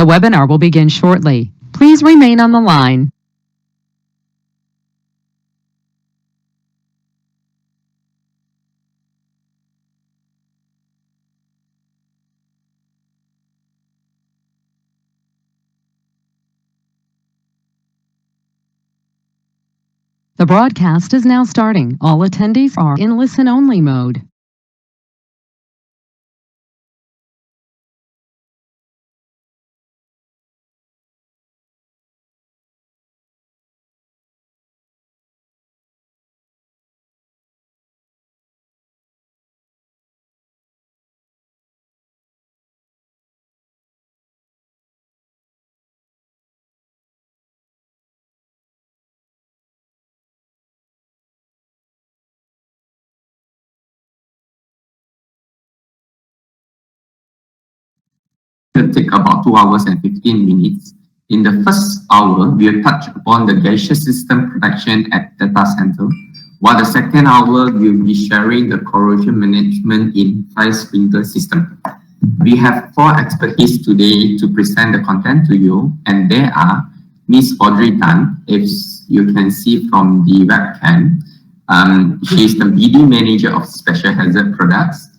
The webinar will begin shortly. Please remain on the line. The broadcast is now starting. All attendees are in listen-only mode. Will take about 2 hours and 15 minutes. In the first hour, we'll touch upon the gaseous system protection at data center, while the second hour will be sharing the corrosion management in fire sprinkler system. We have 4 experts today to present the content to you, and they are Miss Audrey Tan, if you can see from the webcam. She is the BD Manager of Special Hazard Products.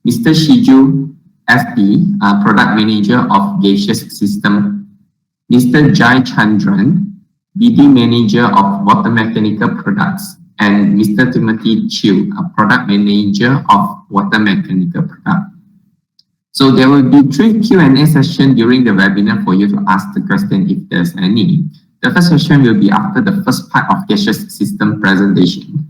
Mr. Shiju FD, Product Manager of Gaseous System. Mr. Jai Chandran, BD Manager of Water Mechanical Products. And Mr. Timothy Chiu, a Product Manager of Water Mechanical Products. So there will be 3 Q&A sessions during the webinar for you to ask the question if there's any. The first session will be after the first part of gaseous system presentation,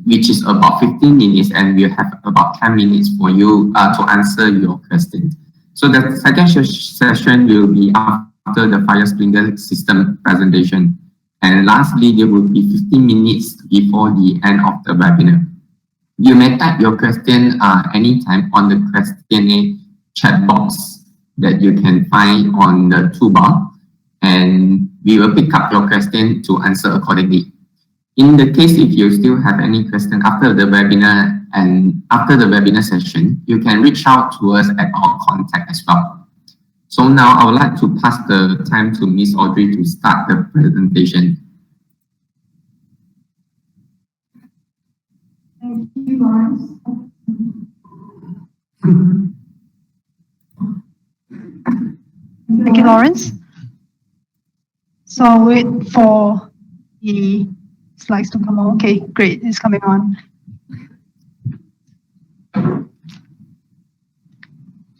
which is about 15 minutes, and we'll have about 10 minutes for you to answer your questions. So the second session will be after the fire sprinkler system presentation. And lastly, there will be 15 minutes before the end of the webinar. You may type your question anytime on the Q&A chat box that you can find on the toolbar, and we will pick up your question to answer accordingly. In the case if you still have any question after the webinar and after the webinar session, you can reach out to us at our contact as well. So now I would like to pass the time to Miss Audrey to start the presentation. Thank you, Lawrence. Thank you, Lawrence. So I'll wait for the slides to come on. Okay, great, it's coming on.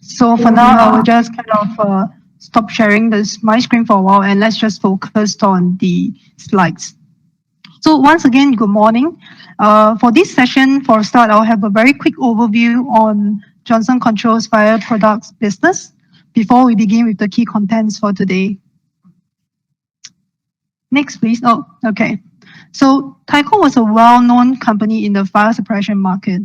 So for now, I will just kind of stop sharing my screen for a while, and let's just focus on the slides. So once again, good morning. For this session, for a start, I'll have a very quick overview on Johnson Controls Fire Products business before we begin with the key contents for today. Next, please. Oh, okay. So Tyco was a well-known company in the fire suppression market.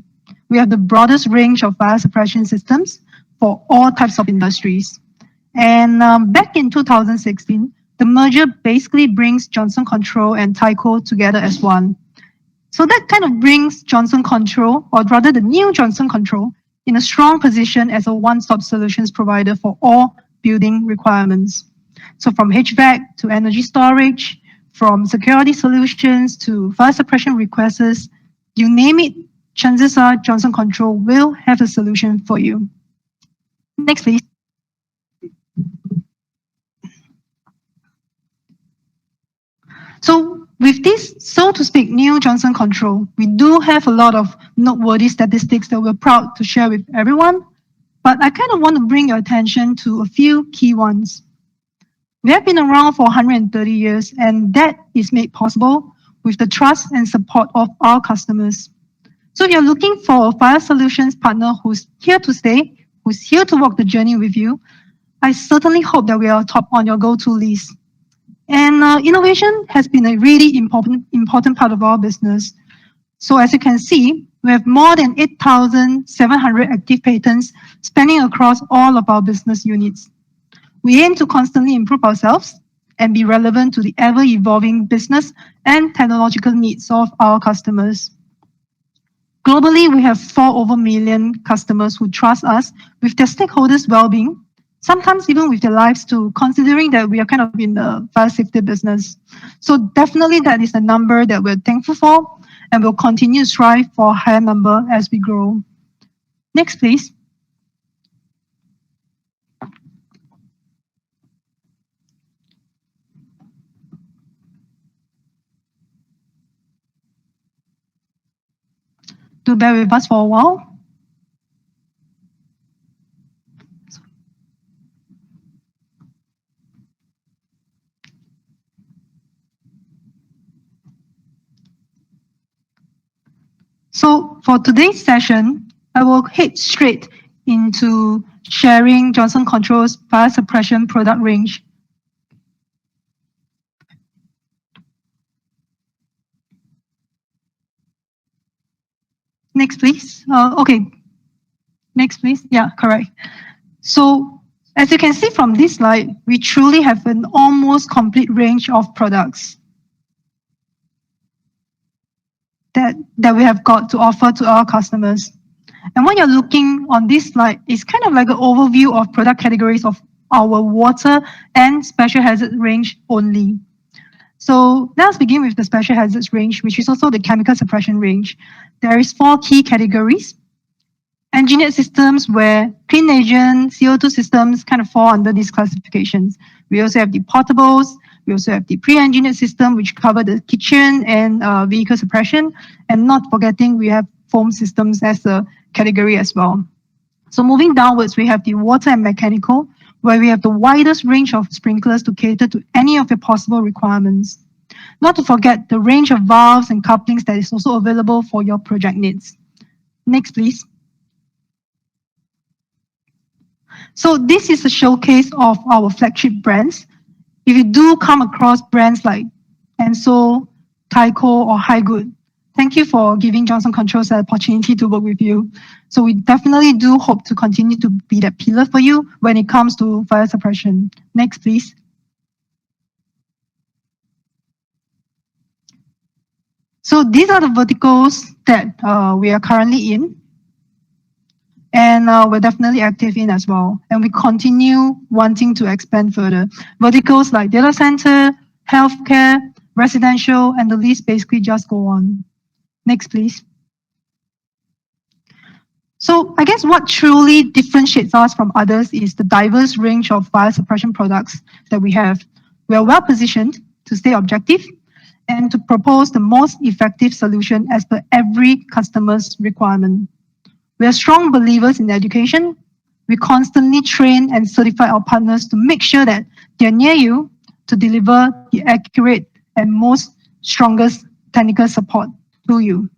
We have the broadest range of fire suppression systems for all types of industries. And back in 2016, the merger basically brings Johnson Control and Tyco together as one. So that kind of brings Johnson Control, or rather the new Johnson Control, in a strong position as a one-stop solutions provider for all building requirements. So from HVAC to energy storage, from security solutions to fire suppression requests, you name it, chances are Johnson Control will have a solution for you. Next, please. So with this, so to speak, new Johnson Control, we do have a lot of noteworthy statistics that we're proud to share with everyone, but I kind of want to bring your attention to a few key ones. We have been around for 130 years, and that is made possible with the trust and support of our customers. So if you're looking for a fire solutions partner who's here to stay, who's here to walk the journey with you, I certainly hope that we are top on your go-to list. And innovation has been a really important part of our business. So as you can see, we have more than 8,700 active patents spanning across all of our business units. We aim to constantly improve ourselves and be relevant to the ever-evolving business and technological needs of our customers. Globally, we have 4 over million customers who trust us with their stakeholders' well-being, sometimes even with their lives too, considering that we are kind of in the fire safety business. So definitely that is a number that we're thankful for, and we'll continue to strive for a higher number as we grow. Next, please. Do bear with us for a while. So for today's session, I will head straight into sharing Johnson Controls fire suppression product range. Next, please. Okay. Next, please. Yeah, correct. So as you can see from this slide, we truly have an almost complete range of products that we have got to offer to our customers. And what you're looking on this slide is kind of like an overview of product categories of our water and special hazard range only. So let's begin with the special hazards range, which is also the chemical suppression range. There is 4 key categories. Engineered systems where clean agent, CO2 systems kind of fall under these classifications. We also have the portables. We also have the pre-engineered system, which cover the kitchen and vehicle suppression. And not forgetting, we have foam systems as a category as well. So moving downwards, we have the water and mechanical, where we have the widest range of sprinklers to cater to any of your possible requirements. Not to forget the range of valves and couplings that is also available for your project needs. Next, please. So this is a showcase of our flagship brands. If you do come across brands like Enso, Tyco, or Highgood, thank you for giving Johnson Controls the opportunity to work with you. So we definitely do hope to continue to be that pillar for you when it comes to fire suppression. Next, please. So these are the verticals that we are currently in. And we're definitely active in as well. And we continue wanting to expand further. Verticals like data center, healthcare, residential, and the list basically just go on. Next, please. So I guess what truly differentiates us from others is the diverse range of fire suppression products that we have. We are well positioned to stay objective and to propose the most effective solution as per every customer's requirement. We are strong believers in education. We constantly train and certify our partners to make sure that they're near you to deliver the accurate and most strongest technical support to you.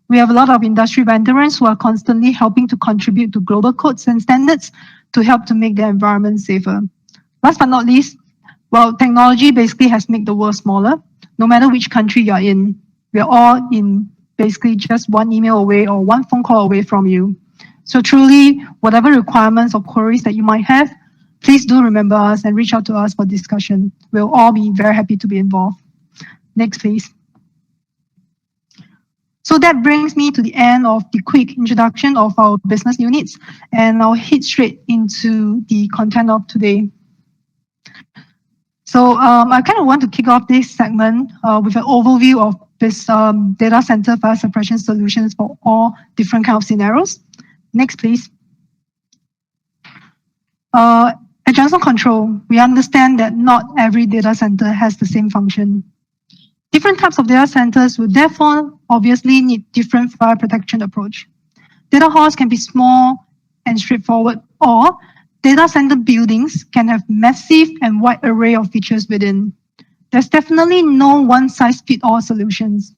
We have a lot of industry veterans who are constantly helping to contribute to global codes and standards to help to make the environment safer. Last but not least, well, technology basically has made the world smaller. No matter which country you're in, we're all in basically just one email away or one phone call away from you. So truly, whatever requirements or queries that you might have, please do remember us and reach out to us for discussion. We'll all be very happy to be involved. Next, please. So that brings me to the end of the quick introduction of our business units, and I'll hit straight into the content of today. So I kind of want to kick off this segment with an overview of this data center fire suppression solutions for all different kinds of scenarios. Next, please. At Johnson Control, we understand that not every data center has the same function. Different types of data centers will therefore obviously need different fire protection approach. Data halls can be small and straightforward, or data center buildings can have massive and wide array of features within. There's definitely no one-size-fits-all solutions.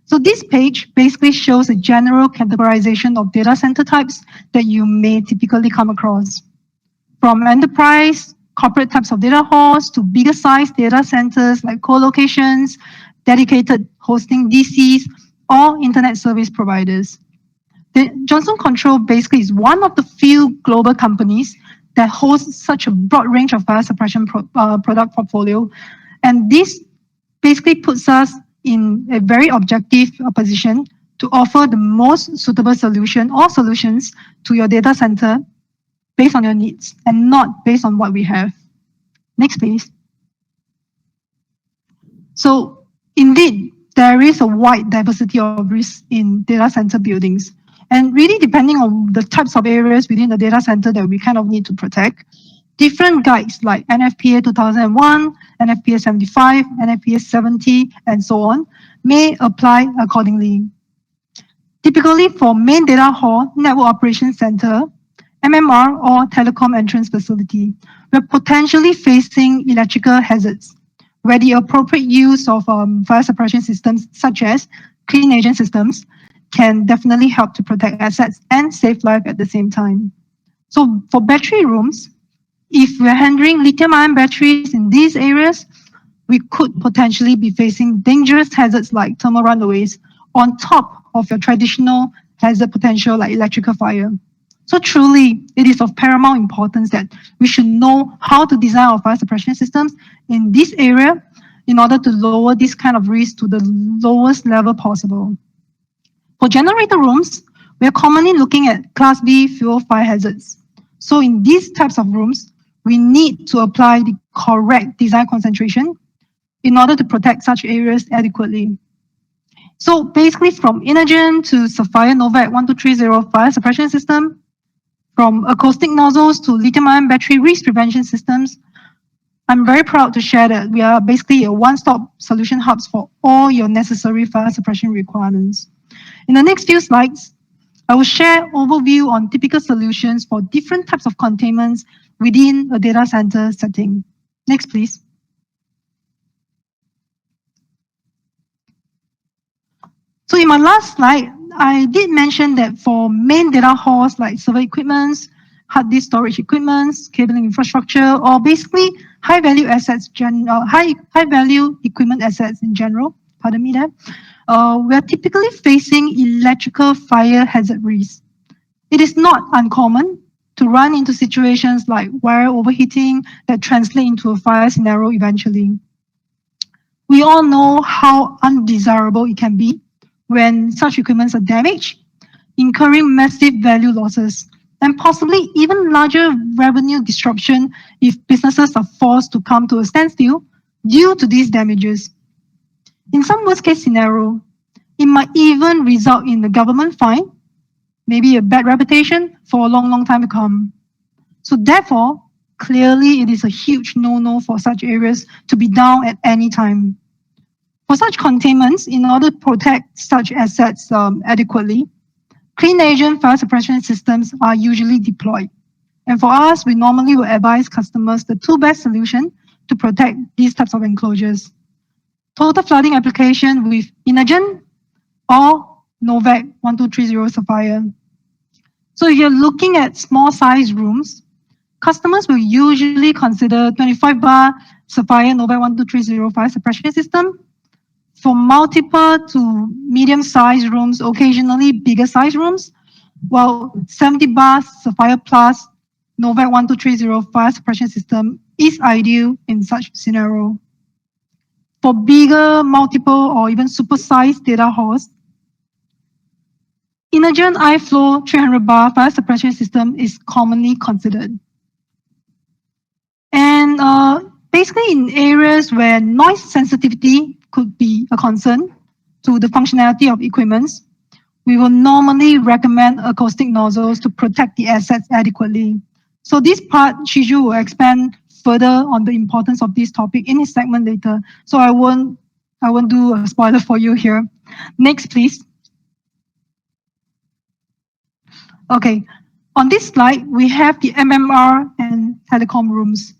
So this page basically shows a general categorization of data center types that you may typically come across. From enterprise, corporate types of data halls to bigger size data centers like co-locations, dedicated hosting DCs, or internet service providers. Johnson Control basically is one of the few global companies that hosts such a broad range of fire suppression product portfolio. And this basically puts us in a very objective position to offer the most suitable solution or solutions to your data center based on your needs and not based on what we have. Next, please. So indeed, there is a wide diversity of risks in data center buildings. And really depending on the types of areas within the data center that we kind of need to protect, different guides like NFPA 2001, NFPA 75, NFPA 70, and so on may apply accordingly. Typically for main data hall, network operations center, MMR, or telecom entrance facility, we're potentially facing electrical hazards, where the appropriate use of fire suppression systems such as clean agent systems can definitely help to protect assets and save life at the same time. So for battery rooms, if we're handling lithium-ion batteries in these areas, we could potentially be facing dangerous hazards like thermal runaways on top of your traditional hazard potential like electrical fire. So truly, it is of paramount importance that we should know how to design our fire suppression systems in this area in order to lower this kind of risk to the lowest level possible. For generator rooms, we are commonly looking at Class B fuel fire hazards. So in these types of rooms, we need to apply the correct design concentration in order to protect such areas adequately. So basically from Inogen to Sapphire Novak 1230 fire suppression system, from acoustic nozzles to lithium-ion battery risk prevention systems, I'm very proud to share that we are basically a one-stop solution hubs for all your necessary fire suppression requirements. In the next few slides, I will share overview on typical solutions for different types of containments within a data center setting. Next, please. So in my last slide, I did mention that for main data halls like server equipments, hard disk storage equipments, cabling infrastructure, or basically high-value assets, high-value equipment assets in general, pardon me there, we are typically facing electrical fire hazard risks. It is not uncommon to run into situations like wire overheating that translate into a fire scenario eventually. We all know how undesirable it can be when such equipments are damaged, incurring massive value losses, and possibly even larger revenue disruption if businesses are forced to come to a standstill due to these damages. In some worst-case scenario, it might even result in a government fine, maybe a bad reputation for a long time to come. So therefore, clearly it is a huge no-no for such areas to be down at any time. For such containments, in order to protect such assets adequately, clean agent fire suppression systems are usually deployed. And for us, we normally will advise customers the two best solutions to protect these types of enclosures. Total flooding application with Inogen or Novak 1230 Sapphire. So if you're looking at small size rooms, customers will usually consider 25 bar Sapphire Novak 1230 fire suppression system. For multiple to medium size rooms, occasionally bigger size rooms, while 70 bar Sapphire Plus Novak 1230 fire suppression system is ideal in such scenario. For bigger, multiple, or even super-sized data halls, Inogen iFlow 300 bar fire suppression system is commonly considered. And basically in areas where noise sensitivity could be a concern to the functionality of equipments, we will normally recommend acoustic nozzles to protect the assets adequately. So this part, Shiju will expand further on the importance of this topic in his segment later. So I won't do a spoiler for you here. Next, please. Okay, on this slide, we have the MMR and telecom rooms.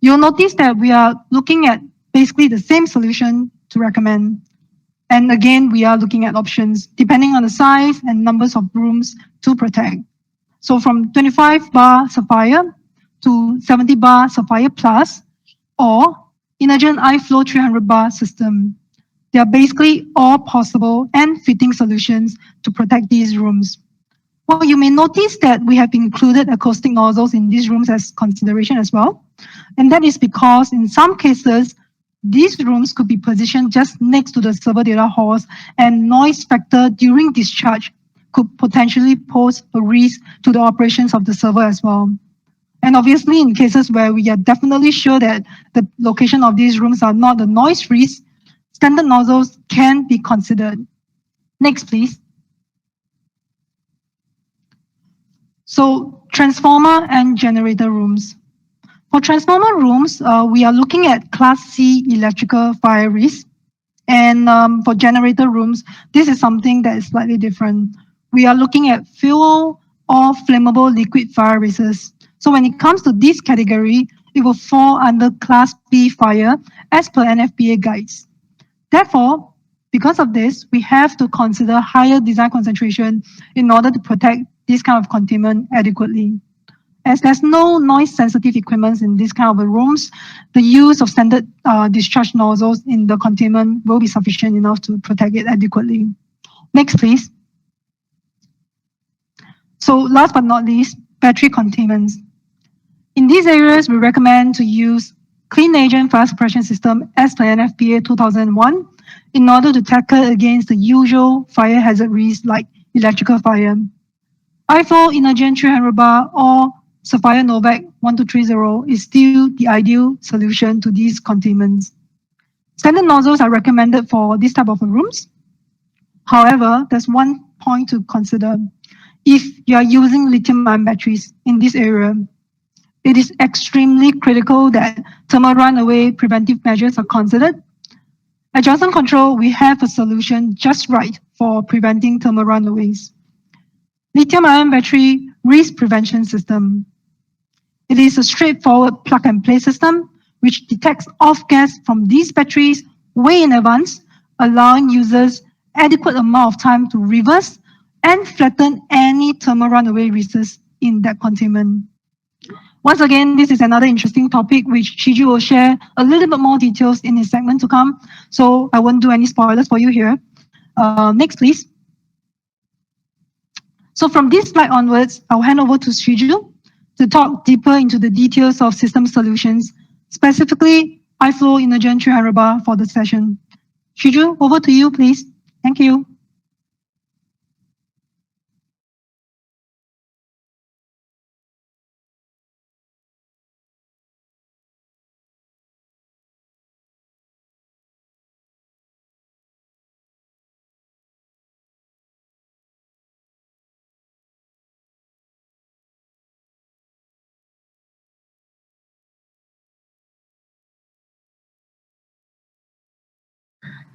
You'll notice that we are looking at basically the same solution to recommend. And again, we are looking at options depending on the size and numbers of rooms to protect. So from 25 bar Sapphire to 70 bar Sapphire Plus or Inogen iFlow 300 bar system. They are basically all possible and fitting solutions to protect these rooms. Well, you may notice that we have included acoustic nozzles in these rooms as consideration as well. And that is because in some cases, these rooms could be positioned just next to the server data halls, and noise factor during discharge could potentially pose a risk to the operations of the server as well. And obviously, in cases where we are definitely sure that the location of these rooms are not the noise-free, standard nozzles can be considered. Next, please. So, transformer and generator rooms. For transformer rooms, we are looking at Class C electrical fire risk. And for generator rooms, this is something that is slightly different. We are looking at fuel or flammable liquid fire risks. So when it comes to this category, it will fall under Class B fire as per NFPA guides. Therefore, because of this, we have to consider higher design concentration in order to protect this kind of containment adequately. As there's no noise-sensitive equipment in this kind of rooms, the use of standard discharge nozzles in the containment will be sufficient enough to protect it adequately. Next, please. So last but not least, battery containments. In these areas, we recommend to use clean agent fire suppression system as per NFPA 2001 in order to tackle against the usual fire hazard risks like electrical fire. IFLO Energen 300 bar or Sapphire Novak 1230 is still the ideal solution to these containments. Standard nozzles are recommended for this type of rooms. However, there's one point to consider. If you are using lithium-ion batteries in this area, it is extremely critical that thermal runaway preventive measures are considered. At Johnson Control, we have a solution just right for preventing thermal runaways. Lithium-ion battery risk prevention system. It is a straightforward plug-and-play system which detects off-gas from these batteries way in advance, allowing users adequate amount of time to reverse and flatten any thermal runaway risks in that containment. Once again, this is another interesting topic which Shiju will share a little bit more details in his segment to come, so I won't do any spoilers for you here. Next, please. So from this slide onwards, I'll hand over to Shiju to talk deeper into the details of system solutions, specifically IFLO Energen 300 bar for the session. Shiju, over to you, please. Thank you.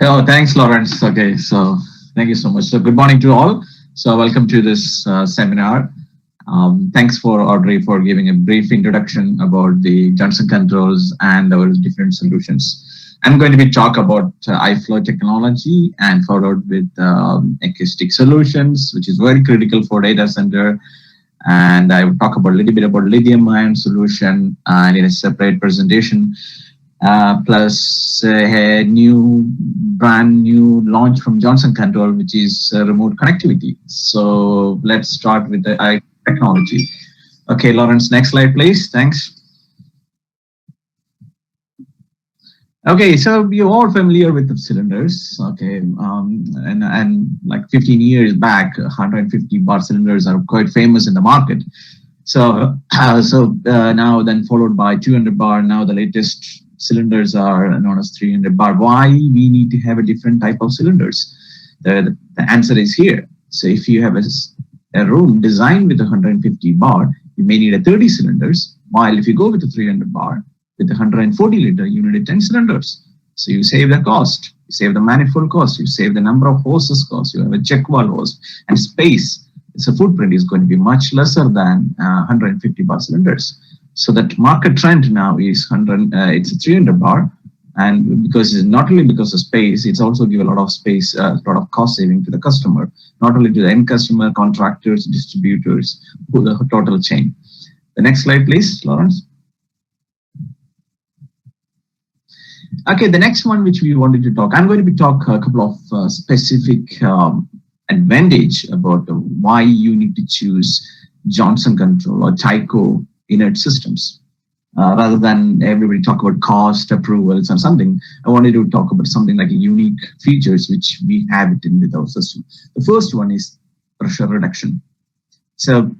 Oh, thanks, Lawrence. Okay, so thank you so much. So good morning to all. So welcome to this seminar. Thanks for Audrey for giving a brief introduction about the Johnson Controls and our different solutions. I'm going to be talk about iFlow technology and followed with acoustic solutions, which is very critical for data center. And I will talk about a little bit about lithium ion solution and in a separate presentation. Plus a brand new launch from Johnson Control, which is remote connectivity. So let's start with the technology. Okay, Lawrence, next slide, please. Thanks. Okay, so you're all familiar with the cylinders. Okay, and like 15 years back, 150 bar cylinders are quite famous in the market. So now then followed by 200 bar. Now the latest cylinders are known as 300 bar. Why we need to have a different type of cylinders? The answer is here. So if you have a room designed with 150 bar, you may need a 30 cylinders, while if you go with a 300 bar, with 140 liter, you need 10 cylinders. So you save the cost, you save the manifold cost, you save the number of hoses cost, you have a check valve hose, and space. So footprint is going to be much lesser than 150 bar cylinders. So that market trend now is it's a 300 bar, and because it's not only because of space, it's also give a lot of space, a lot of cost saving to the customer, not only to the end customer, contractors, distributors, the total chain. The next slide, please, Lawrence. Okay, the next one which we wanted to talk, I'm going to be talk a couple of specific advantage about why you need to choose Johnson Control or Tyco inert systems. Rather than everybody talk about cost, approvals, and something, I wanted to talk about something like unique features which we have it in with our system. The first one is pressure reduction. So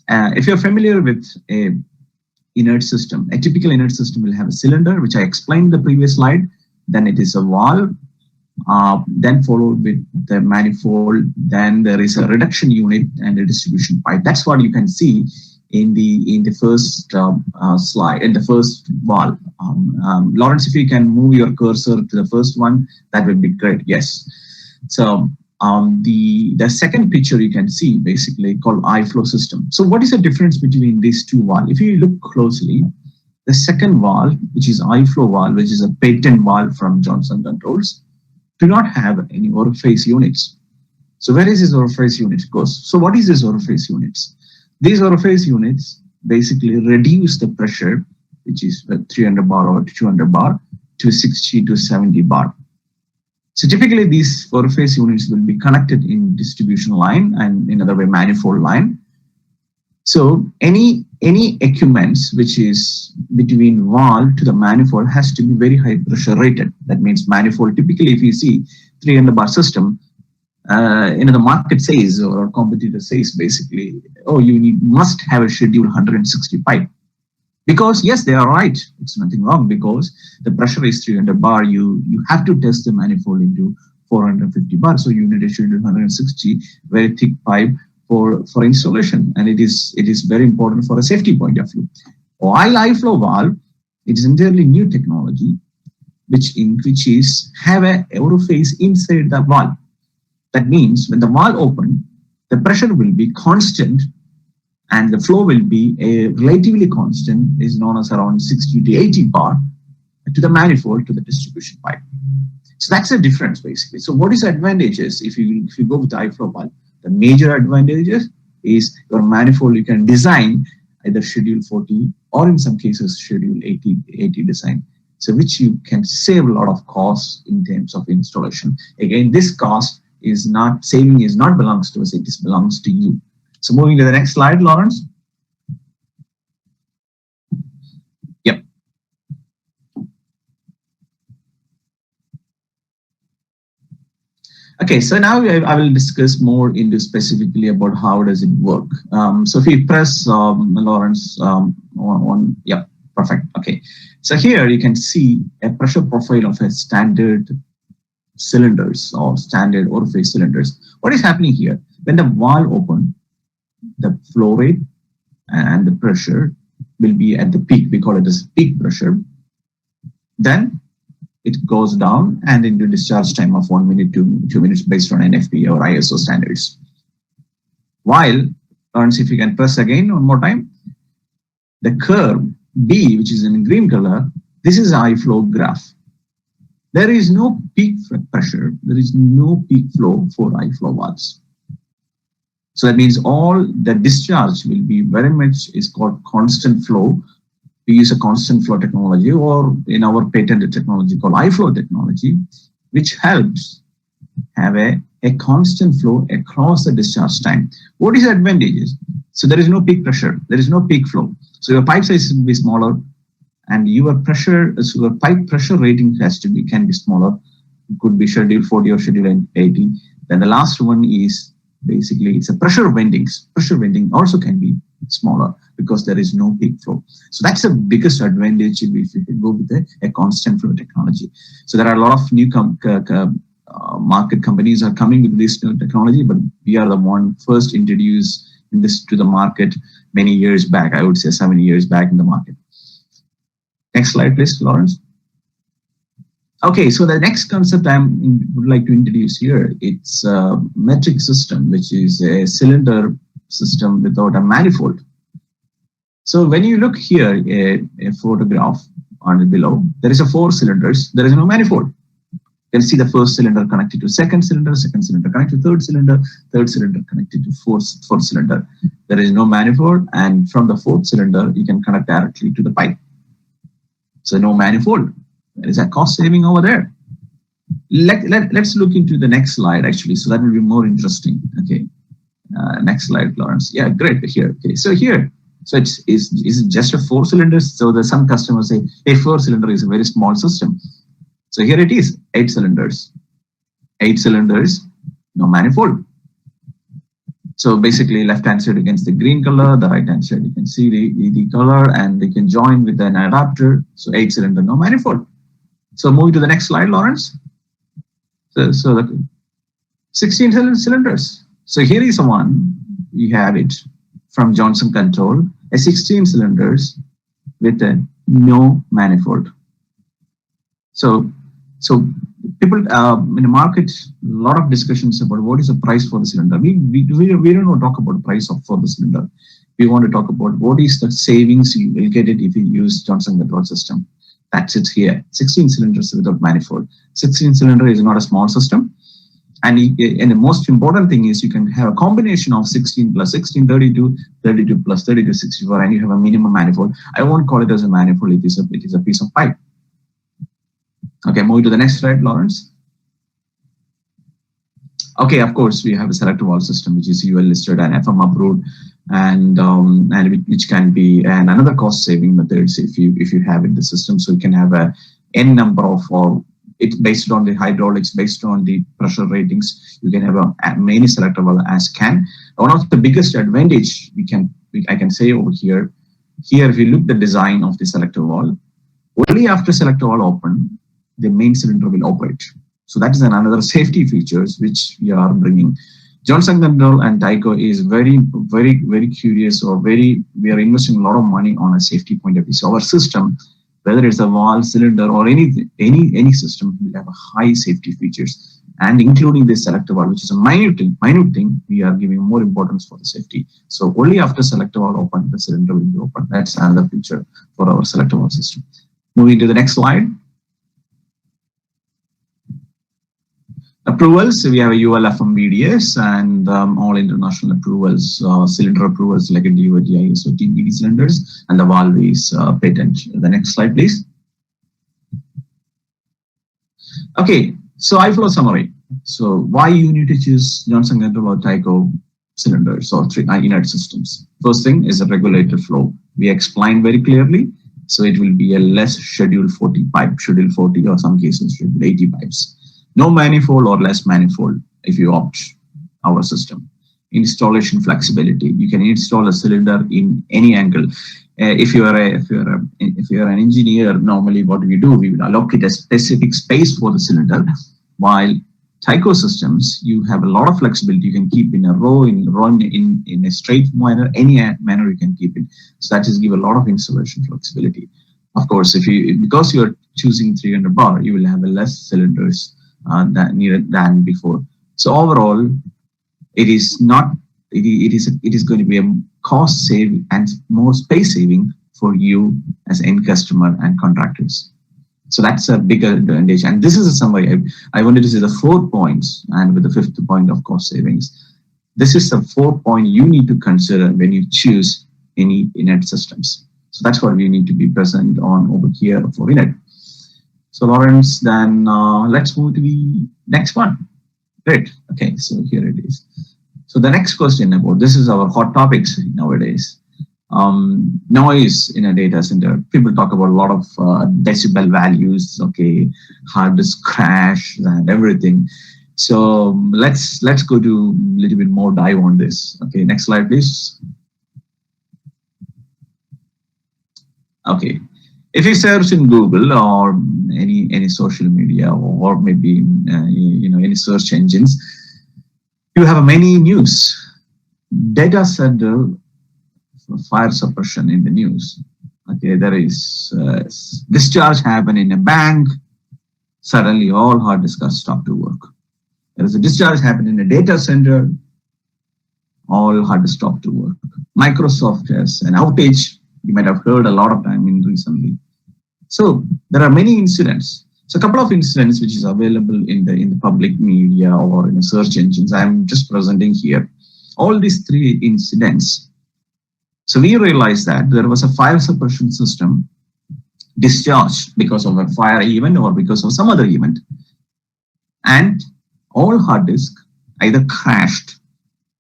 if you're familiar with a inert system. A typical inert system will have a cylinder, which I explained in the previous slide. Then it is a valve, then followed with the manifold. Then there is a reduction unit and a distribution pipe. That's what you can see in the first slide, in the first valve. Lawrence, if you can move your cursor to the first one, that would be great. Yes. So the second picture you can see basically called I-flow system. So what is the difference between these two valves? If you look closely, the second valve, which is I-flow valve, which is a patent valve from Johnson Controls, do not have any orifice units. So where is this orifice unit goes? So what is this orifice units? These orifice units basically reduce the pressure, which is 300 bar or 200 bar, to 60 to 70 bar. So typically these orifice units will be connected in distribution line and in other way manifold line. So any equipment which is between valve to the manifold has to be very high pressure rated. That means manifold, typically if you see 300 bar system, the market says, or our competitor says basically, oh, you must have a schedule 160 pipe. Because yes, they are right. It's nothing wrong because the pressure is 300 bar. You have to test the manifold into 450 bar. So you need a schedule 160 very thick pipe for installation, and it is very important for a safety point of view. While I-flow valve, it is entirely new technology, which is have a orifice inside the valve. That means when the valve open, the pressure will be constant and the flow will be a relatively constant, is known as around 60 to 80 bar to the manifold to the distribution pipe. So that's the difference basically. So what is the advantages if you go with the I-flow valve? The major advantages is your manifold you can design either schedule 40 or in some cases schedule 80 design. So which you can save a lot of costs in terms of installation. Again, this cost is not belongs to us, it belongs to you. So moving to the next slide, Lawrence. Yep. Okay, so now I will discuss more into specifically about how does it work. So if you press Lawrence yeah, perfect. Okay, so here you can see a pressure profile of a standard cylinders or standard orifice cylinders. What is happening here? When the valve open, the flow rate and the pressure will be at the peak. We call it as peak pressure. Then it goes down and into discharge time of 1 minute to 2 minutes based on NFP or ISO standards. While, Lawrence, if you can press again one more time, the curve B, which is in green color, this is I-flow graph. There is no peak pressure, there is no peak flow for I-flow valves. So that means all the discharge will be very much is called constant flow. We use a constant flow technology, or in our patented technology called I-flow technology, which helps have a constant flow across the discharge time. What is the advantages? So there is no peak pressure, there is no peak flow. So your pipe size will be smaller, and your pressure, so your pipe pressure rating can be smaller. It could be schedule 40 or schedule 80. Then the last one is basically it's a pressure windings. Pressure winding also can be smaller because there is no peak flow. So that's the biggest advantage if you go with a constant flow technology. So there are a lot of new market companies are coming with this new technology, but we are the one first introduced in this to the market many years back. I would say 7 years back in the market. Next slide, please, Lawrence. Okay, so the next concept I would like to introduce here, it's a metric system, which is a cylinder system without a manifold. So when you look here, a photograph on below, there is 4 cylinders, there is no manifold. You can see the first cylinder connected to second cylinder connected to third cylinder connected to fourth cylinder. There is no manifold, and from the fourth cylinder, you can connect directly to the pipe. So no manifold. There is a cost saving over there. Let's look into the next slide actually, so that will be more interesting. Okay, next slide, Lawrence. Yeah, great here. Okay, so here, so it's just a 4 cylinders. So there's some customers say, hey, 4 cylinder is a very small system. So here it is, 8 cylinders. 8 cylinders, no manifold. So basically, left-hand side against the green color, the right-hand side you can see the color, and they can join with an adapter. So 8-cylinder, no manifold. So moving to the next slide, Lawrence. So the 16 cylinders. So here is one. We have it from Johnson Control, a 16 cylinders with a no manifold. So people in the market, a lot of discussions about what is the price for the cylinder. We don't want to talk about the price for the cylinder. We want to talk about what is the savings you will get it if you use Johnson Control system. That's it here. 16 cylinders without manifold. 16 cylinder is not a small system. And the most important thing is you can have a combination of 16 plus 16, 32, 32 plus 32, 64, and you have a minimum manifold. I won't call it as a manifold. It is a piece of pipe. Okay, moving to the next slide, Lawrence. Okay, of course, we have a selective valve system, which is UL listed and FM approved, and which can be another cost saving methods if you have in the system. So you can have a n number of, or it's based on the hydraulics, based on the pressure ratings. You can have a many selective valve as can. One of the biggest advantage I can say over here. Here, if you look at the design of the selective valve, only after selective valve open, the main cylinder will operate. So that is another safety features which we are bringing. Johnson Control and Tyco is very, very, very curious, or we are investing a lot of money on a safety point of view. So our system, whether it's a valve, cylinder, or anything, any system, will have a high safety features, and including this selective valve, which is a minute thing, we are giving more importance for the safety. So only after selective valve open, the cylinder will be open. That's another feature for our selective valve system. Moving to the next slide. Approvals, we have a UL-FM BDS and all international approvals, cylinder approvals like a DOT, ISO, TPD cylinders, and the valve is patent. The next slide, please. Okay, so I-flow summary. So why you need to choose Johnson Control or Tyco cylinders or inert systems? First thing is a regulated flow. We explained very clearly. So it will be a less schedule 40 pipe, schedule 40, or some cases schedule 80 pipes. No manifold or less manifold if you opt our system. Installation flexibility. You can install a cylinder in any angle. If you are an engineer, normally what we do, we will allocate a specific space for the cylinder. While Tyco systems, you have a lot of flexibility. You can keep in a row, in a straight manner, any manner you can keep it. So that is give a lot of installation flexibility. Of course, because you are choosing 300 bar, you will have a less cylinders than before. So overall, it is going to be a cost saving and more space saving for you as end customer and contractors. So that's a bigger advantage. And this is a summary. I wanted to say the 4 points, and with the 5th point of cost savings. This is the 4 point you need to consider when you choose any inert systems. So that's what we need to be present on over here for inert. So Lawrence, then let's move to the next one. Great. Okay, so here it is. So the next question about this is our hot topics nowadays. Noise in a data center. People talk about a lot of decibel values. Okay, hard disk crash and everything. So let's go to a little bit more dive on this. Okay, next slide, please. Okay. If you search in Google or any social media, or maybe any search engines, you have many news. Data center fire suppression in the news. Okay, there is discharge happen in a bank. Suddenly, all hard disks stop to work. There is a discharge happen in a data center. All hard disks stop to work. Microsoft has an outage. You might have heard a lot of time in recently. So there are many incidents. So a couple of incidents which is available in the public media or in the search engines. I'm just presenting here. All these 3 incidents. So we realized that there was a fire suppression system discharged because of a fire event or because of some other event. And all hard disks either crashed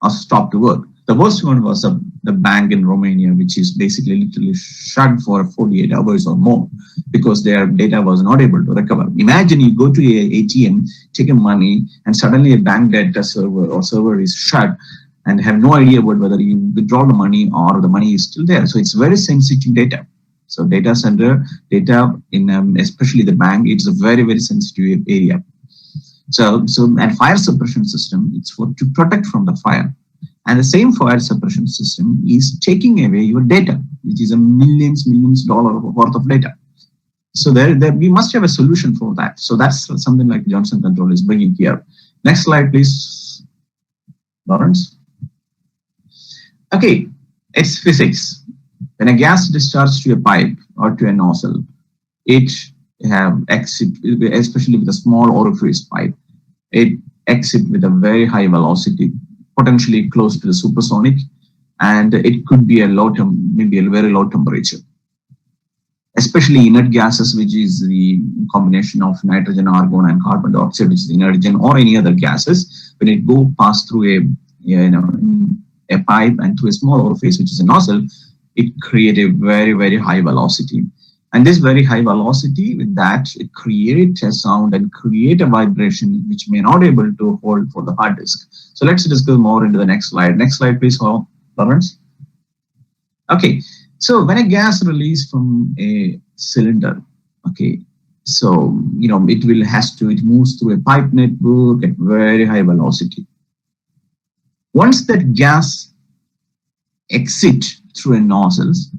or stopped to work. The worst one was the bank in Romania, which is basically literally shut for 48 hours or more because their data was not able to recover. Imagine you go to a ATM, take a money, and suddenly a bank data server is shut. and have no idea about whether you withdraw the money or the money is still there. So it's very sensitive data. So data center data in especially the bank, it's a very, very sensitive area. So and fire suppression system, it's to protect from the fire. And the same fire suppression system is taking away your data, which is a millions dollars worth of data. So there we must have a solution for that. So that's something like Johnson Control is bringing here. Next slide, please, Lawrence. Okay, it's physics. When a gas discharges to a pipe or to a nozzle, it have exit, especially with a small orifice pipe, it exit with a very high velocity, potentially close to the supersonic, and it could be a maybe a very low temperature. Especially inert gases, which is the combination of nitrogen, argon, and carbon dioxide, which is inert or any other gases, when it go pass through a pipe and through a small orifice, which is a nozzle, it creates a very, very high velocity. And this very high velocity, with that, it creates a sound and create a vibration which may not be able to hold for the hard disk. So let's discuss more into the next slide. Next slide, please, Lawrence. Okay, so when a gas released from a cylinder, okay, so it moves through a pipe network at very high velocity. Once that gas exits through a nozzles,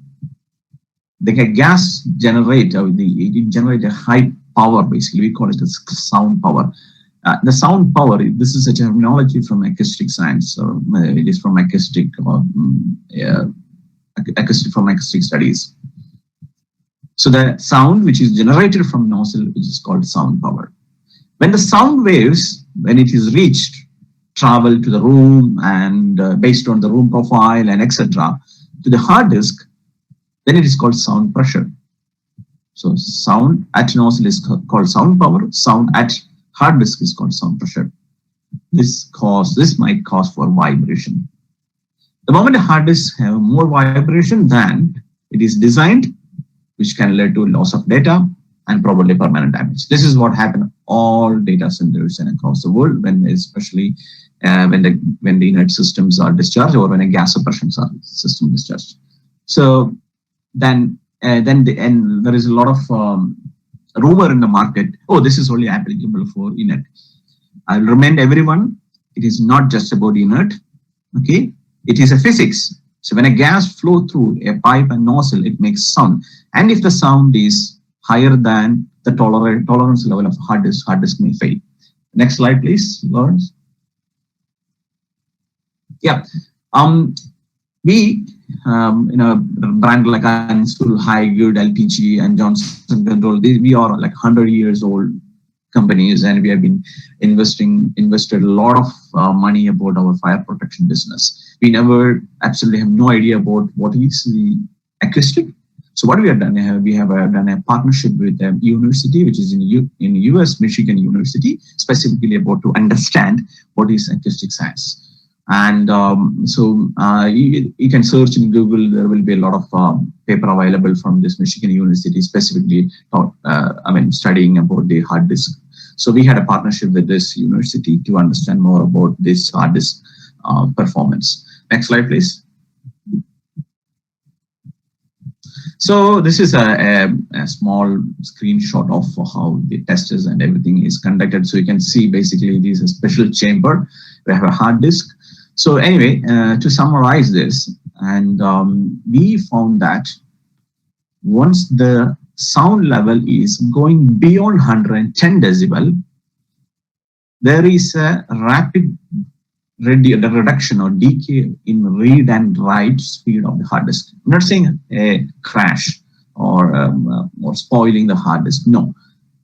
the gas generator, it generates a high power, basically, we call it as sound power. The sound power, this is a terminology from acoustic science, or it is from acoustic studies. So the sound which is generated from nozzle, which is called sound power. When the sound waves, when it is reached, travel to the room and based on the room profile and etc. to the hard disk, then it is called sound pressure. So sound at nozzle is called sound power. Sound at hard disk is called sound pressure. This might cause for vibration. The moment a hard disk have more vibration than it is designed, which can lead to loss of data and probably permanent damage. This is what happened all data centers and across the world, especially when the inert systems are discharged or when a gas suppression system is discharged. So then there is a lot of rumor in the market. Oh, this is only applicable for inert. I'll remind everyone, it is not just about inert. Okay, it is a physics. So when a gas flow through a pipe and nozzle, it makes sound. And if the sound is higher than the tolerance level of hard disk may fail. Next slide, please, Lawrence. Yeah. We brand like Ansul, High Good, LPG, and Johnson Control. We are like 100 years old companies, and we have been invested a lot of money about our fire protection business. We absolutely have no idea about what is the acoustic. So what we have done, we have done a partnership with a university, which is in US, Michigan University, specifically about to understand what is acoustic science. And you can search in Google. There will be a lot of paper available from this Michigan University, specifically studying about the hard disk. So we had a partnership with this university to understand more about this hard disk performance. Next slide, please. So this is a small screenshot of how the tests and everything is conducted. So you can see basically this is a special chamber. We have a hard disk. So anyway, to summarize this, and we found that once the sound level is going beyond 110 decibel, there is a rapid reduction or decay in read and write speed of the hard disk. I'm not saying a crash or spoiling the hard disk. No.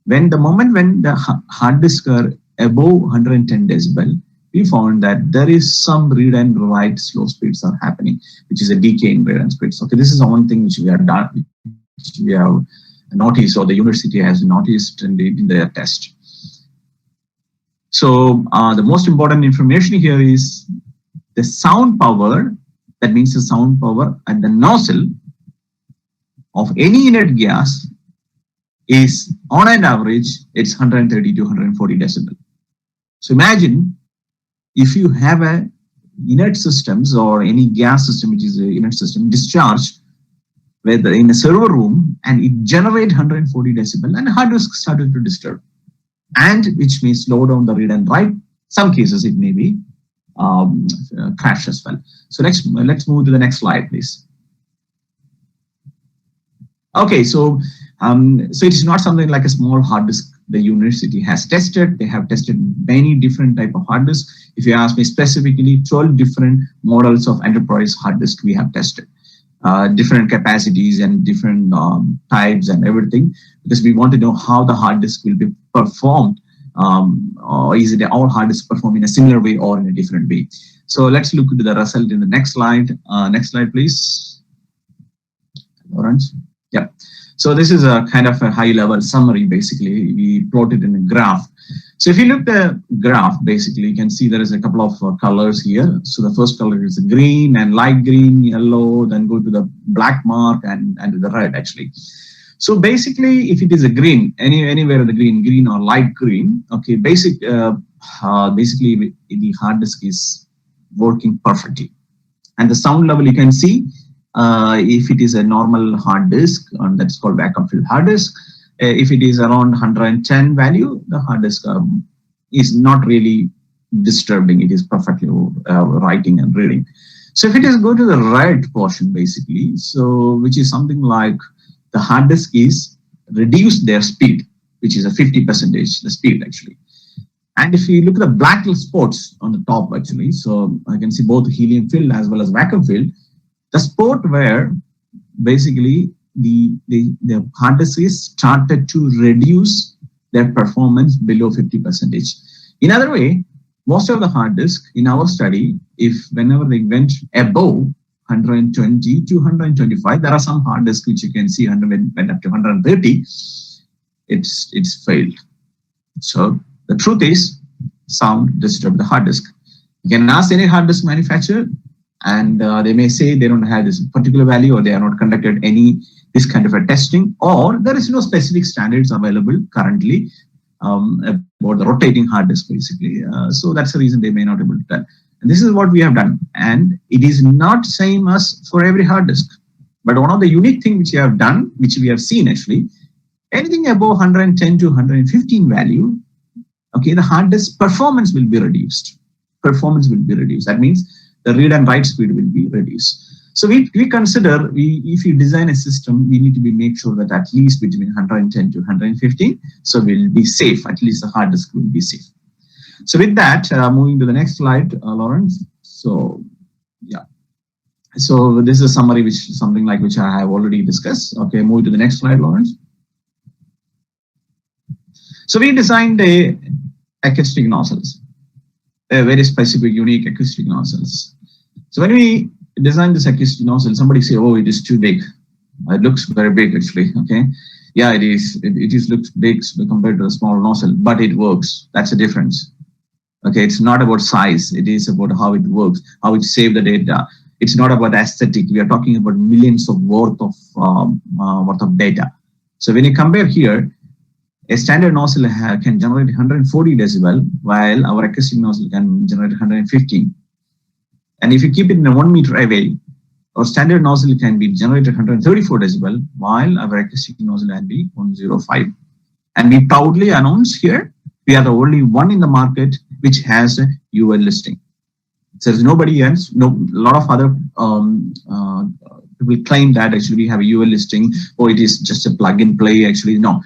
When the hard disk are above 110 decibel, we found that there is some read and write slow speeds are happening, which is a decay in read and speeds. Okay, this is one thing which we have done, which we have noticed, or the university has noticed in their test. So the most important information here is the sound power. That means the sound power at the nozzle of any inert gas is, on an average, it's 130 to 140 decibel. So imagine if you have a inert systems or any gas system which is an inert system discharge whether in a server room, and it generate 140 decibel, and hard disk started to disturb, and which may slow down the read and write. Some cases it may be crash as well. So let's move to the next slide, please. Okay, so it is not something like a small hard disk the university has tested. They have tested many different type of hard disks. If you ask me specifically, 12 different models of enterprise hard disk we have tested. Different capacities and different types and everything, because we want to know how the hard disk will be performed. Or is it all hard disks perform in a similar way or in a different way? So let's look at the result in the next slide. Next slide, please. Lawrence. Yeah. So this is a kind of a high-level summary. Basically, we plotted in a graph. So if you look at the graph, basically, you can see there is a couple of colors here. So the first color is green and light green, yellow, then go to the black mark and to the red, actually. So basically, if it is a green, anywhere in the green or light green, okay, basically the hard disk is working perfectly. And the sound level you can see, if it is a normal hard disk, and that's called vacuum filled hard disk, if it is around 110 value, the hard disk is not really disturbing. It is perfectly writing and reading. So if it is go to the red portion, basically, so which is something like the hard disk is reduced their speed, which is a 50% the speed actually. And if you look at the black spots on the top actually, so I can see both helium filled as well as vacuum filled. The spot where basically the hard disk is started to reduce their performance below 50%. In other way, most of the hard disk in our study, whenever they went above 120 to 125, there are some hard disks which you can see went up to 130, it's failed. So the truth is, sound disturbed the hard disk. You can ask any hard disk manufacturer, and they may say they don't have this particular value, or they are not conducted this kind of a testing, or there is no specific standards available currently about the rotating hard disk basically. So that's the reason they may not be able to tell. And this is what we have done, and it is not same as for every hard disk. But one of the unique thing which we have done, which we have seen actually, anything above 110 to 115 value, okay, the hard disk performance will be reduced. That means the read and write speed will be reduced. So we consider, if you design a system, we need to make sure that at least between 110 to 115, so we'll be safe. At least the hard disk will be safe. So with that, moving to the next slide, Lawrence. So yeah. So this is a summary, which I have already discussed. Okay, move to the next slide, Lawrence. So we designed a acoustic nozzles, a very specific, unique acoustic nozzles. So when we design this acoustic nozzle, somebody say, "Oh, it is too big." It looks very big, actually. Okay, yeah, it is. It looks big compared to a small nozzle, but it works. That's the difference. Okay, it's not about size. It is about how it works, how it saves the data. It's not about aesthetic. We are talking about millions of worth of data. So when you compare here, a standard nozzle can generate 140 decibel, while our acoustic nozzle can generate 115. And if you keep it in a 1 meter away, our standard nozzle can be generated 134 decibel, while our acoustic nozzle can be 105. And we proudly announce here, we are the only one in the market which has a UL listing. So there's nobody else. A lot of other people claim that actually we have a UL listing, or it is just a plug and play. Actually, no.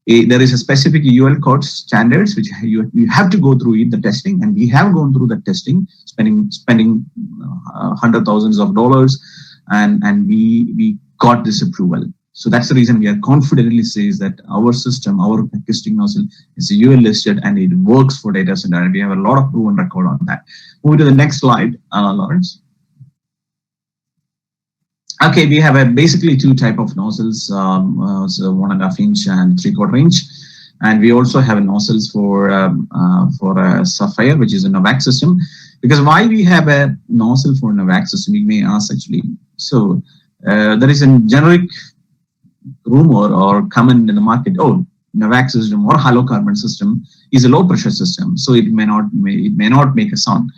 There is a specific UL code standards which you have to go through the testing, and we have gone through the testing, spending hundreds of thousands of dollars, and we got this approval. So that's the reason we are confidently says that our system, our acoustic nozzle, is UL listed and it works for data center, and we have a lot of proven record on that. Move to the next slide, Lawrence. Okay, we have basically two type of nozzles, so 1.5 inch and 3/4 inch, and we also have nozzles for a Sapphire, which is a NOVAC system. Because why we have a nozzle for a NOVAC system, you may ask actually. So there is a generic rumor or common in the market. Oh, NOVAC system or hollow carbon system is a low pressure system, so it may not make a sound.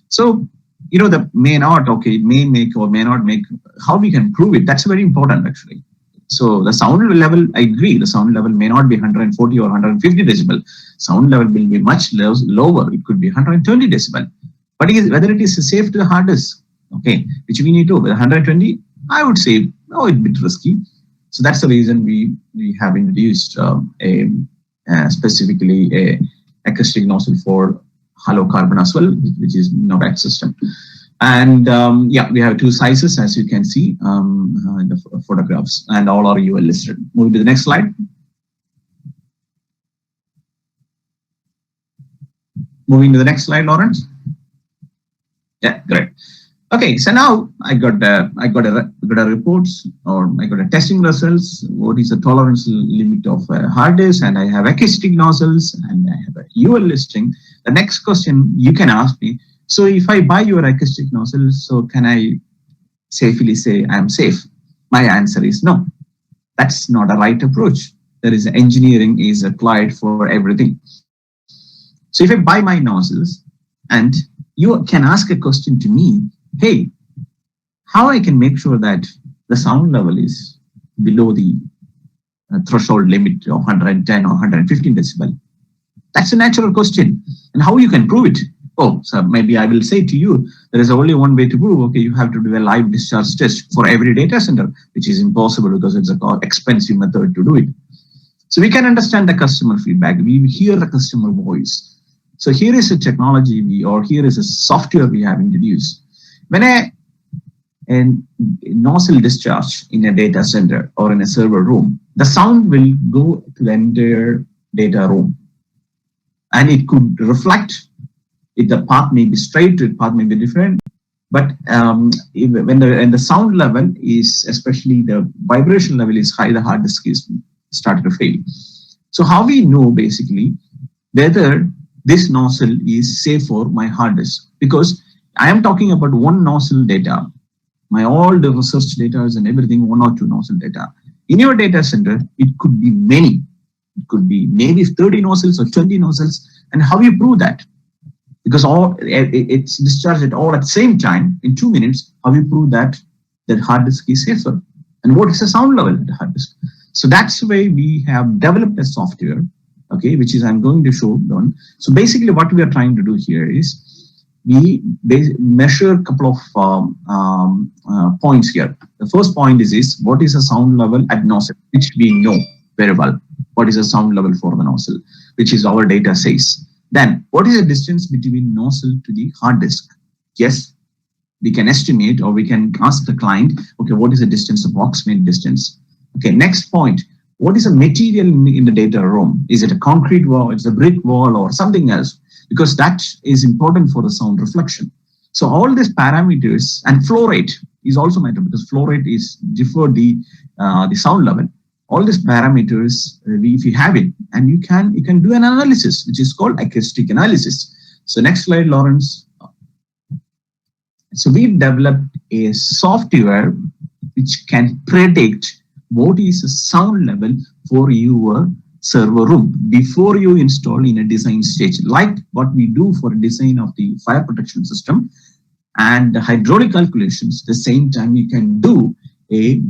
So the may not, okay, may make or may not make, how we can prove it, that's very important actually. So the sound level, I agree, the sound level may not be 140 or 150 decibel. Sound level will be much lower. It could be 120 decibel. But whether it is safe to the hard disk, okay, which we need to, with 120, I would say, no, it's a bit risky. So that's the reason we have introduced specifically a acoustic nozzle for hollow carbon as well, which is Nidec system. And yeah, we have two sizes, as you can see in the photographs, and all are UL listed. Moving to the next slide. Moving to the next slide, Lawrence. Yeah, great. Okay, so now I got a reports, or I got a testing results. What is the tolerance limit of hard disk? And I have acoustic nozzles, and I have a UL listing. The next question you can ask me: so if I buy your acoustic nozzles, so can I safely say I am safe? My answer is no. That's not a right approach. There is engineering is applied for everything. So if I buy my nozzles, and you can ask a question to me, hey, how I can make sure that the sound level is below the threshold limit of 110 or 115 decibel? That's a natural question. And how you can prove it? Oh, so maybe I will say to you, there is only one way to prove, okay, you have to do a live discharge test for every data center, which is impossible because it's an expensive method to do it. So we can understand the customer feedback. We hear the customer voice. So here is a technology here is a software we have introduced. When a nozzle discharge in a data center or in a server room, the sound will go to the entire data room, and it could reflect. If the path may be straight, the path may be different. But when the sound level is, especially the vibration level is high, the hard disk is started to fail. So how we know basically whether this nozzle is safe for my hard disk? Because I am talking about one nozzle data. My all the research data is and everything, 1 or 2 nozzle data. In your data center, it could be many. It could be maybe 30 nozzles or 20 nozzles. And how you prove that? Because it's discharged at all at the same time in 2 minutes. How you prove that hard disk is safer? And what is the sound level at the hard disk? So that's the way we have developed a software, okay, which is I'm going to show on. So basically what we are trying to do here is we measure a couple of points here. The first point is what is the sound level at nozzle, which we know very well. What is the sound level for the nozzle, which is our data says. Then what is the distance between nozzle to the hard disk? Yes, we can estimate, or we can ask the client, okay, what is the distance, approximate distance? Okay, next point, what is the material in the data room? Is it a concrete wall, it's a brick wall, or something else? Because that is important for the sound reflection. So all these parameters, and flow rate is also matter, because flow rate is differ the sound level. All these parameters, if you have it, and you can do an analysis, which is called acoustic analysis. So next slide, Lawrence. So we've developed a software which can predict what is the sound level for your server room before you install in a design stage, like what we do for design of the fire protection system and the hydraulic calculations. At the same time, you can do a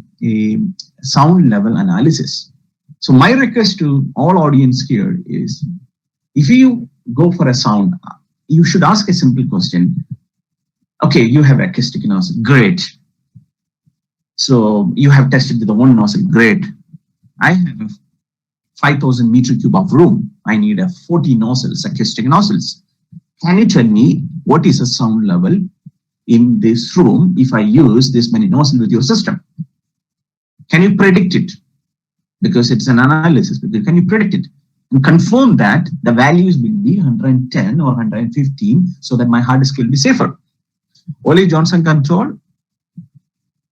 sound level analysis. So my request to all audience here is, if you go for a sound, you should ask a simple question. Okay, you have acoustic nozzle, great. So you have tested with the one nozzle, great. I have 5,000 meter cube of room. I need a 40 nozzles, acoustic nozzles. Can you tell me what is the sound level in this room if I use this many nozzles with your system? Can you predict it? Because it's an analysis. Can you predict it? And confirm that the values will be 110 or 115 so that my hard disk will be safer. Only Johnson Control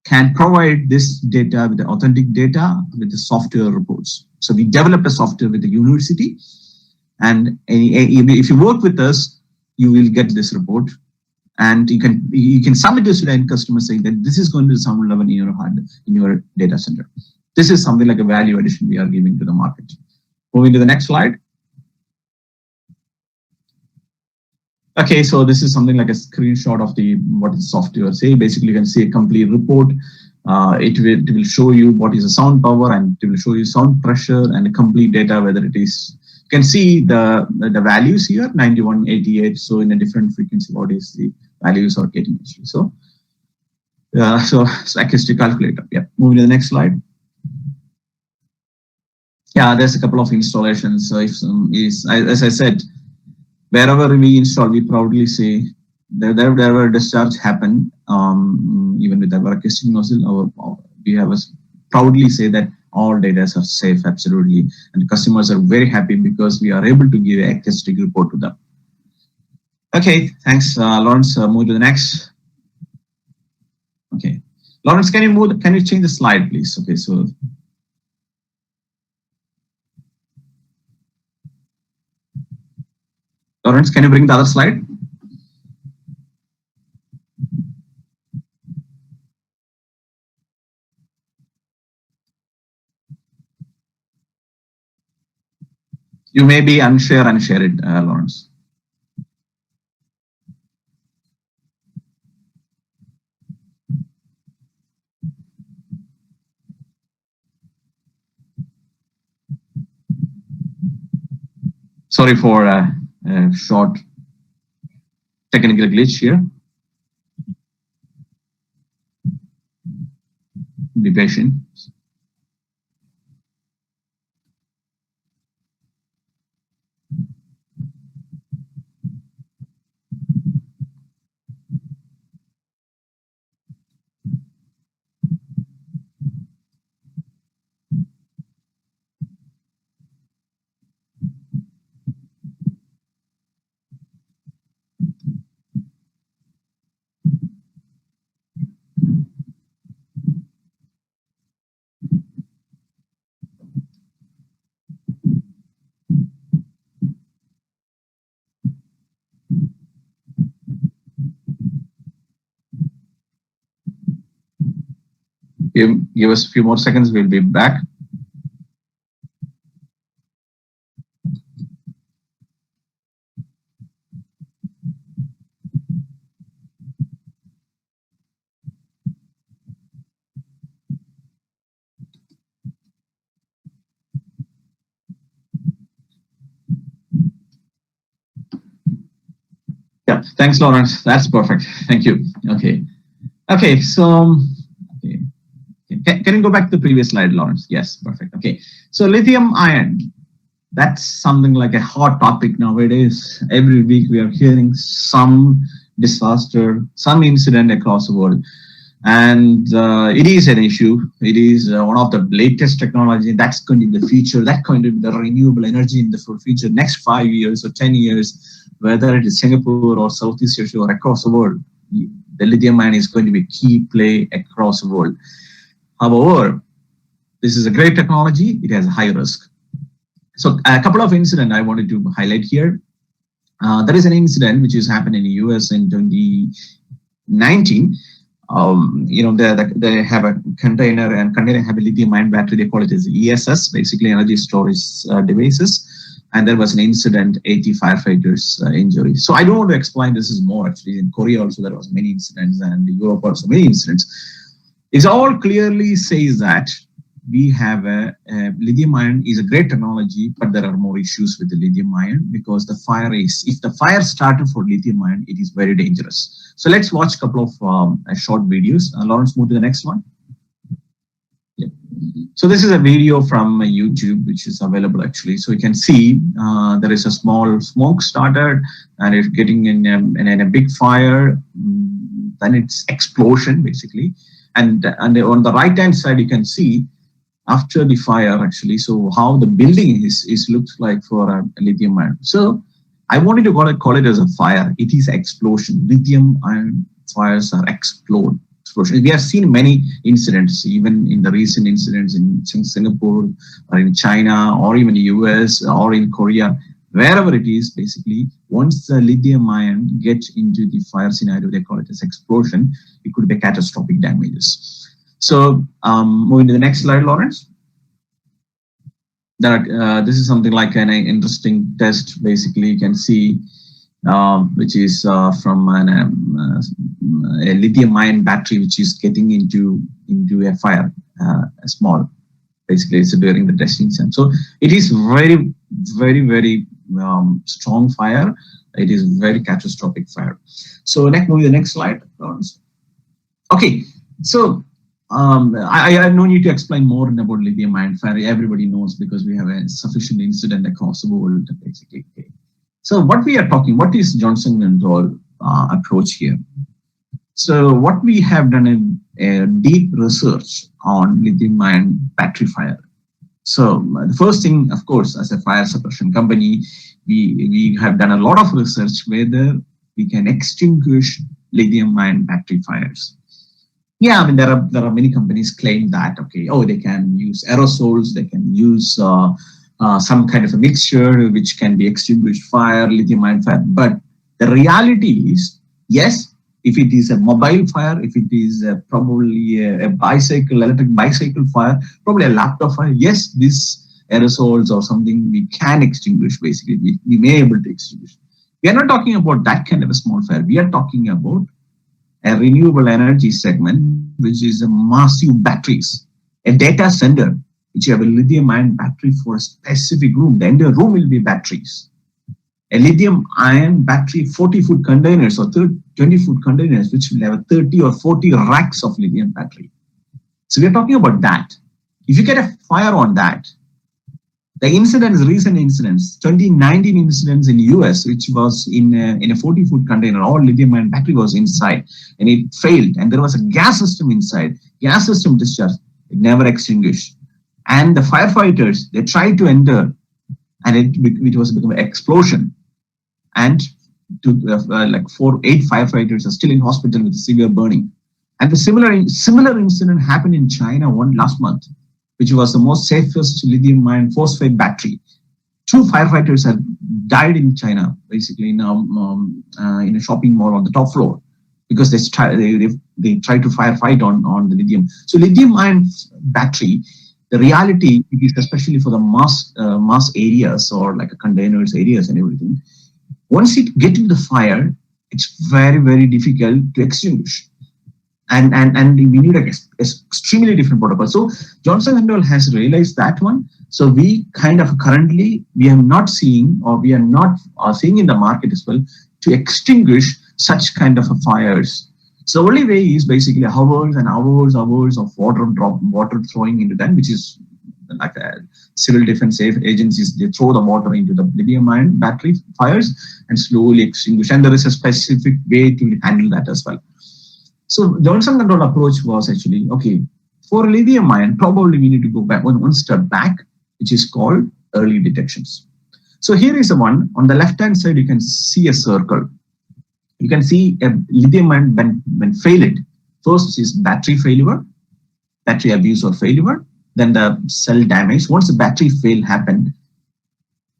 can provide this data with the authentic data with the software reports. So we developed a software with the university, and if you work with us, you will get this report, and you can submit this to the end customer saying that this is going to be the sound level in your data center. This is something like a value addition we are giving to the market. Moving to the next slide. Okay, so this is something like a screenshot of the what the software say. Basically, you can see a complete report. It will show you what is the sound power, and it will show you sound pressure and the complete data, whether it is. You can see the values here, 91, 88. So in a different frequency, what is the values are getting actually. So acoustic calculator. Yeah, moving to the next slide. Yeah, there's a couple of installations. So if as I said, wherever we install, we proudly say that wherever discharge happen, even with our acoustic nozzle, we have proudly say that all data are safe, absolutely, and customers are very happy because we are able to give an acoustic report to them. Okay, thanks, Lawrence. Move to the next. Okay, Lawrence, can you change the slide, please? Okay, so. Lawrence, can you bring the other slide? You may be unshare it, Lawrence. Sorry for a short technical glitch here. Be patient. Give us a few more seconds, we'll be back. Yeah, thanks, Lawrence. That's perfect. Thank you. Okay. Okay, so can you go back to the previous slide, Lawrence? Yes, perfect. Okay, so lithium ion, that's something like a hot topic nowadays. Every week we are hearing some disaster, some incident across the world, and it is an issue. It is one of the latest technology that's going to be the future. That's going to be the renewable energy in the future, next 5 years or 10 years, whether it is Singapore or Southeast Asia or across the world. The lithium ion is going to be a key play across the world. However, this is a great technology. It has a high risk. So a couple of incidents I wanted to highlight here. There is an incident which has happened in the US in 2019. They have a container, and container have a lithium ion battery. They call it as ESS, basically energy storage devices. And there was an incident, 80 firefighters injury. So I don't want to explain this is more actually. In Korea also there was many incidents, and in Europe also many incidents. It all clearly says that we have a lithium ion is a great technology, but there are more issues with the lithium ion because the fire is, if the fire started for lithium ion, it is very dangerous. So let's watch a couple of short videos. Lawrence, move to the next one. Yeah. So this is a video from YouTube, which is available actually. So you can see there is a small smoke started, and it's getting in a big fire. Then it's explosion basically. And on the right hand side, you can see after the fire actually, so how the building is looks like for a lithium ion. So I wanted to call it as a fire. It is explosion. Lithium ion fires are explosion. We have seen many incidents, even in the recent incidents in Singapore or in China or even the US or in Korea. Wherever it is, basically, once the lithium ion gets into the fire scenario, they call it as explosion, it could be catastrophic damages. So moving to the next slide, Lawrence. This is something like an interesting test. Basically, you can see which is from a lithium ion battery, which is getting into a fire, small. Basically, it's during the testing time. So it is very, very strong fire. It is very catastrophic fire. So next, move to the next slide. Okay, so I have no need to explain more about lithium ion fire. Everybody knows because we have a sufficient incident across the world, basically. Okay. So what we are talking, what is Johnson Control approach here? So what we have done a deep research on lithium ion battery fire. So the first thing, of course, as a fire suppression company, we have done a lot of research whether we can extinguish lithium ion battery fires. Yeah, I mean there are many companies claim that they can use aerosols, they can use some kind of a mixture which can be extinguished fire, lithium ion fire. But the reality is, yes, if it is a mobile fire, if it is probably a bicycle, electric bicycle fire, probably a laptop fire, yes, this aerosols or something we can extinguish, basically, we may be able to extinguish. We are not talking about that kind of a small fire. We are talking about a renewable energy segment, which is a massive batteries, a data center, which you have a lithium ion battery for a specific room. The entire room will be batteries. A lithium ion battery 40-foot containers or 20-foot containers, which will have a 30 or 40 racks of lithium battery. So we are talking about that. If you get a fire on that, the incidents, recent incidents, 2019 incidents in US, which was in a 40-foot container, all lithium ion battery was inside and it failed. And there was a gas system inside, gas system discharge, it never extinguished. And the firefighters, they tried to enter and it was become an explosion. And like 8 firefighters are still in hospital with severe burning. And the similar incident happened in China last month, which was the most safest lithium ion phosphate battery. 2 firefighters have died in China, basically in a shopping mall on the top floor, because they tried to firefight on the lithium. So lithium ion battery, the reality, it is especially for the mass areas or like containers areas and everything. Once it gets into the fire, it's very, very difficult to extinguish. And we need an extremely different protocol. So Johnson Control has realized that one. So we kind of currently, we are not seeing, or we are not seeing in the market as well, to extinguish such kind of fires. So the only way is basically hours and hours of water throwing into them, which is like civil defense agencies, they throw the water into the lithium ion battery fires and slowly extinguish. And there is a specific way to handle that as well. So Johnson Control approach was actually, okay, for lithium ion, probably we need to go back one step back, which is called early detections. So here is the one. On the left-hand side, you can see a circle. You can see a lithium ion when failed. First is battery failure, battery abuse or failure, then the cell damage. Once the battery fail happened,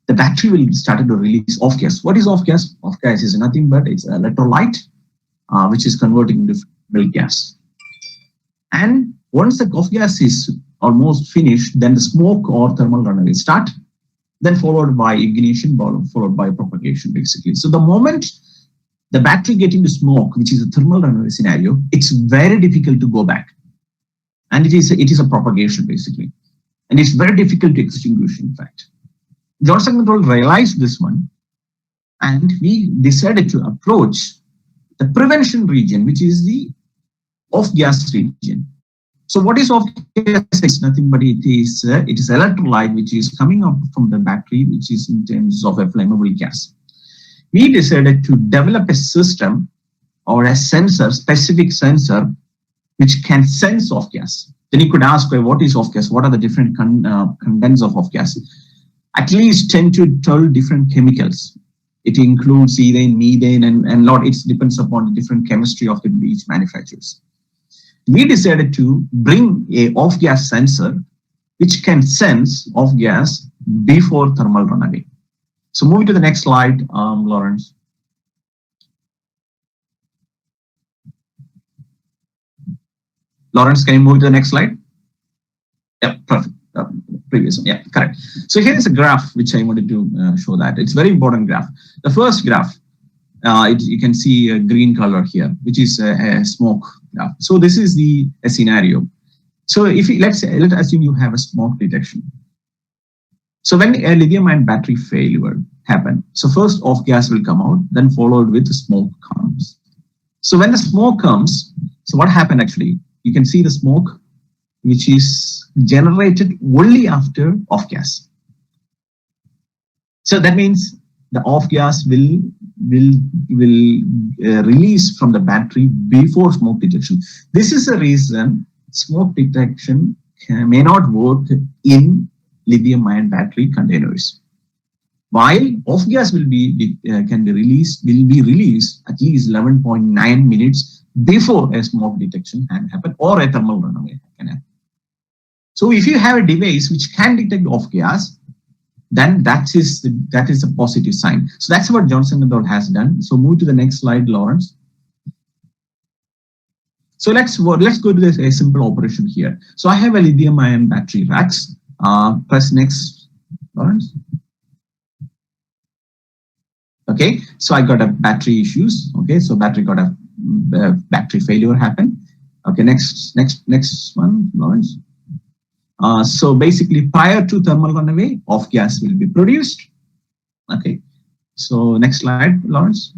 the battery will start to release off gas. What is off gas? Off gas is nothing but it's electrolyte, which is converting into milk gas. And once the off gas is almost finished, then the smoke or thermal runner will start, then followed by ignition, followed by propagation, basically. So the moment the battery getting the smoke, which is a thermal runner scenario, it's very difficult to go back. And it is a propagation, basically. And it's very difficult to extinguish, in fact. Johnson Control realized this one, and we decided to approach the prevention region, which is the off-gas region. So what is off-gas? It's nothing but it is electrolyte, which is coming up from the battery, which is in terms of a flammable gas. We decided to develop a system or a sensor, specific sensor, which can sense off gas. Then you could ask, well, what is off gas? What are the different contents of off gas? At least 10 to 12 different chemicals. It includes ethane, methane, and lot. It depends upon the different chemistry of each manufacturers. We decided to bring a off gas sensor, which can sense off gas before thermal runaway. So moving to the next slide, Lawrence. Lawrence, can you move to the next slide? Yeah, perfect. Previous one, yeah, correct. So here is a graph which I wanted to show that. It's a very important graph. The first graph, you can see a green color here, which is a smoke. So this is a scenario. So if let's assume you have a smoke detection. So when a lithium-ion battery failure happens, so first off gas will come out, then followed with smoke comes. So when the smoke comes, so what happened actually? You can see the smoke, which is generated only after off gas. So that means the off gas will release from the battery before smoke detection. This is the reason smoke detection may not work in lithium-ion battery containers. While off gas will be released at least 11.9 minutes before a smoke detection can happen or a thermal runaway can happen. So if you have a device which can detect off gas, then that is a positive sign. So that's what Johnson Controls has done. So move to the next slide, Lawrence. So let's go to a simple operation here. So I have a lithium-ion battery racks. Press next, Lawrence. Okay, so I got a battery issues. Okay, so battery got a battery failure happen. Okay, next one, Lawrence. So basically, prior to thermal runaway, off gas will be produced. Okay, so next slide, Lawrence.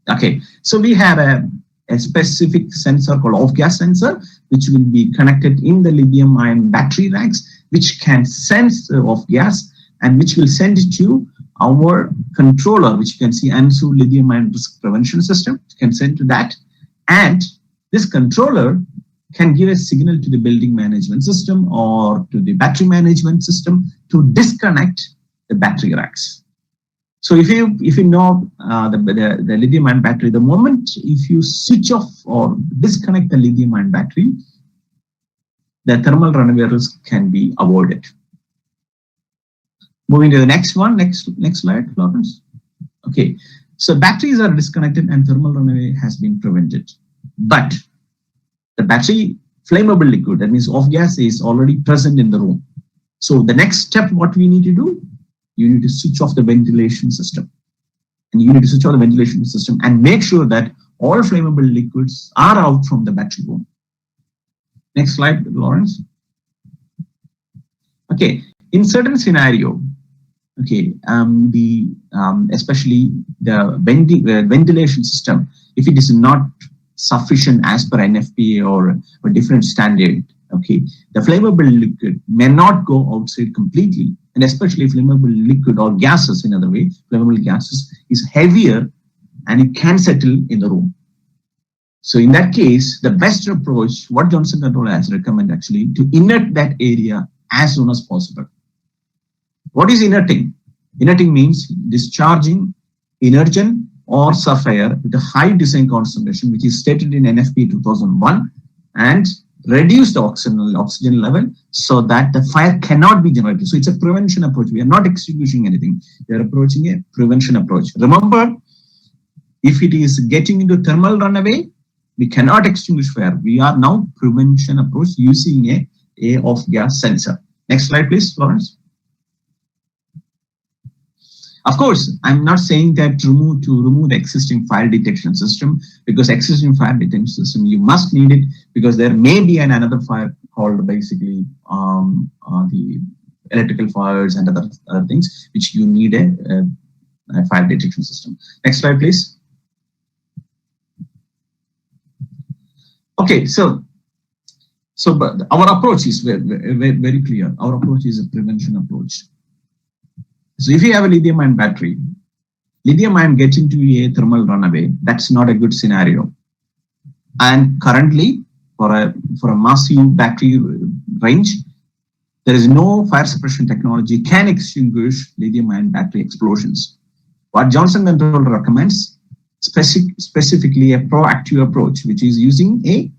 Okay, so we have a specific sensor called off gas sensor, which will be connected in the lithium ion battery racks, which can sense the off gas and which will send it to our controller, which you can see ANSU lithium ion risk prevention system. You can send to that, and this controller can give a signal to the building management system or to the battery management system to disconnect the battery racks. So if you know the lithium ion battery, the moment if you switch off or disconnect the lithium ion battery, the thermal runaway risk can be avoided. Moving to the next one, next slide, Lawrence. Okay, so batteries are disconnected and thermal runaway has been prevented, but the battery flammable liquid, that means off gas, is already present in the room. So the next step, what we need to do, you need to switch off the ventilation system, and you need to switch off the ventilation system and make sure that all flammable liquids are out from the battery room. Next slide, Lawrence. Okay, in certain scenario, okay, especially the ventilation system, if it is not sufficient as per NFPA or a different standard, okay, the flammable liquid may not go outside completely, and especially flammable liquid or gases, in other way, flammable gases is heavier and it can settle in the room. So in that case, the best approach, what Johnson Controls has recommended actually, to inert that area as soon as possible. What is inerting? Inerting means discharging energen or sulfur with a high design concentration, which is stated in NFPA 2001, and reduce the oxygen level so that the fire cannot be generated. So it's a prevention approach. We are not extinguishing anything. We are approaching a prevention approach. Remember, if it is getting into thermal runaway, we cannot extinguish fire. We are now prevention approach using a off gas sensor. Next slide, please, Lawrence. Of course, I'm not saying that to remove the existing fire detection system, because existing fire detection system, you must need it because there may be another fire called basically the electrical fires and other things which you need a fire detection system. Next slide, please. Okay, so but our approach is very clear. Our approach is a prevention approach. So if you have a lithium ion battery, lithium ion gets into a thermal runaway, that's not a good scenario. And currently, for a massive battery range, there is no fire suppression technology can extinguish lithium ion battery explosions. What Johnson Controls recommends, specifically a proactive approach, which is using a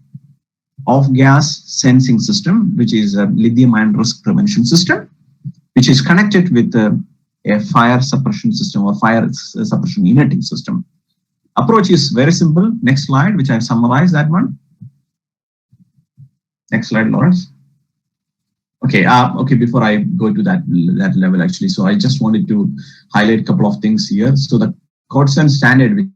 off gas sensing system, which is a lithium ion risk prevention system, which is connected with a fire suppression system or fire suppression inerting system. Approach is very simple. Next slide, which I've summarized that one. Next slide, Lawrence. Okay, okay, before I go to that level actually, so I just wanted to highlight a couple of things here. So the Codson standard,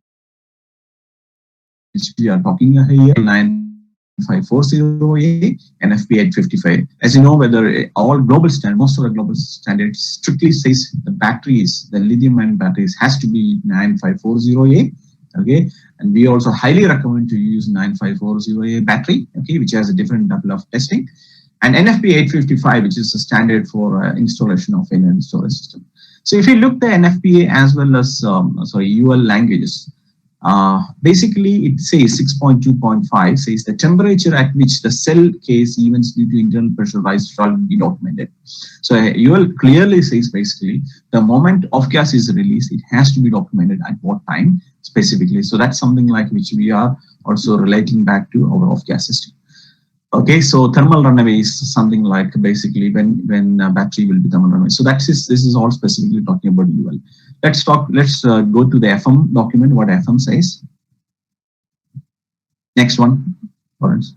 which we are talking here, 9540A and FP855. As you know, whether all global standards, most of the global standards strictly says the batteries, the lithium-ion batteries has to be 9540A. Okay, and we also highly recommend to use 9540A battery, okay, which has a different level of testing, and NFP855, which is the standard for installation of any storage system. So if you look the NFPA as well as UL languages, basically it says 6.2.5 says the temperature at which the cell case events due to internal pressure rise shall be documented. So UL clearly says basically the moment off gas is released, it has to be documented at what time specifically. So that's something like which we are also relating back to our off gas system. Okay, so thermal runaway is something like basically when a battery will be thermal runaway. So this is all specifically talking about UL. Let's go to the FM document, what FM says. Next one, Lawrence.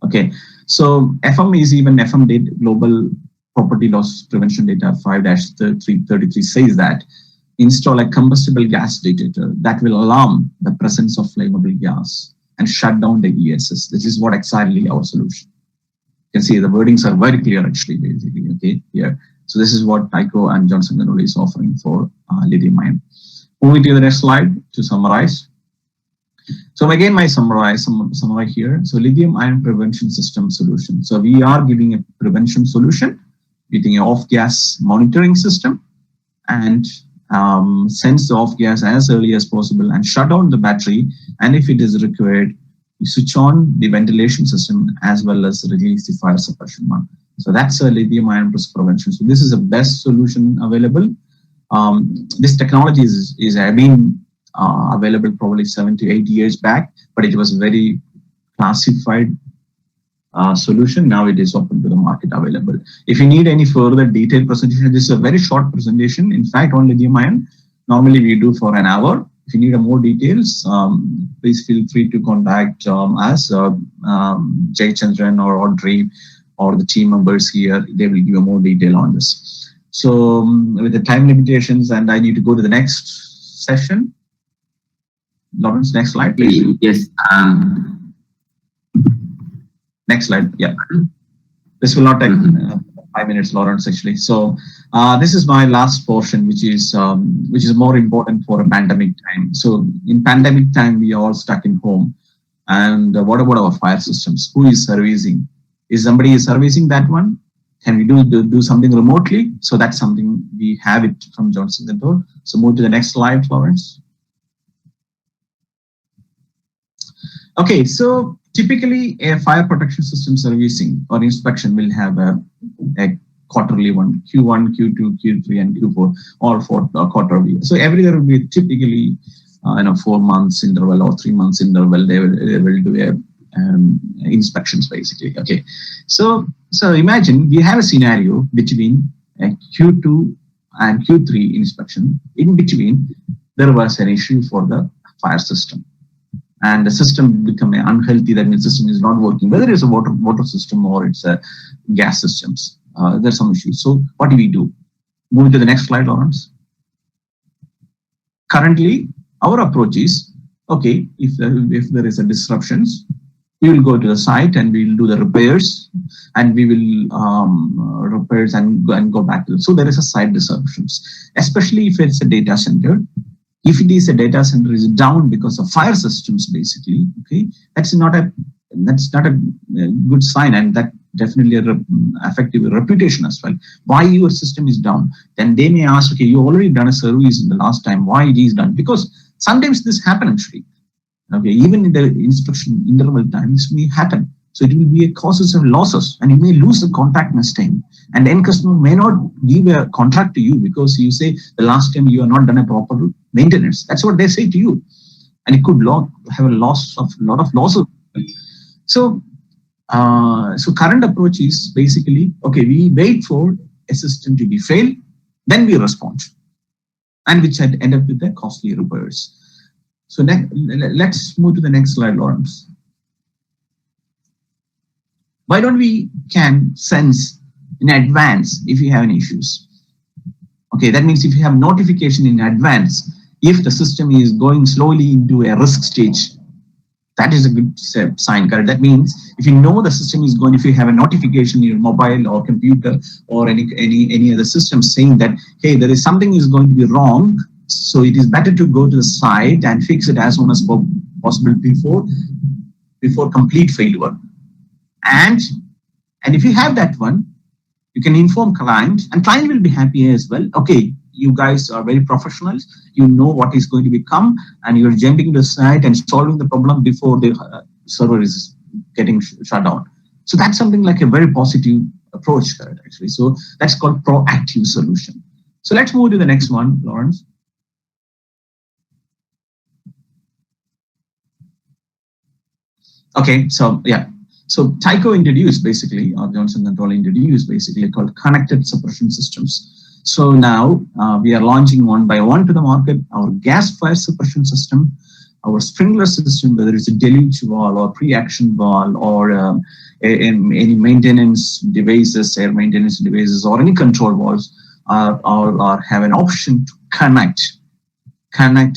Okay, so FM is even FM data, global property loss prevention data 5-333 says that install a combustible gas detector that will alarm the presence of flammable gas and shut down the ESS. This is what exactly our solution. You can see the wordings are very clear actually, basically, okay, here. So this is what Tyco and Johnson & Controls is offering for lithium ion. Moving to the next slide to summarize. So again, my summary here. So lithium ion prevention system solution. So we are giving a prevention solution using an off-gas monitoring system and sense the off gas as early as possible and shut down the battery, and if it is required, you switch on the ventilation system as well as release the fire suppression one. So that's a lithium ion risk prevention. So this is the best solution available. This technology is been available probably 7 to 8 years back, but it was very classified solution. Now it is open to the market available. If you need any further detailed presentation, this is a very short presentation. In fact, on lithium ion, normally we do for an hour. If you need more details, please feel free to contact us, Jay Chandran or Audrey or the team members here. They will give you more detail on this. So with the time limitations, and I need to go to the next session. Lawrence, next slide, please. Yes. Next slide. Yeah. This will not take 5 minutes, Lawrence, actually. So this is my last portion, which is more important for a pandemic time. So in pandemic time, we are all stuck in home. And what about our fire systems? Who is servicing? Is somebody servicing that one? Can we do something remotely? So that's something we have it from Johnson Controls. So move to the next slide, Florence. Okay, so typically a fire protection system servicing or inspection will have a quarterly one, Q1, Q2, Q3, and Q4, all for quarterly. So every year will be typically 4 months interval or 3 months interval. They will do a inspections basically. Okay, so imagine we have a scenario between a Q2 and Q3 inspection. In between, there was an issue for the fire system, and the system become unhealthy. That means the system is not working, whether it's a water system or it's a gas systems. There's some issues. So what do we do? Move to the next slide, Lawrence. Currently, our approach is, okay, if there is a disruptions, we will go to the site and we will do the repairs, and we will repairs and go back to it. So there is a site disruptions, especially if it's a data center. If it is a data center is down because of fire systems, basically, okay, that's not a good sign, and that definitely affect your reputation as well. Why your system is down? Then they may ask, okay, you already done a service in the last time. Why it is done? Because sometimes this happen actually. Okay, even in the inspection interval time, this may happen. So it will be a causes of losses, and you may lose the contract next time. And the end customer may not give a contract to you because you say the last time you have not done a proper maintenance. That's what they say to you, and it could have a lot of losses. So, current approach is basically, okay, we wait for a system to be failed, then we respond, and which had end up with the costly repairs. So let's move to the next slide, Lawrence. Why don't we can sense in advance if you have any issues? Okay, that means if you have notification in advance, If the system is going slowly into a risk stage, that is a good sign, correct? That means if you know the system is going, if you have a notification in your mobile or computer or any other system saying that, hey, there is something is going to be wrong, so it is better to go to the site and fix it as soon as possible before complete failure. And if you have that one, you can inform client, and client will be happy as well. Okay, you guys are very professionals. You know what is going to become, and you're jumping to the site and solving the problem before the server is getting shut down. So that's something like a very positive approach, actually. So that's called proactive solution. So let's move to the next one, Lawrence. Okay, so yeah. So Tyco introduced basically, or Johnson Control introduced basically called connected suppression systems. So now we are launching one by one to the market, our gas fire suppression system, our sprinkler system, whether it's a deluge valve or pre-action valve or any maintenance devices, air maintenance devices, or any control valves are have an option to connect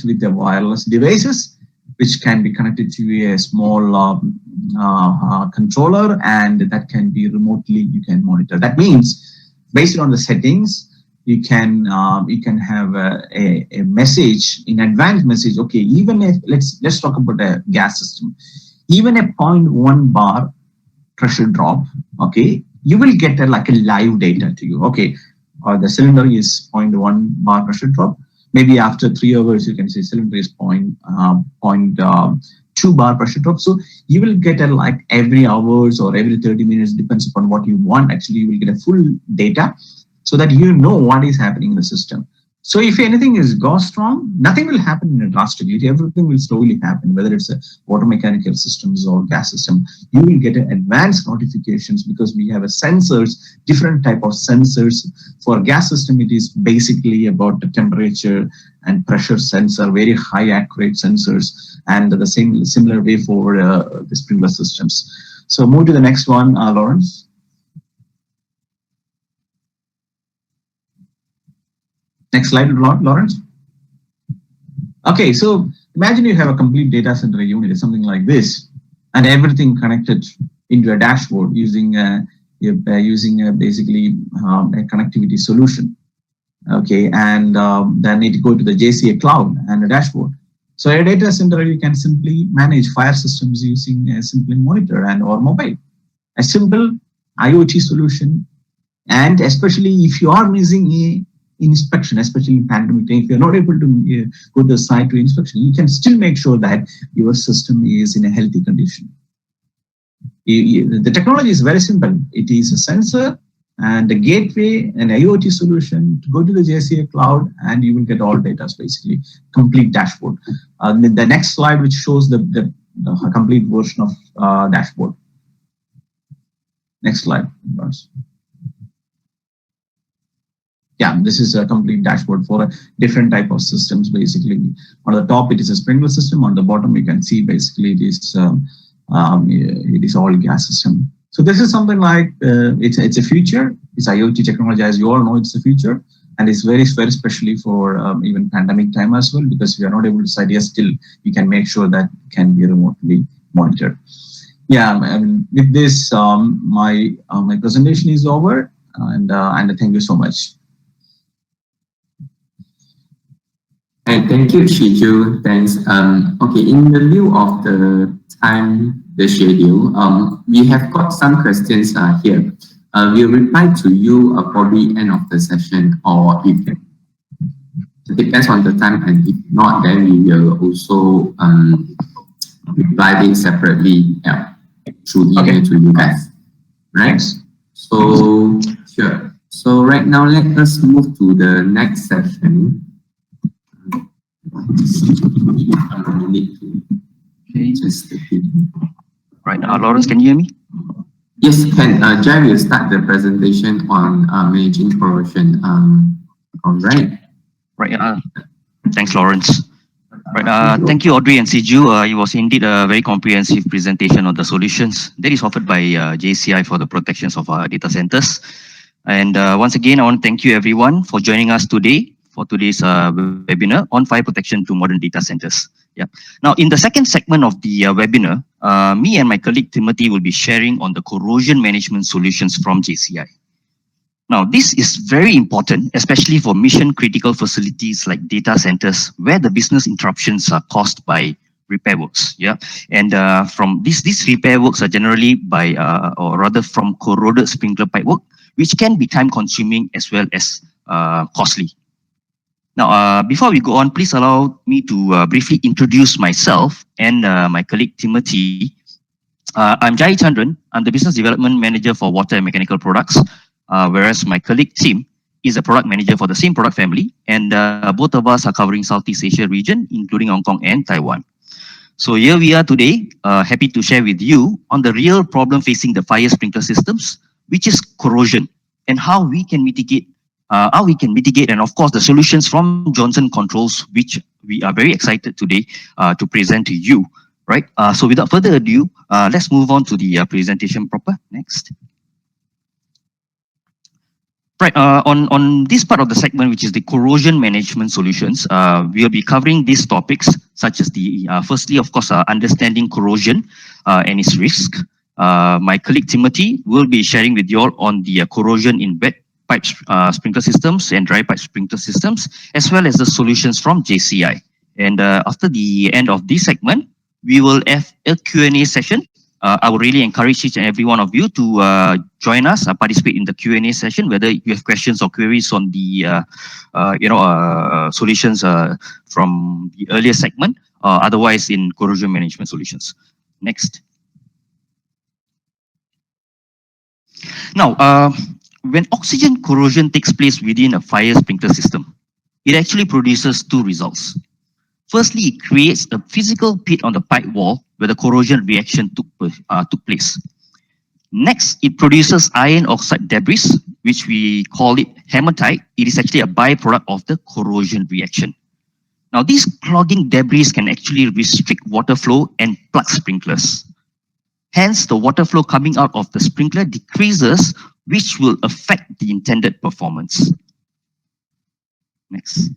with the wireless devices, which can be connected to a small controller, and that can be remotely, you can monitor. That means based on the settings, you can have a message, in advanced message. Okay, even if let's talk about a gas system, even a 0.1 bar pressure drop, okay, you will get like a live data to you. Okay, the cylinder is 0.1 bar pressure drop. Maybe after 3 hours, you can say cylinder is 0.2 bar pressure drop. So you will get like every hours or every 30 minutes, depends upon what you want. Actually, you will get a full data so that you know what is happening in the system. So if anything goes wrong, nothing will happen drastically. Everything will slowly happen, whether it's a water mechanical systems or gas system. You will get advanced notifications because we have a sensors, different type of sensors. For gas system, it is basically about the temperature and pressure sensor, very high accurate sensors, and the similar way for the sprinkler systems. So move to the next one, Lawrence. Next slide, Lawrence. Okay, so imagine you have a complete data center unit, something like this, and everything connected into a dashboard using basically a connectivity solution. Okay, and then it go to the JCA cloud and a dashboard. So a data center, you can simply manage fire systems using a simple monitor and or mobile. A simple IoT solution, and especially if you are missing a inspection, especially in pandemic time, if you're not able to go to the site to inspection, you can still make sure that your system is in a healthy condition. The technology is very simple. It is a sensor and a gateway, an IoT solution to go to the JCA cloud, and you will get all data, basically complete dashboard. The next slide, which shows the complete version of dashboard. Next slide. Yeah, this is a complete dashboard for a different type of systems. Basically, on the top it is a sprinkler system. On the bottom you can see basically it is all gas system. So this is something like it's a future. It's IoT technology, as you all know, it's the future, and it's very especially for even pandemic time as well, because we are not able to decide. Yes, still you can make sure that it can be remotely monitored. Yeah, and with this, my presentation is over, and thank you so much. Thank you, Shiju. Thanks. Okay, in the lieu of the schedule, we have got some questions here. We'll reply to you probably end of the session, or if it depends on the time, and if not, then we will also reply it separately through email to you guys. Right? So sure. So right now, let us move to the next session. Okay. Right, Lawrence, can you hear me? Yes, can. Jai will start the presentation on managing corrosion. All right. Right. Thanks, Lawrence. Right. Thank you, Audrey and Siju. It was indeed a very comprehensive presentation on the solutions that is offered by JCI for the protections of our data centers. And once again, I want to thank you everyone for joining us today for today's webinar on fire protection to modern data centers. Yeah. Now, in the second segment of the webinar, me and my colleague Timothy will be sharing on the corrosion management solutions from JCI. Now, this is very important, especially for mission critical facilities like data centers, where the business interruptions are caused by repair works. Yeah, and from these repair works are generally by, or rather from corroded sprinkler pipe work, which can be time consuming as well as costly. Now, before we go on, please allow me to briefly introduce myself and my colleague Timothy. I'm Jai Chandran. I'm the Business Development Manager for Water and Mechanical Products, whereas my colleague Tim is a Product Manager for the same product family, and both of us are covering Southeast Asia region, including Hong Kong and Taiwan. So here we are today, happy to share with you on the real problem facing the fire sprinkler systems, which is corrosion, and how we can mitigate, and of course the solutions from Johnson Controls, which we are very excited today to present to you. Right. So without further ado, let's move on to the presentation proper. Next. Right, on this part of the segment, which is the corrosion management solutions, we'll be covering these topics such as the, firstly, of course, understanding corrosion and its risk. My colleague Timothy will be sharing with you all on the corrosion in wet pipe sprinkler systems and dry pipe sprinkler systems, as well as the solutions from JCI. And after the end of this segment, we will have a Q&A session. I would really encourage each and every one of you to join us, participate in the Q&A session, whether you have questions or queries on the solutions from the earlier segment, otherwise in corrosion management solutions. Next. Now, when oxygen corrosion takes place within a fire sprinkler system, it actually produces two results. Firstly, it creates a physical pit on the pipe wall where the corrosion reaction took place. Next, it produces iron oxide debris, which we call it hematite. It is actually a byproduct of the corrosion reaction. Now, these clogging debris can actually restrict water flow and plug sprinklers. Hence, the water flow coming out of the sprinkler decreases, which will affect the intended performance. Next.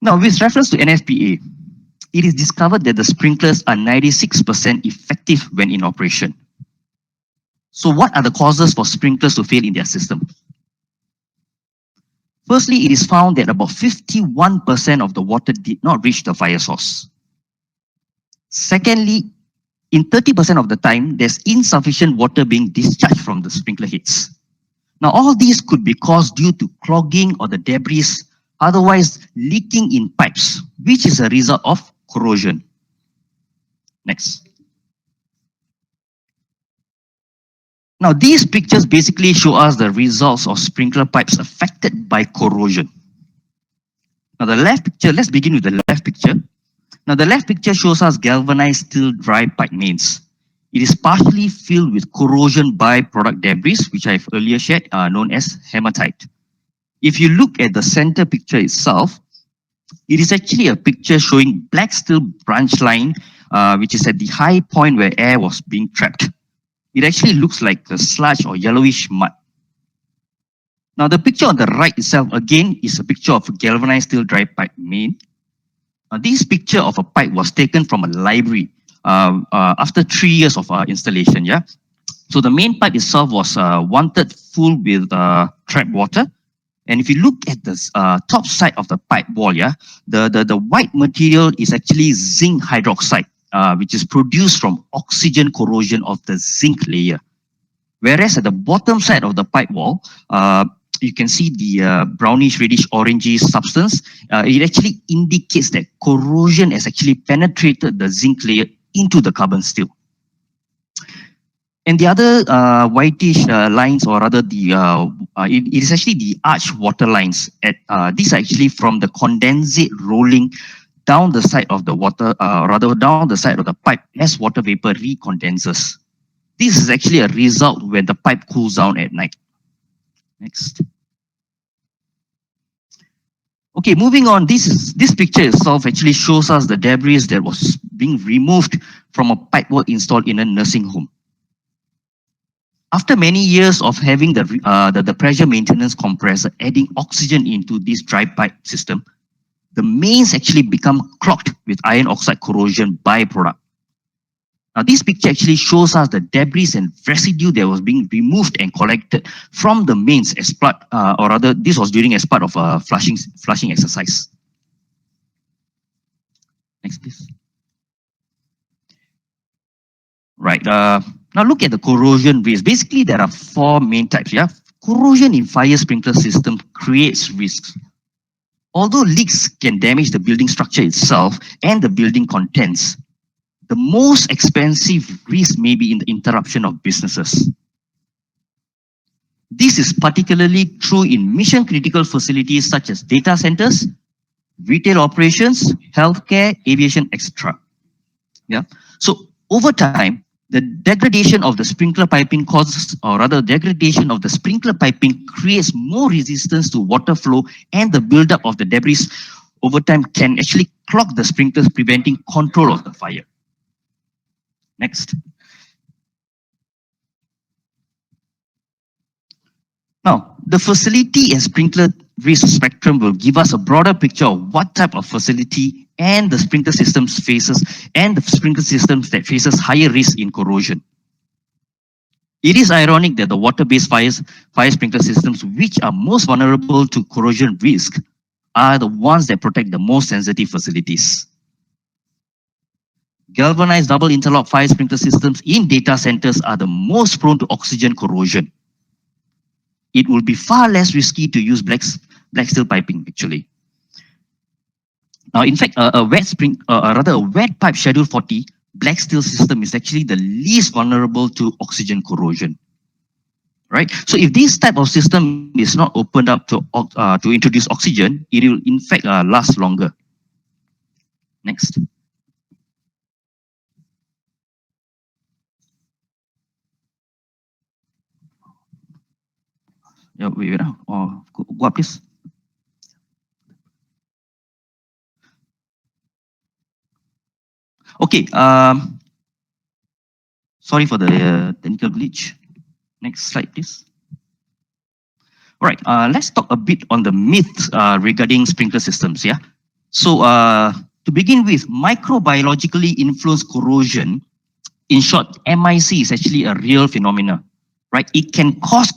Now, with reference to NFPA, it is discovered that the sprinklers are 96% effective when in operation. So what are the causes for sprinklers to fail in their system? Firstly, it is found that about 51% of the water did not reach the fire source. Secondly, in 30% of the time, there's insufficient water being discharged from the sprinkler heads. Now, all these could be caused due to clogging or the debris otherwise leaking in pipes, which is a result of corrosion. Next. Now, these pictures basically show us the results of sprinkler pipes affected by corrosion. Now, the left picture, let's begin with the left picture. Now, the left picture shows us galvanized steel dry pipe mains. It is partially filled with corrosion byproduct debris, which I've earlier shared, known as hematite. If you look at the center picture itself, it is actually a picture showing black steel branch line, which is at the high point where air was being trapped. It actually looks like a sludge or yellowish mud. Now, the picture on the right itself, again, is a picture of a galvanized steel dry pipe main. This picture of a pipe was taken from a library after 3 years of installation. Yeah, so the main pipe itself was one-third full with trapped water. And if you look at the top side of the pipe wall, yeah, the white material is actually zinc hydroxide, which is produced from oxygen corrosion of the zinc layer. Whereas at the bottom side of the pipe wall, you can see the brownish, reddish, orangey substance. It actually indicates that corrosion has actually penetrated the zinc layer into the carbon steel. And the other whitish lines, or rather it is actually the arch water lines. These are actually from the condensate rolling down the side of the water, rather down the side of the pipe as water vapor recondenses. This is actually a result when the pipe cools down at night. Next. Okay, moving on. This picture itself actually shows us the debris that was being removed from a pipework installed in a nursing home. After many years of having the pressure maintenance compressor adding oxygen into this dry pipe system, the mains actually become clogged with iron oxide corrosion byproduct. Now, this picture actually shows us the debris and residue that was being removed and collected from the mains as part, or rather, this was during as part of a flushing exercise. Next, please. Right. Now look at the corrosion risk. Basically, there are four main types. Yeah, corrosion in fire sprinkler system creates risks. Although leaks can damage the building structure itself and the building contents, the most expensive risk may be in the interruption of businesses. This is particularly true in mission-critical facilities such as data centers, retail operations, healthcare, aviation, etc. Yeah. So over time, the degradation of the sprinkler piping causes, or rather degradation of the sprinkler piping creates more resistance to water flow, and the buildup of the debris over time can actually clog the sprinklers, preventing control of the fire. Next. Now, the facility and sprinkler risk spectrum will give us a broader picture of what type of facility and the sprinkler systems faces, and the sprinkler systems that faces higher risk in corrosion. It is ironic that the water-based fire sprinkler systems, which are most vulnerable to corrosion risk, are the ones that protect the most sensitive facilities. Galvanized double interlock fire sprinkler systems in data centers are the most prone to oxygen corrosion. It will be far less risky to use black steel piping actually. Now, in fact, a wet pipe Schedule 40 black steel system is actually the least vulnerable to oxygen corrosion. Right? So if this type of system is not opened up to introduce oxygen, it will in fact last longer. Next. Yeah, wait, go up, please. Okay, sorry for the technical glitch. Next slide, please. All right, let's talk a bit on the myths regarding sprinkler systems. Yeah. So to begin with, microbiologically influenced corrosion, in short, MIC is actually a real phenomenon, right? It can cause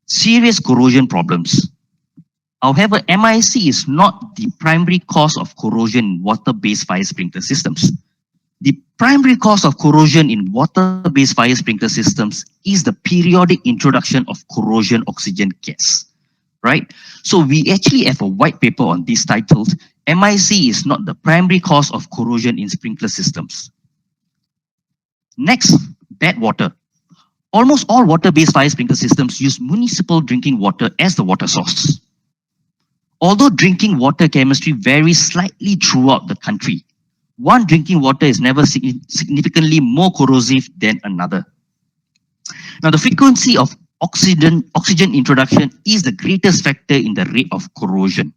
serious corrosion problems. However, MIC is not the primary cause of corrosion in water-based fire sprinkler systems. The primary cause of corrosion in water-based fire sprinkler systems is the periodic introduction of corrosion oxygen gas, right? So we actually have a white paper on this titled, MIC is not the primary cause of corrosion in sprinkler systems. Next, bad water. Almost all water-based fire sprinkler systems use municipal drinking water as the water source. Although drinking water chemistry varies slightly throughout the country, one drinking water is never significantly more corrosive than another. Now, the frequency of oxygen introduction is the greatest factor in the rate of corrosion.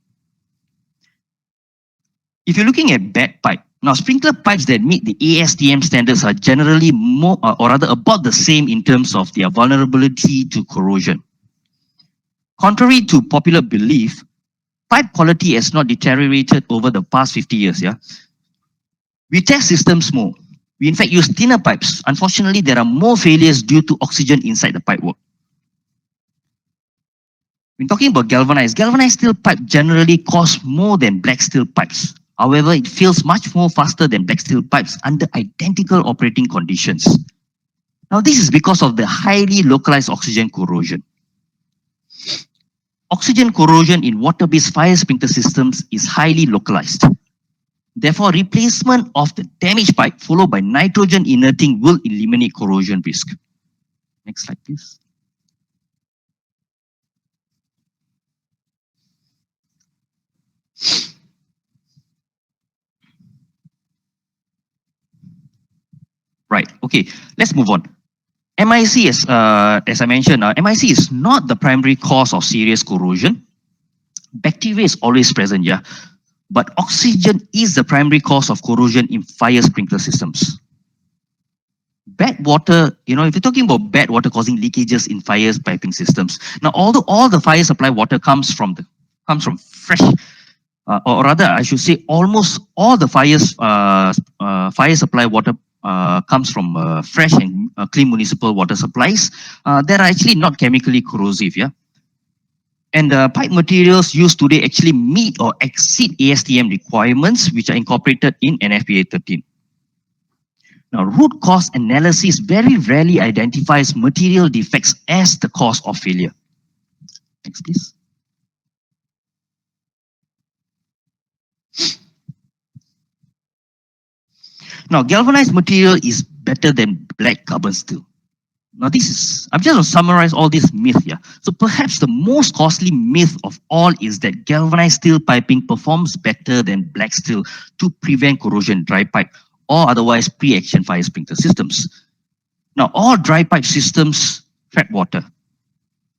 If you're looking at bad pipe, now sprinkler pipes that meet the ASTM standards are generally more, or rather about the same in terms of their vulnerability to corrosion. Contrary to popular belief, pipe quality has not deteriorated over the past 50 years. Yeah. We test systems more. We in fact use thinner pipes. Unfortunately, there are more failures due to oxygen inside the pipework. When talking about galvanized steel pipe generally costs more than black steel pipes. However, it fails much more faster than black steel pipes under identical operating conditions. Now, this is because of the highly localized oxygen corrosion. Oxygen corrosion in water-based fire sprinkler systems is highly localized. Therefore, replacement of the damaged pipe followed by nitrogen inerting will eliminate corrosion risk. Next slide, please. Right, okay, let's move on. MIC, as I mentioned, MIC is not the primary cause of serious corrosion. Bacteria is always present, yeah. But oxygen is the primary cause of corrosion in fire sprinkler systems. bad water, if you're talking about bad water causing leakages in fire piping systems. Now, although all the fire supply water comes from fresh, or rather, I should say, almost all the fire supply water comes from fresh and clean municipal water supplies. That are actually not chemically corrosive, yeah. And the pipe materials used today actually meet or exceed ASTM requirements, which are incorporated in NFPA 13. Now, root cause analysis very rarely identifies material defects as the cause of failure. Next, please. Now, galvanized material is better than black carbon steel. Now, I'm just going to summarize all this myth here. So perhaps the most costly myth of all is that galvanized steel piping performs better than black steel to prevent corrosion in dry pipe or otherwise pre-action fire sprinkler systems. Now, all dry pipe systems trap water.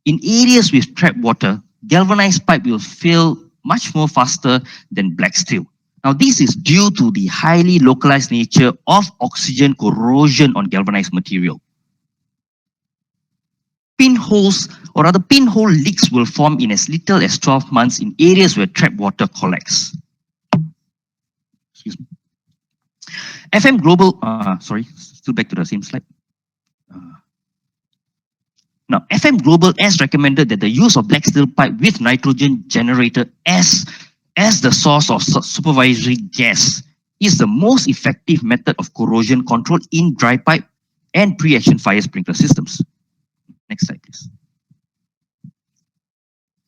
In areas with trapped water, galvanized pipe will fail much more faster than black steel. Now, this is due to the highly localized nature of oxygen corrosion on galvanized material. Pinholes, or rather pinhole leaks, will form in as little as 12 months in areas where trapped water collects. Excuse me. FM Global, still back to the same slide. Now, FM Global has recommended that the use of black steel pipe with nitrogen generator as the source of supervisory gas is the most effective method of corrosion control in dry pipe and pre-action fire sprinkler systems. Next slide, please.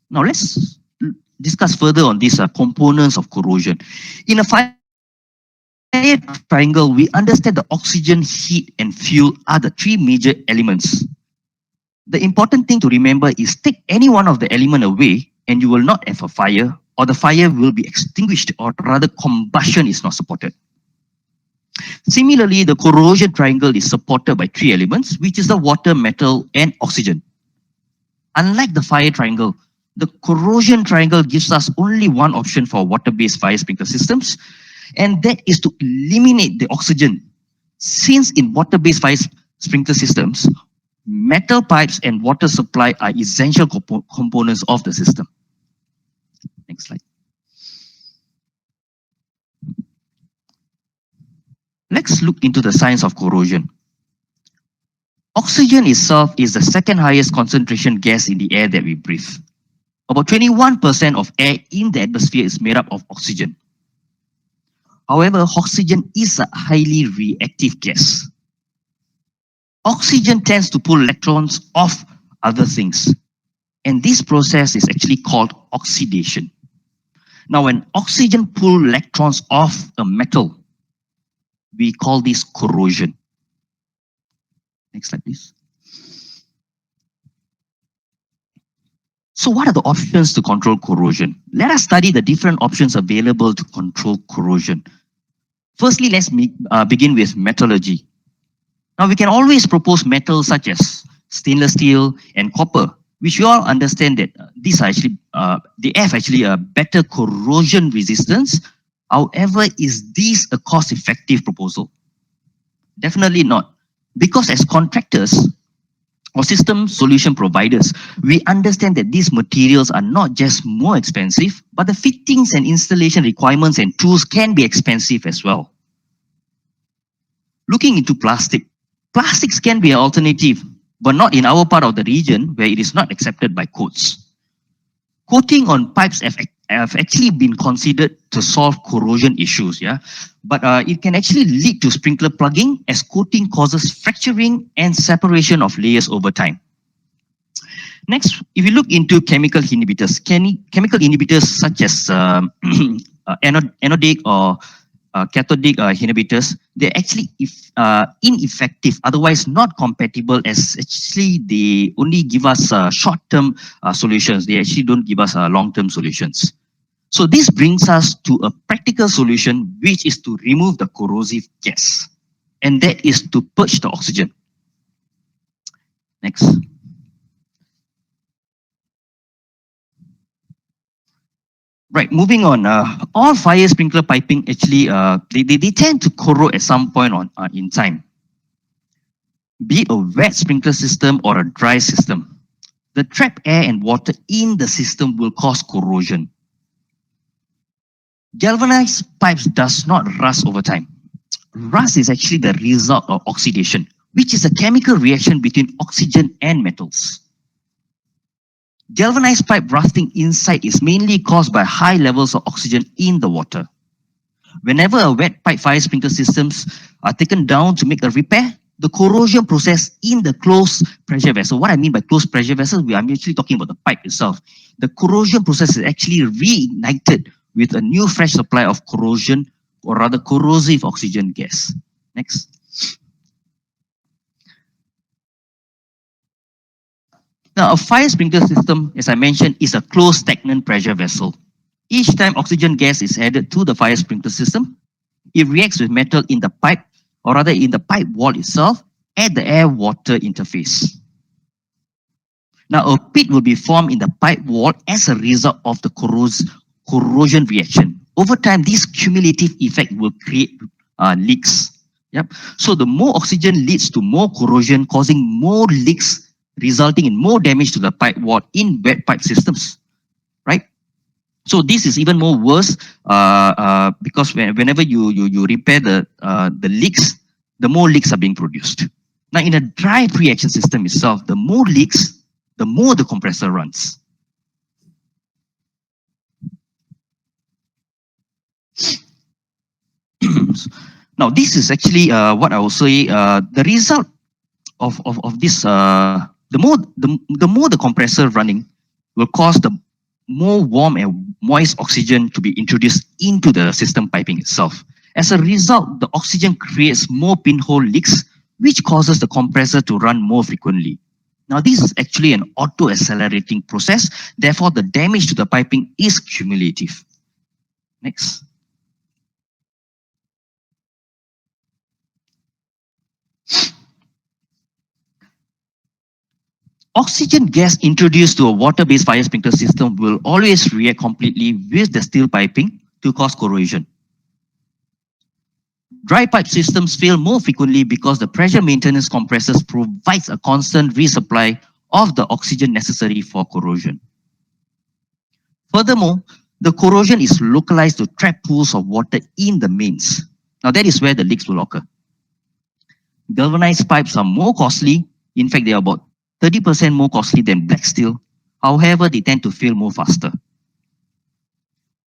Now, let's discuss further on these components of corrosion. In a fire triangle, we understand the oxygen, heat, and fuel are the three major elements. The important thing to remember is take any one of the element away and you will not have a fire, or the fire will be extinguished, or rather combustion is not supported. Similarly, the corrosion triangle is supported by three elements, which is the water, metal, and oxygen. Unlike the fire triangle, the corrosion triangle gives us only one option for water-based fire sprinkler systems, and that is to eliminate the oxygen. Since in water-based fire sprinkler systems, metal pipes and water supply are essential components of the system. Next slide. Let's look into the science of corrosion. Oxygen itself is the second highest concentration gas in the air that we breathe. About 21% of air in the atmosphere is made up of oxygen. However, oxygen is a highly reactive gas. Oxygen tends to pull electrons off other things, and this process is actually called oxidation. Now, when oxygen pulls electrons off a metal, we call this corrosion. Next slide, please. So what are the options to control corrosion? Let us study the different options available to control corrosion. Firstly, let's begin with metallurgy. Now, we can always propose metals such as stainless steel and copper, which you all understand that these are actually, they have actually a better corrosion resistance. However, is this a cost-effective proposal? Definitely not. Because as contractors or system solution providers, we understand that these materials are not just more expensive, but the fittings and installation requirements and tools can be expensive as well. Looking into plastic. Plastics can be an alternative, but not in our part of the region where it is not accepted by codes. Coating on pipes have actually been considered to solve corrosion issues, yeah, but it can actually lead to sprinkler plugging as coating causes fracturing and separation of layers over time. Next, if you look into chemical inhibitors, chemical inhibitors such as anodic or cathodic inhibitors, they're actually ineffective, otherwise not compatible, as actually they only give us short-term solutions. They actually don't give us long-term solutions. So this brings us to a practical solution, which is to remove the corrosive gas, and that is to purge the oxygen. Next. Right, moving on. All fire sprinkler piping actually, they tend to corrode at some point in time. be it a wet sprinkler system or a dry system. The trapped air and water in the system will cause corrosion. Galvanized pipes does not rust over time. Rust is actually the result of oxidation, which is a chemical reaction between oxygen and metals. Galvanized pipe rusting inside is mainly caused by high levels of oxygen in the water. Whenever a wet pipe fire sprinkler systems are taken down to make a repair, the corrosion process in the closed pressure vessel. What I mean by closed pressure vessel, I'm actually talking about the pipe itself. The corrosion process is actually reignited with a new fresh supply of corrosion, or rather corrosive oxygen gas. Next. Now, a fire sprinkler system, as I mentioned, is a closed stagnant pressure vessel. Each time oxygen gas is added to the fire sprinkler system, it reacts with metal in the pipe, or rather in the pipe wall itself, at the air-water interface. Now, a pit will be formed in the pipe wall as a result of the corrosion reaction. Over time, this cumulative effect will create leaks. Yep. So the more oxygen leads to more corrosion, causing more leaks, resulting in more damage to the pipe wall in wet pipe systems, right? So this is even more worse because whenever you repair the leaks, the more leaks are being produced. Now, in a dry pre-action system itself, the more leaks, the more the compressor runs. Now, this is actually what I will say. The result of this, the more the compressor running will cause the more warm and moist oxygen to be introduced into the system piping itself. As a result, the oxygen creates more pinhole leaks, which causes the compressor to run more frequently. Now, this is actually an auto-accelerating process. Therefore, the damage to the piping is cumulative. Next. Oxygen gas introduced to a water-based fire sprinkler system will always react completely with the steel piping to cause corrosion. Dry pipe systems fail more frequently because the pressure maintenance compressors provides a constant resupply of the oxygen necessary for corrosion. Furthermore, the corrosion is localized to trap pools of water in the mains. Now, that is where the leaks will occur. Galvanized pipes are more costly. In fact, they are about 30% more costly than black steel. However, they tend to fail more faster.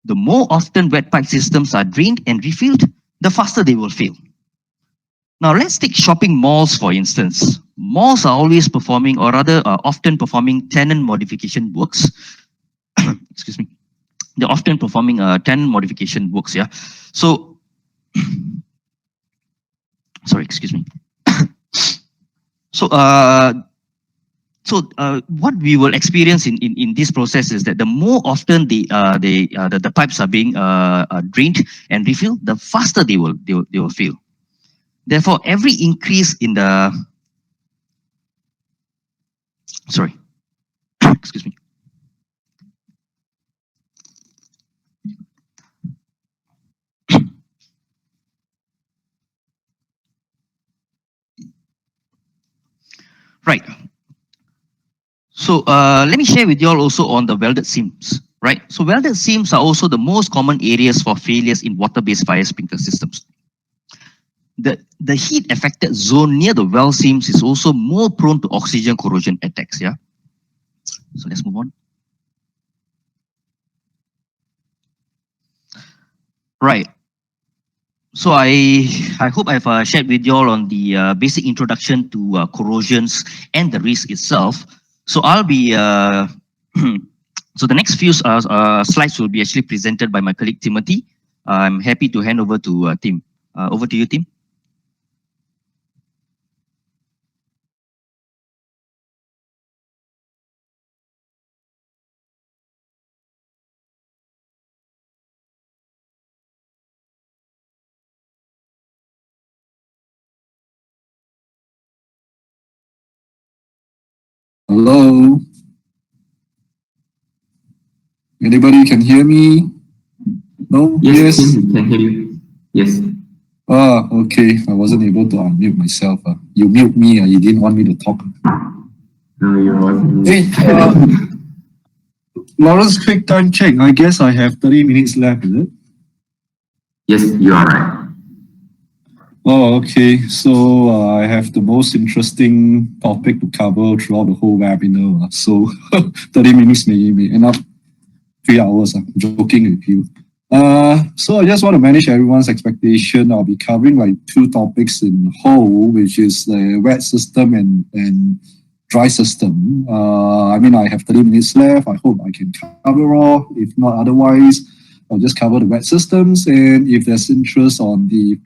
The more often wet pipe systems are drained and refilled, the faster they will fail. Now, let's take shopping malls, for instance. Malls are always performing, or rather often performing tenant modification works. Excuse me. They're often performing tenant modification works, yeah. So, sorry, excuse me. So, what we will experience in this process is that the more often the pipes are being drained and refilled, the faster they will fail. Therefore, every increase in the excuse me. Right. So let me share with you all also on the welded seams, right? So welded seams are also the most common areas for failures in water-based fire sprinkler systems. The heat affected zone near the weld seams is also more prone to oxygen corrosion attacks, yeah? So let's move on. Right. So I hope I've shared with you all on the basic introduction to corrosions and the risk itself. So I'll be, so the next few slides will be actually presented by my colleague Timothy. I'm happy to hand over to Tim. Over to you, Tim. Hello? Anybody can hear me? No? Yes, Yes? Tim, we can hear you. Yes. Okay. I wasn't able to unmute myself. You mute me. You didn't want me to talk. No, you wasn't. Hey, Lawrence, quick time check. I guess I have 30 minutes left, is it? Yes, you are right. Oh, okay. So I have the most interesting topic to cover throughout the whole webinar. So 30 minutes may end up 3 hours. I'm joking with you. So I just want to manage everyone's expectation. I'll be covering like 2 topics in whole, which is the wet system and dry system. I mean, I have 30 minutes left. I hope I can cover all. If not, otherwise, I'll just cover the wet systems. And if there's interest on the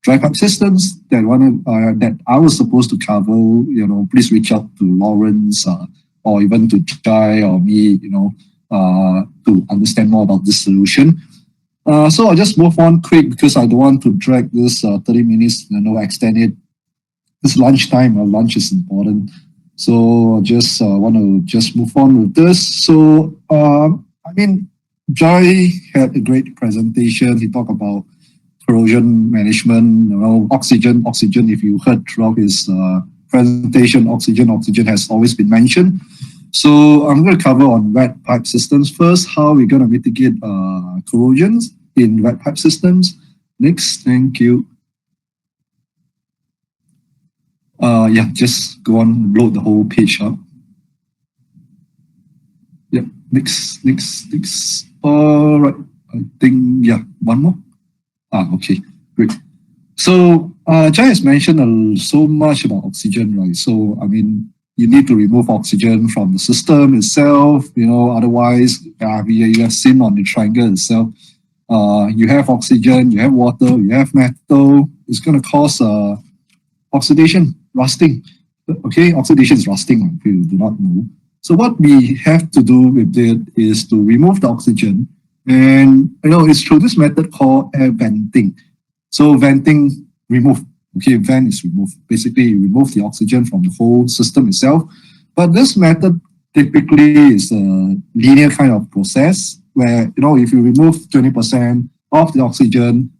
dry pipe systems that I was supposed to cover, please reach out to Lawrence or even to Jai or me, to understand more about this solution. So I'll just move on quick because I don't want to drag this 30 minutes, extend it. It's lunchtime. Lunch is important. So I just want to just move on with this. So, Jai had a great presentation. He talked about corrosion management, oxygen. If you heard throughout his presentation, oxygen has always been mentioned. So I'm going to cover on wet pipe systems first, how we're going to mitigate corrosions in wet pipe systems. Next, thank you. Just go on, load the whole page up. Yeah, next. All right, I think, one more. Okay, great. So, Jai has mentioned so much about oxygen, right? So, you need to remove oxygen from the system itself, otherwise, you have seen on the triangle itself. You have oxygen, you have water, you have metal. It's going to cause oxidation, rusting. Okay, oxidation is rusting, if you do not know. So what we have to do with it is to remove the oxygen. And, it's through this method called air venting. So venting, remove. Okay, vent is remove. Basically, you remove the oxygen from the whole system itself. But this method typically is a linear kind of process where, if you remove 20% of the oxygen,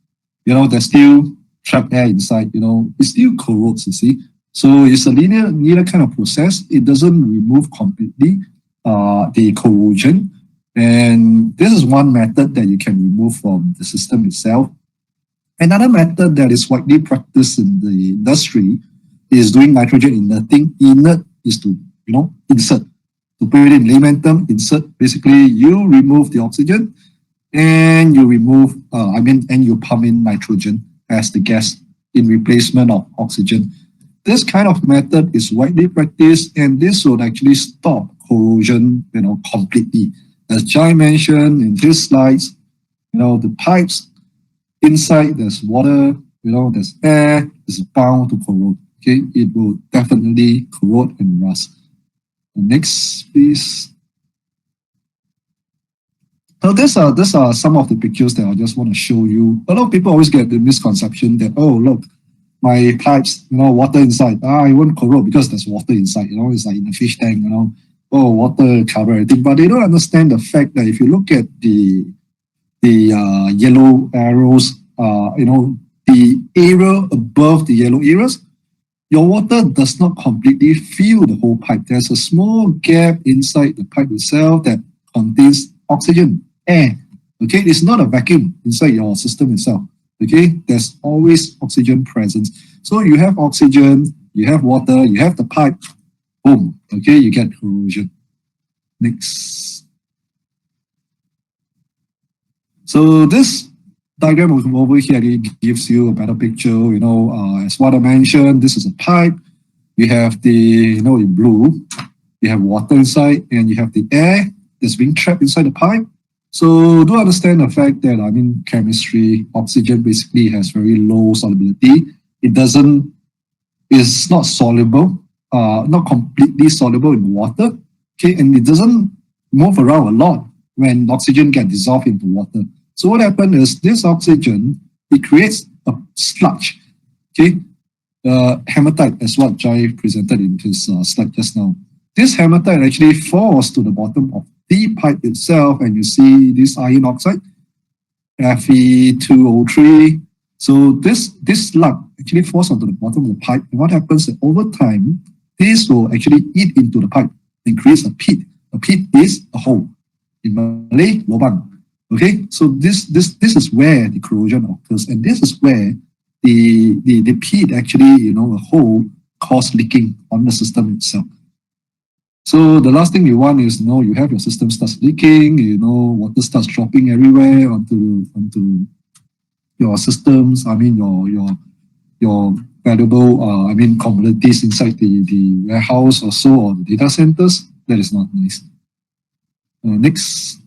there's still trapped air inside, it still corrodes, you see. So it's a linear kind of process. It doesn't remove completely the corrosion. And this is one method that you can remove from the system itself. Another method that is widely practiced in the industry is doing nitrogen inerting. Inert is to, insert. To put it in layman term, insert. Basically, you remove the oxygen and you remove, and you pump in nitrogen as the gas in replacement of oxygen. This kind of method is widely practiced, and this would actually stop corrosion, completely. As Jai mentioned in his slides, the pipes inside, there's water, there's air, it's bound to corrode. Okay, it will definitely corrode and rust. Next, please. So these are some of the pictures that I just want to show you. A lot of people always get the misconception that, oh, look, my pipes, water inside. It won't corrode because there's water inside. It's like in a fish tank. Oh, water cover everything. But they don't understand the fact that if you look at the yellow arrows, the area above the yellow areas, your water does not completely fill the whole pipe. There's a small gap inside the pipe itself that contains oxygen, air. Okay, it's not a vacuum inside your system itself. Okay, there's always oxygen present. So you have oxygen, you have water, you have the pipe, boom. Okay, you get corrosion. Next. So this diagram over here gives you a better picture. As what I mentioned, this is a pipe. You have the, in blue, you have water inside, and you have the air that's being trapped inside the pipe. So do understand the fact that, chemistry, oxygen basically has very low solubility. It's not soluble, not completely soluble in water. Okay, and it doesn't move around a lot when oxygen gets dissolved into water. So what happens is this oxygen, it creates a sludge. Okay, hematite, as what Jai presented in his slide just now. This hematite actually falls to the bottom of the pipe itself, and you see this iron oxide, Fe2O3. So this lug actually falls onto the bottom of the pipe. And what happens is over time, this will actually eat into the pipe and creates a pit. A pit is a hole. In Malay, lubang. Okay, so this is where the corrosion occurs, and this is where the pit actually, a hole cause leaking on the system itself. So the last thing you want is, you have your system starts leaking, water starts dropping everywhere onto your systems. I mean, your valuable, commodities inside the warehouse or so, or the data centers. That is not nice. Next.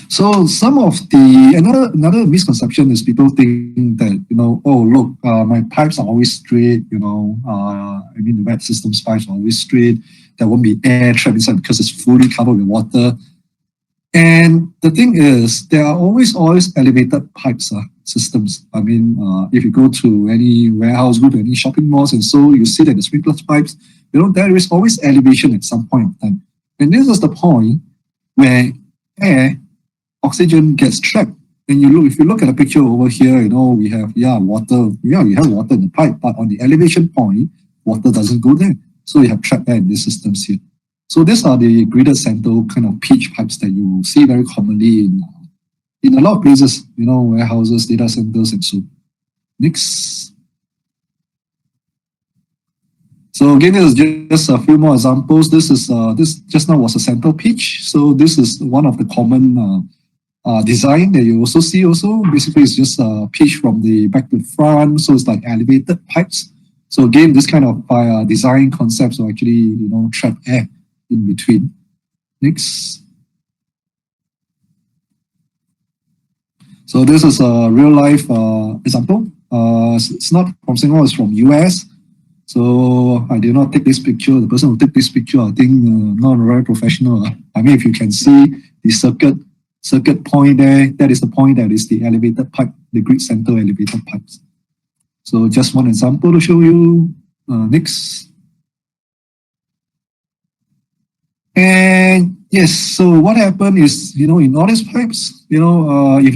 So some of another misconception is people think that, oh, look, my pipes are always straight, the wet systems pipes are always straight. There won't be air trapped inside because it's fully covered with water. And the thing is, there are always elevated pipes systems. I mean, if you go to any warehouse, go to any shopping malls, and so you see that the sprinkler pipes, there is always elevation at some point in time. And this is the point where oxygen gets trapped. And if you look at the picture over here, we have water. Yeah, you have water in the pipe, but on the elevation point, water doesn't go there. So you have trapped air in these systems here. So these are the gridded center kind of pitch pipes that you see very commonly in a lot of places, warehouses, data centers, and so. Next. So again, this is just a few more examples. This just now was a center pitch. So this is one of the common design that you also see also. Basically, it's just a pitch from the back to the front. So it's like elevated pipes. So again, this kind of design concepts will actually, trap air in between. Next. So this is a real life example. It's not from Singapore, it's from US. So I did not take this picture. The person who took this picture, I think, not very professional. I mean, if you can see the circuit point there, that is the point that is the elevated pipe, the grid center elevated pipes. So just one example to show you. Next. And yes, so what happened is, in all these pipes, if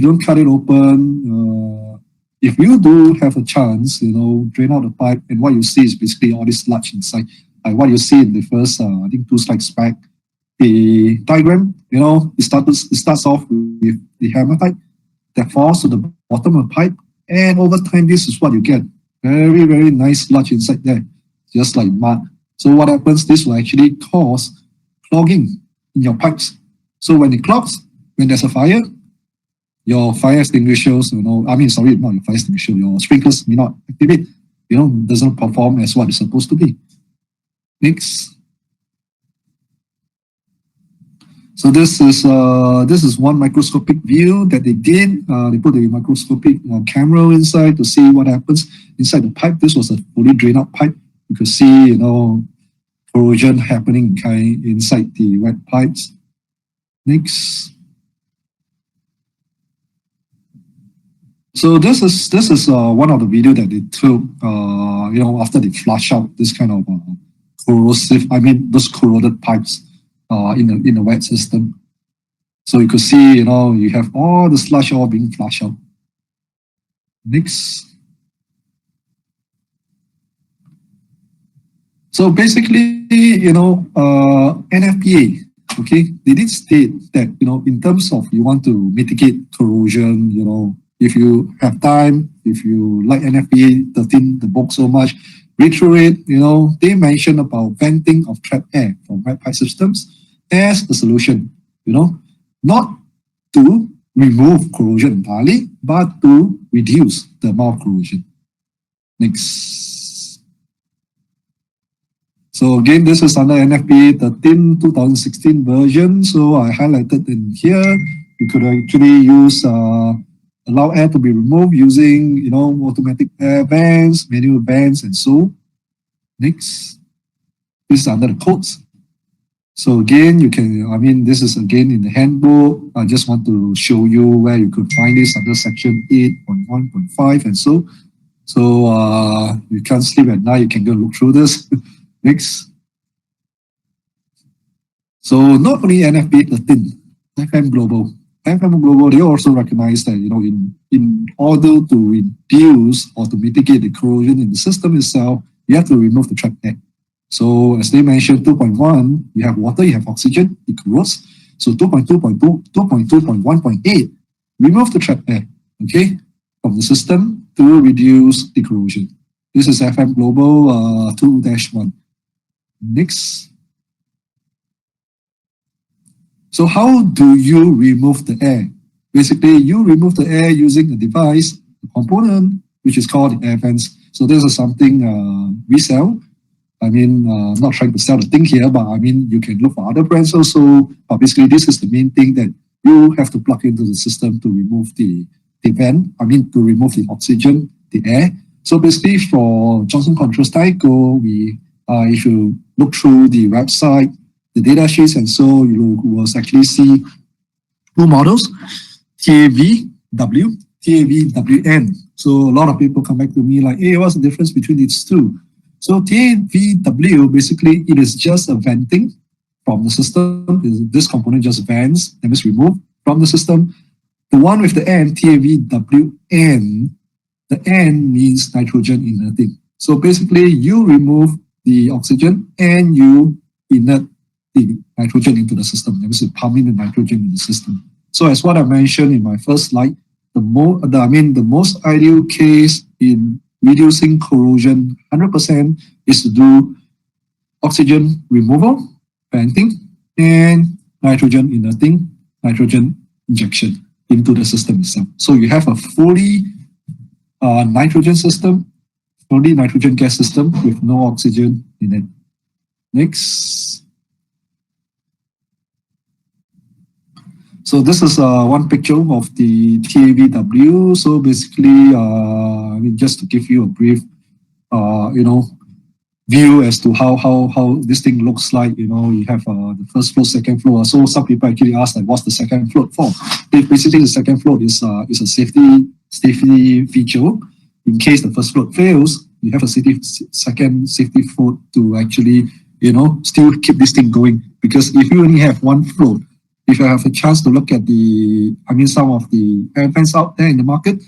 you don't cut it open, if you do have a chance, drain out the pipe, and what you see is basically all this sludge inside. Like what you see in the first, I think 2 slides back, the diagram, it starts off with the hammer pipe that falls to the bottom of the pipe, and over time, this is what you get. Very, very nice sludge inside there, just like mud. So what happens, this will actually cause clogging in your pipes. So when it clogs, when there's a fire, your fire extinguishers, not your fire extinguisher, your sprinklers may not activate, doesn't perform as what it's supposed to be. Next. So this is one microscopic view that they did. They put a microscopic camera inside to see what happens inside the pipe. This was a fully drained out pipe. You could see, corrosion happening inside the wet pipes. Next. So this is one of the video that they took, after they flush out this kind of those corroded pipes in the wet system. So you could see, you have all the sludge all being flushed out. Next. So basically, NFPA, okay, they did state that, in terms of you want to mitigate corrosion, if you have time, if you like NFPA 13, the book so much, read through it, they mention about venting of trapped air from wet pipe systems as a solution, not to remove corrosion entirely, but to reduce the amount of corrosion. Next. So again, this is under NFPA 13 2016 version. So I highlighted in here, you could actually use allow air to be removed using, automatic air vents, manual vents, and so. Next. This is under the codes. So again, you can, this is again in the handbook. I just want to show you where you could find this under section 8.1.5 and so. So you can't sleep at night, you can go look through this. Next. So not only NFPA 13, FM Global, FM Global, they also recognize that, in order to reduce or to mitigate the corrosion in the system itself, you have to remove the trapped air. So as they mentioned, 2.1, you have water, you have oxygen, it corrodes. So 2.2.1.8, remove the trapped air, okay, from the system to reduce the corrosion. This is FM Global 2-1. Next. So how do you remove the air? Basically, you remove the air using a device, a component, which is called the air vents. So this is something we sell. I mean, not trying to sell the thing here, but I mean, you can look for other brands also. But basically, this is the main thing that you have to plug into the system to remove the vent. I mean, to remove the oxygen, the air. So basically, for Johnson Controls Tyco, if you look through the website, the data sheets, and so you will actually see two models, TAVW, TAVWN. So a lot of people come back to me like, hey, what's the difference between these two? So TAVW, basically, it is just a venting from the system. This component just vents, that means removed from the system. The one with the N, TAVWN, the N means nitrogen inerting. So basically, you remove the oxygen and you inert the nitrogen into the system. That means you pump in the nitrogen in the system. So as what I mentioned in my first slide, the most ideal case in reducing corrosion 100% is to do oxygen removal, venting, and nitrogen inerting, nitrogen injection into the system itself. So you have a fully nitrogen system, fully nitrogen gas system with no oxygen in it. Next. So this is one picture of the TAVW. So basically, just to give you a brief, view as to how this thing looks like. You have the first floor, second floor. So some people actually ask, like, what's the second floor for? Basically, the second floor is a safety feature. In case the first floor fails, you have a second safety floor to actually, still keep this thing going. Because if you only have one floor, if you have a chance to look at some of the air vents out there in the market,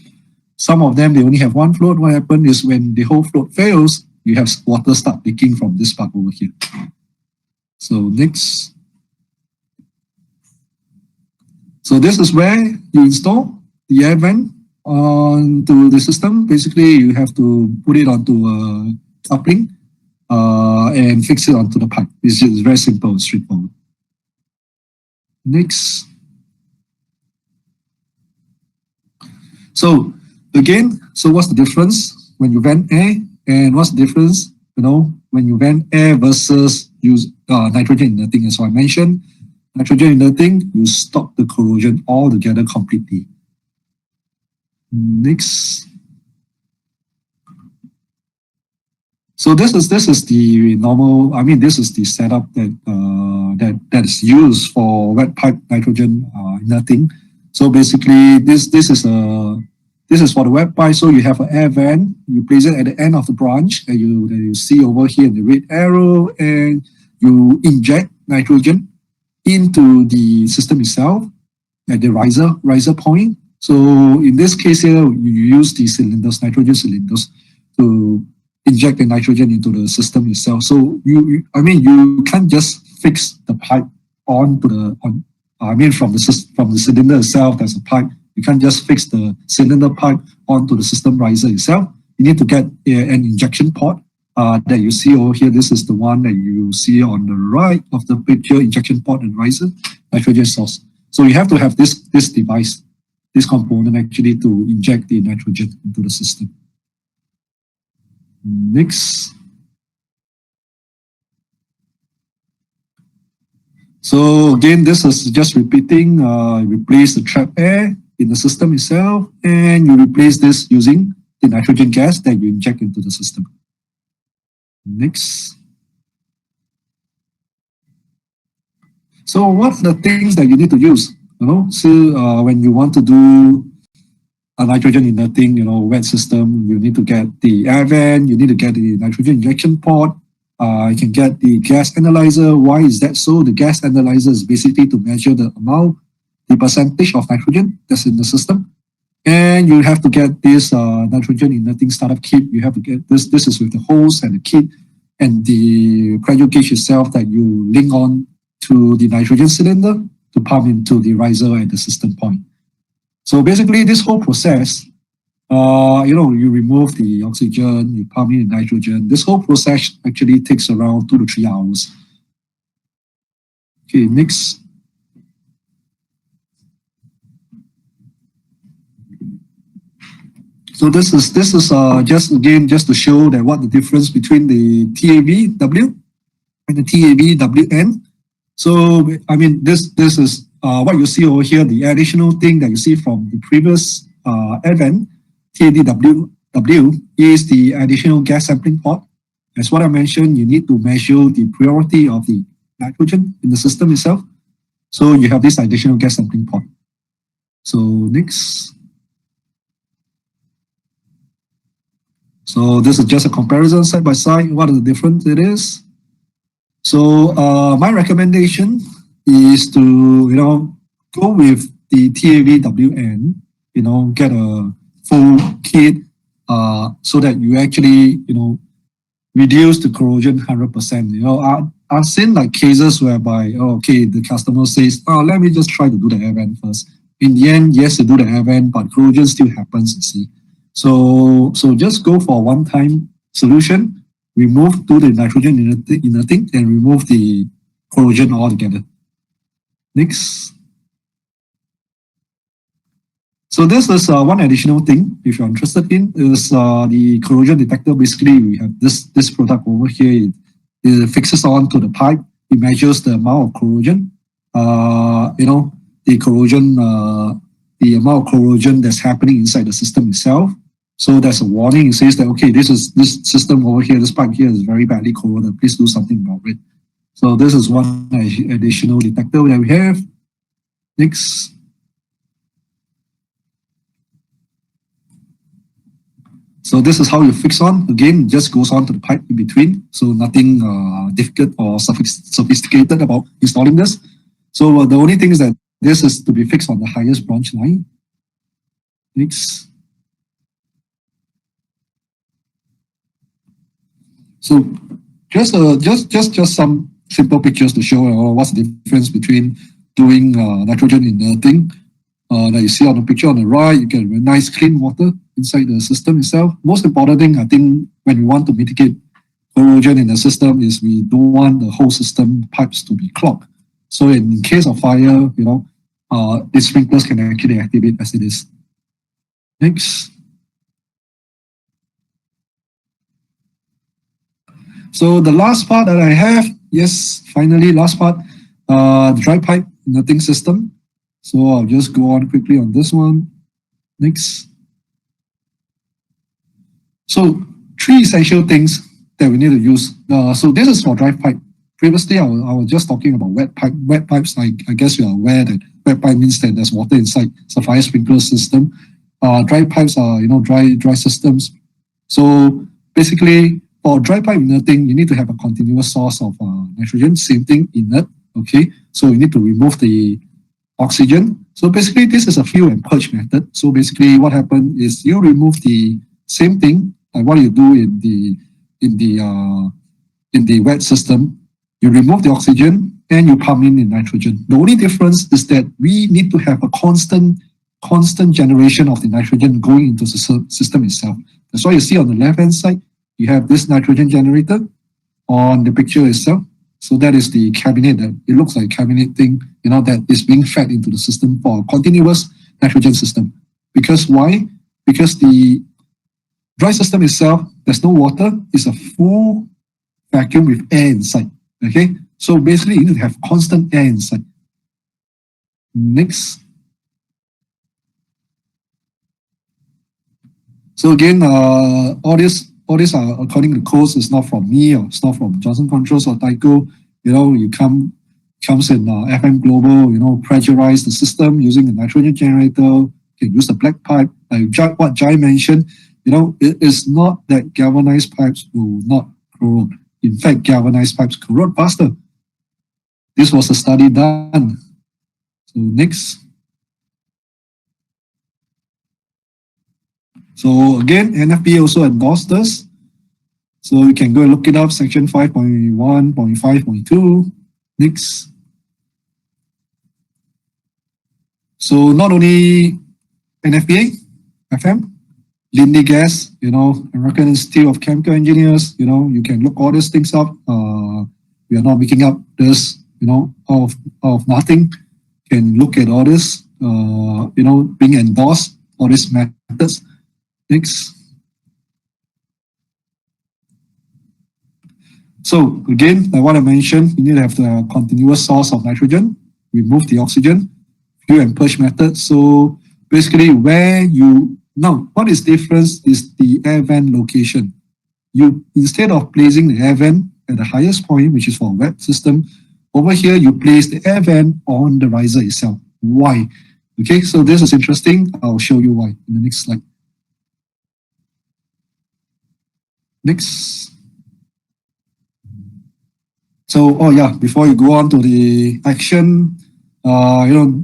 some of them, they only have one float. What happens is when the whole float fails, you have water start leaking from this part over here. So next. So this is where you install the air vent onto the system. Basically, you have to put it onto a coupling and fix it onto the pipe. It's just very simple and straightforward. Next. So again, what's the difference when you vent air, and what's the difference, when you vent air versus use nitrogen inerting? As I mentioned, nitrogen inerting, you stop the corrosion altogether completely. Next. So this is the normal. This is the setup that is used for wet pipe nitrogen inerting. So basically, this is for the wet pipe. So you have an air vent. You place it at the end of the branch, and you see over here in the red arrow, and you inject nitrogen into the system itself at the riser point. So in this case here, you use the cylinders, nitrogen cylinders, to inject the nitrogen into the system itself. So you can't just fix the pipe from the cylinder itself. There's a pipe. You can't just fix the cylinder pipe onto the system riser itself. You need to get an injection port that you see over here. This is the one that you see on the right of the picture, injection port and riser, nitrogen source. So you have to have this device, this component actually, to inject the nitrogen into the system. Next. So again, this is just repeating, replace the trapped air in the system itself, and you replace this using the nitrogen gas that you inject into the system. Next. So what are the things that you need to use? So when you want to do a nitrogen inerting, wet system, you need to get the air vent, you need to get the nitrogen injection port, you can get the gas analyzer. Why is that so? The gas analyzer is basically to measure the amount the percentage of nitrogen that's in the system. And you have to get this nitrogen inerting startup kit. You have to get this. This is with the hose and the kit and the pressure gauge itself that you link on to the nitrogen cylinder to pump into the riser at the system point. So basically, this whole process, you remove the oxygen, you pump in the nitrogen. This whole process actually takes around 2 to 3 hours. Okay, next. So this is just to show that what the difference between the TAVW and the TAVWN. So I mean this is what you see over here. The additional thing that you see from the previous event, TAVWW, is the additional gas sampling port. As what I mentioned, you need to measure the purity of the nitrogen in the system itself. So you have this additional gas sampling port. So next. So this is just a comparison side by side. What are the difference it is? So my recommendation is to go with the TAVWN. Get a full kit so that you actually reduce the corrosion 100%. I've seen like cases whereby the customer says, let me just try to do the air vent first. In the end, yes, you do the air vent, but corrosion still happens. You see. So just go for a one-time solution, remove the nitrogen inerting and remove the corrosion altogether. Next. So this is one additional thing, if you're interested in, is the corrosion detector. Basically, we have this product over here. It fixes on to the pipe. It measures the amount of corrosion. The corrosion, the amount of corrosion that's happening inside the system itself. So there's a warning. It says that, okay, this system over here, this pipe here is very badly corroded. Please do something about it. So this is one additional detector that we have. Next. So this is how you fix on. Again, just goes on to the pipe in between. So nothing difficult or sophisticated about installing this. So the only thing is that this is to be fixed on the highest branch line. Next. So just some simple pictures to show what's the difference between doing nitrogen inerting. That you see on the picture on the right, you get nice clean water inside the system itself. Most important thing, I think, when we want to mitigate corrosion in the system is we don't want the whole system pipes to be clogged. So in case of fire, the sprinklers can actually activate as it is. Next. So the last part that I have, yes, finally, last part, the dry pipe inerting system. So I'll just go on quickly on this one. Next. So 3 essential things that we need to use. So this is for dry pipe. Previously, I was just talking about wet pipe. Wet pipes, I guess you are aware that wet pipe means that there's water inside. It's a fire sprinkler system. Dry pipes are, dry systems. So basically, for dry pipe inerting, you need to have a continuous source of nitrogen. Same thing, inert. Okay, so you need to remove the oxygen. So basically, this is a fill and purge method. So basically, what happened is you remove the same thing like what you do in the wet system. You remove the oxygen and you pump in nitrogen. The only difference is that we need to have a constant generation of the nitrogen going into the system itself. That's why you see on the left-hand side, you have this nitrogen generator on the picture itself. So that is the cabinet. It looks like a cabinet thing, that is being fed into the system for a continuous nitrogen system. Because why? Because the dry system itself, there's no water. It's a full vacuum with air inside. Okay, so basically you need to have constant air inside. Next. So again, all this are according to codes. It's not from me or it's not from Johnson Controls or Tyco. You comes in FM Global. Pressurize the system using a nitrogen generator. You can use the black pipe. Like what Jai mentioned. It is not that galvanized pipes will not corrode. In fact, galvanized pipes corrode faster. This was a study done. So next. So again, NFPA also endorsed this. So you can go and look it up, section 5.1.5.2. Next. So not only NFPA, FM, Lindy Gas, American Institute of Chemical Engineers, you can look all these things up. We are not making up this, out of nothing. You can look at all this, being endorsed, all these methods. Next. So again, like what I mentioned, you need to have the continuous source of nitrogen, remove the oxygen, fuel and purge method. So basically what is difference is the air vent location. You, instead of placing the air vent at the highest point, which is for a wet system, over here you place the air vent on the riser itself. Why? Okay, so this is interesting. I'll show you why in the next slide. Next. So, before you go on to the action,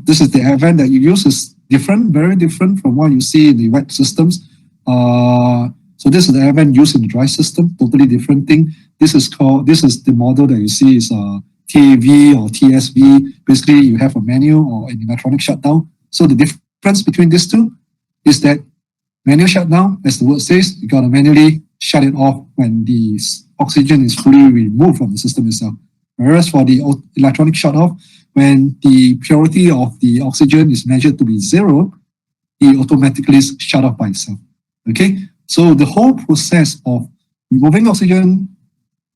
this is the air vent that you use is different, very different from what you see in the wet systems. So this is the air vent used in the dry system, totally different thing. This is the model that you see is TAV or TSV. Basically, you have a manual or an electronic shutdown. So the difference between these two is that manual shutdown, as the word says, you got to manually shut it off when the oxygen is fully removed from the system itself. Whereas for the electronic shut-off, when the purity of the oxygen is measured to be 0, it automatically is shut off by itself. Okay, so the whole process of removing oxygen,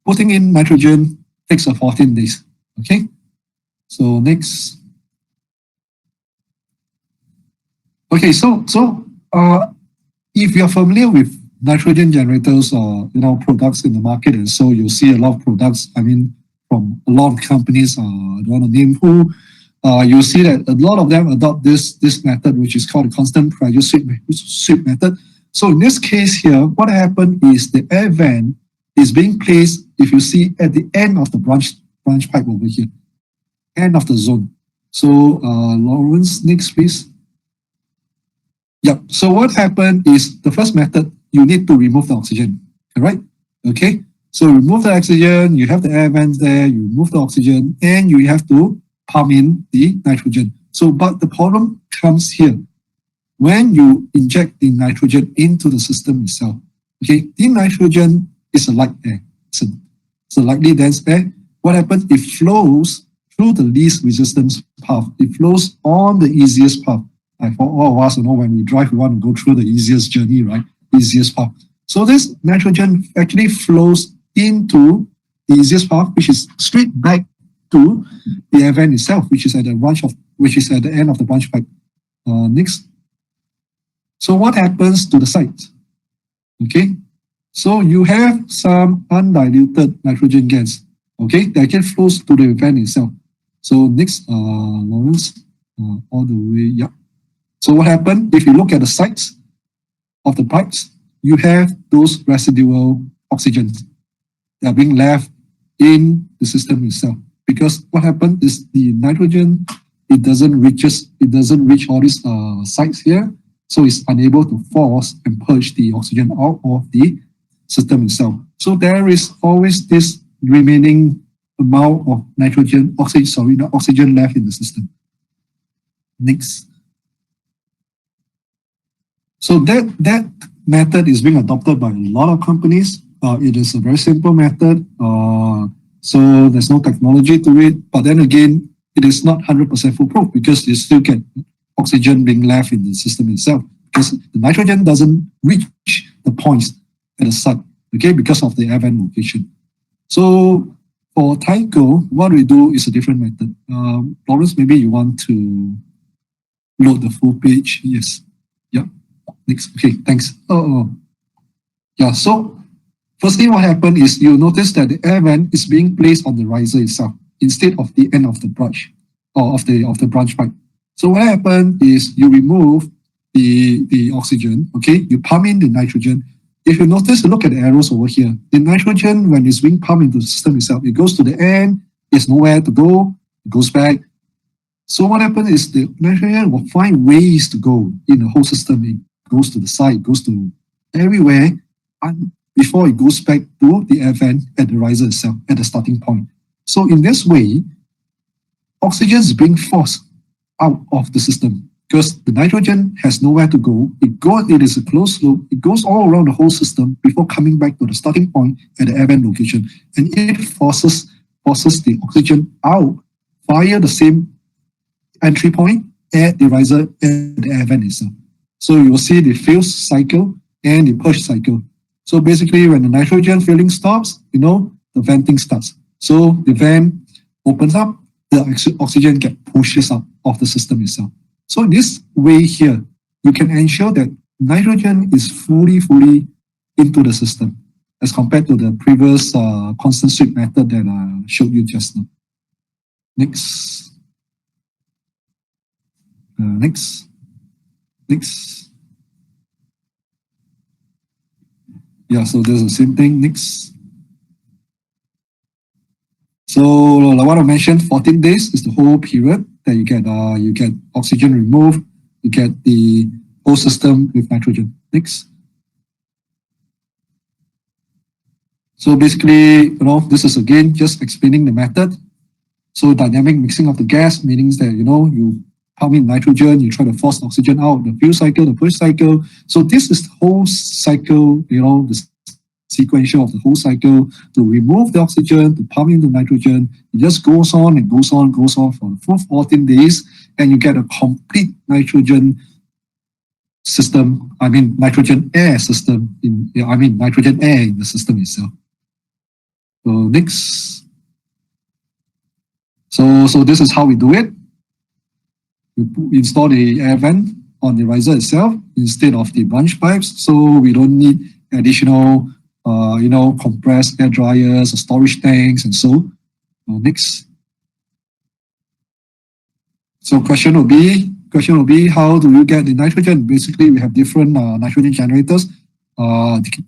putting in nitrogen takes 14 days. Okay, so next. Okay, so if you're familiar with nitrogen generators or products in the market, and so you'll see a lot of products, from a lot of companies, I don't want to name who, you'll see that a lot of them adopt this method, which is called the constant pressure sweep method. So in this case here, what happened is the air vent is being placed, if you see, at the end of the branch pipe over here, end of the zone. So Lawrence, next please. Yeah, so what happened is the first method, you need to remove the oxygen, right? Okay, so remove the oxygen, you have the air vents there, you remove the oxygen, and you have to pump in the nitrogen. So, but the problem comes here. When you inject the nitrogen into the system itself, okay, the nitrogen is a light air. It's a lightly dense air. What happens? It flows through the least resistance path. It flows on the easiest path. Like for all of us, when we drive, we want to go through the easiest journey, right? Easiest path. So this nitrogen actually flows into the easiest path, which is straight back to the air vent itself, which is at the end of the branch pipe. Next. So what happens to the site? Okay. So you have some undiluted nitrogen gas. Okay, that actually flows to the vent itself. So next, Lawrence, all the way, yeah. So what happened? If you look at the sides of the pipes, you have those residual oxygens that are being left in the system itself. Because what happened is the nitrogen, it doesn't reach all these sites here, so it's unable to force and purge the oxygen out of the system itself. So there is always this remaining amount of oxygen left in the system. Next. So that method is being adopted by a lot of companies. It is a very simple method. So there's no technology to it. But then again, it is not 100% foolproof because you still get oxygen being left in the system itself because the nitrogen doesn't reach the points at the site, okay, because of the air vent location. So for Tyco, what we do is a different method. Lawrence, maybe you want to load the full page. Yes. Yeah. Next. Okay, thanks. Yeah, so firstly, what happened is you notice that the air vent is being placed on the riser itself instead of the end of the branch or of the branch pipe. So what happened is you remove the oxygen, okay, you pump in the nitrogen. If you notice, look at the arrows over here. The nitrogen, when it's being pumped into the system itself, it goes to the end, there's nowhere to go, it goes back. So what happens is the nitrogen will find ways to go in the whole system. It goes to the side, goes to everywhere, and before it goes back to the air vent at the riser itself, at the starting point. So in this way, oxygen is being forced out of the system because the nitrogen has nowhere to go. It is a closed loop. It goes all around the whole system before coming back to the starting point at the air vent location. And it forces the oxygen out via the same entry point at the riser and the air vent itself. So you will see the fill cycle and the purge cycle. So basically when the nitrogen filling stops, the venting starts. So the vent opens up, the oxygen gets pushes out of the system itself. So this way here, you can ensure that nitrogen is fully into the system as compared to the previous constant sweep method that I showed you just now. Next. Next. Yeah, so there's the same thing. Next. So like what I mentioned, 14 days is the whole period that you get oxygen removed, you get the whole system with nitrogen. Next. So basically, this is again just explaining the method. So dynamic mixing of the gas means that you pump in nitrogen, you try to force oxygen out, the fill cycle, the purge cycle. So this is the whole cycle, the sequential of the whole cycle to remove the oxygen, to pump in the nitrogen. It just goes on and goes on for the full 14 days, and you get a complete nitrogen system, nitrogen air system, nitrogen air in the system itself. So next. So this is how we do it. We install the air vent on the riser itself instead of the branch pipes, so we don't need additional compressed air dryers or storage tanks and so. Next. So question will be how do you get the nitrogen? Basically, we have different nitrogen generators.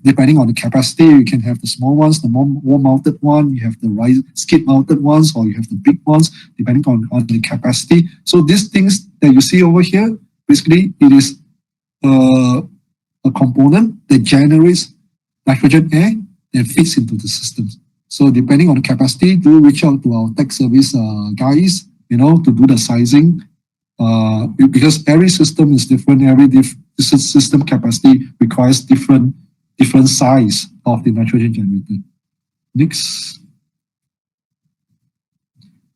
Depending on the capacity, you can have the small ones, the wall-mounted one, you have the skid-mounted ones, or you have the big ones, depending on the capacity. So these things that you see over here, basically, it is a component that generates nitrogen air and fits into the systems. So depending on the capacity, do reach out to our tech service guys, to do the sizing. Because every system is different, system capacity requires different size of the nitrogen generator. Next.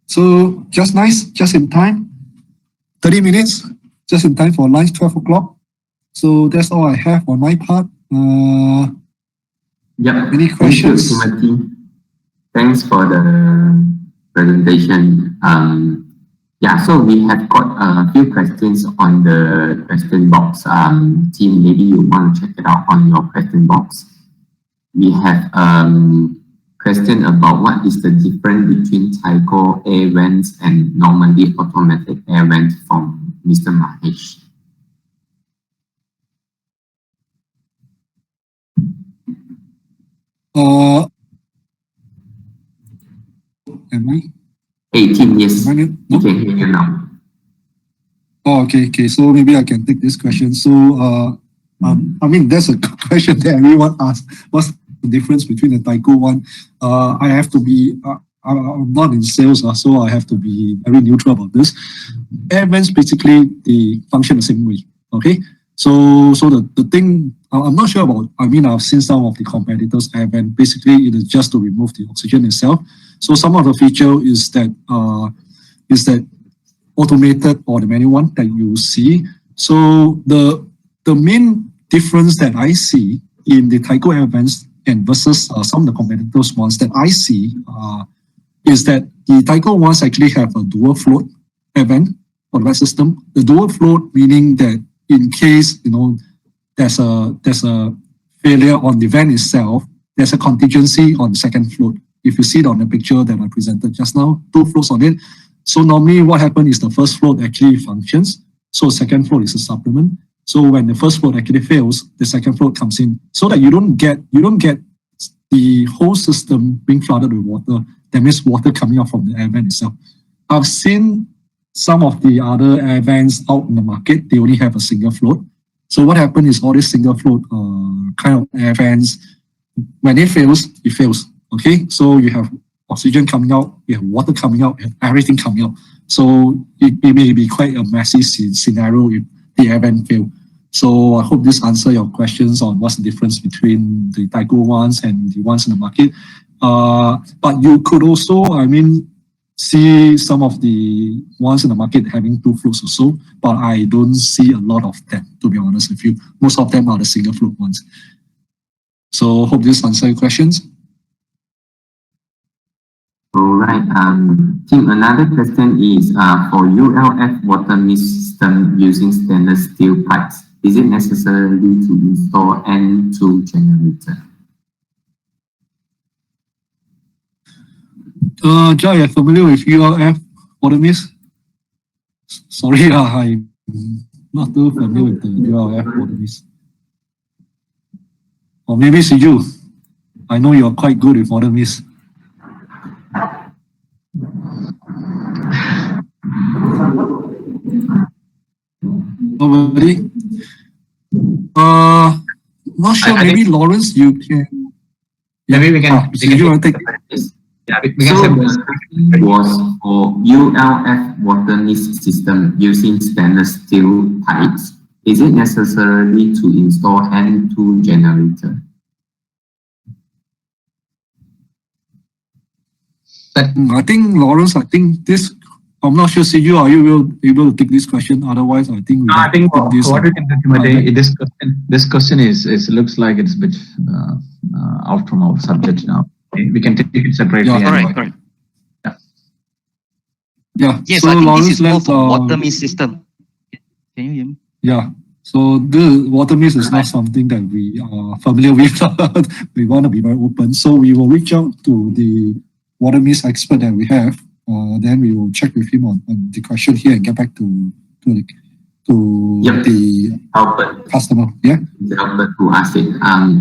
So just nice, just in time, 30 minutes, just in time for lunch, 12 o'clock. So that's all I have on my part. Any questions? Thank you, Timothy. Thanks for the presentation. So we have got a few questions on the question box. Team, maybe you want to check it out on your question box. We have question about what is the difference between Tyco air vents and normally automatic air vents from Mr. Mahesh. Am I? 18, yes. No? You can hear you now. Oh, okay. So maybe I can take this question. So, that's a question that everyone asks. What's the difference between the Tyco one? I have to be, I'm not in sales, so I have to be very neutral about this. Air vents basically, they function the same way. Okay. So the thing, I'm not sure about, I've seen some of the competitors' air vent. Basically, it is just to remove the oxygen itself. So some of the feature is that automated or the manual one that you see. So the main difference that I see in the Tyco air vents and versus some of the competitors ones that I see is that the Tyco ones actually have a dual float air vent for the system. The dual float meaning that in case there's a failure on the vent itself, there's a contingency on the second float. If you see it on the picture that I presented just now, 2 floats on it. So normally what happens is the first float actually functions. So second float is a supplement. So when the first float actually fails, the second float comes in, so that you don't get the whole system being flooded with water. That means water coming out from the air vent itself. I've seen some of the other air vents out in the market, they only have a single float. So what happened is all this single float kind of air fans, when it fails, okay? So you have oxygen coming out, you have water coming out, you have everything coming out. So it may be quite a messy scenario if the air vent fail. So I hope this answers your questions on what's the difference between the Tyco ones and the ones in the market. But you could also, see some of the ones in the market having two floats or so, but I don't see a lot of them, to be honest with you. Most of them are the single float ones. So hope this answers your questions. All right. Tim, another question is for ULF water mist system using stainless steel pipes, is it necessary to install N2 generator? Joy, are you familiar with ULF water mist? Sorry, I'm not too familiar with the ULF water mist. Or maybe Siju, I know you're quite good with water mist. Nobody? Not sure, maybe Lawrence, you can. Maybe we can. Siju, want to take Yeah, so the question was for ULF water mist system using stainless steel pipes. Is it necessary to install N2 generator? I think Lawrence, this, I'm not sure, Siju, are you able to take this question? Otherwise, I think I think what we can do, this question is looks like it's a bit out from our subject now. We can take it separately. Yeah, correct. Yeah. Yes, so I think Lawrence, this is more for water mist system. Can you hear me? Yeah. So the water mist is not something that we are familiar with. We want to be very open. So we will reach out to the water mist expert that we have. Then we will check with him on the question here and get back to the Albert customer. Yeah. Albert who asked it.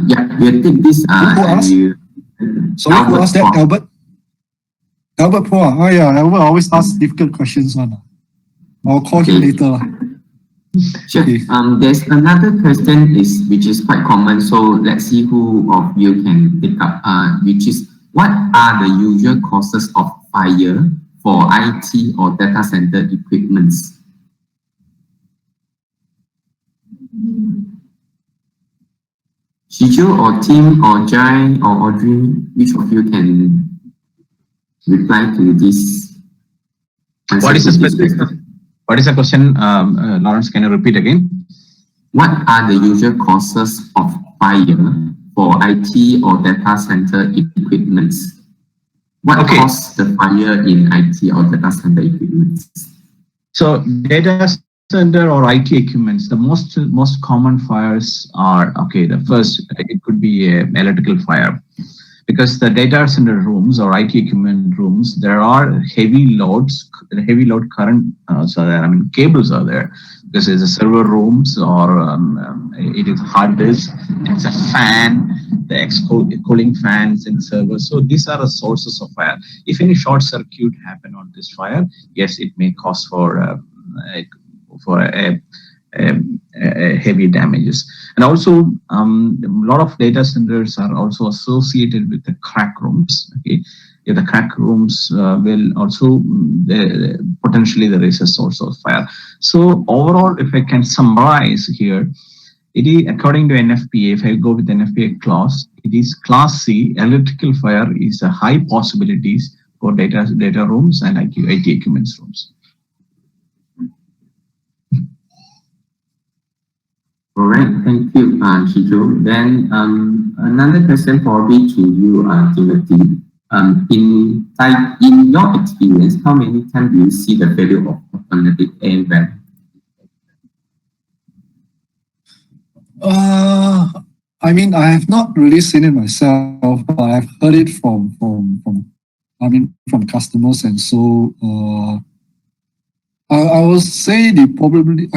Yeah, we'll take this. Sorry, who asked that? Albert? Albert Pro. Oh yeah, Albert always asks difficult questions. I'll call him later. Sure. Okay. There's another question which is quite common. So let's see who of you can pick up. Which is, what are the usual causes of fire for IT or data center equipments? Shiju or Tim or Jai or Audrey, which of you can reply to this? What is the question, Lawrence? Can you repeat again? What are the usual causes of fire for IT or data center equipments? What causes the fire in IT or data center equipments? So data center or IT equipments, the most common fires are, the first, it could be a electrical fire, because the data center rooms or IT equipment rooms, there are heavy load current, cables are there, because it's a server rooms or it is hard disk, it's a fan, the cooling fans in servers. So these are the sources of fire. If any short circuit happen on this fire, yes, it may cause for heavy damages. And also a lot of data centers are also associated with the crack rooms. Okay, if the crack rooms will also potentially there is a source of fire. So overall, if I can summarize here, it is according to NFPA. If I go with NFPA clause, it is class C. Electrical fire is a high possibilities for data rooms and IT equipment rooms. All right, thank you, Shiju. Then another question probably to you, Timothy. In your experience, how many times do you see the failure of automatic air vent? I have not really seen it myself, but I've heard it from customers, and so I will say they probably.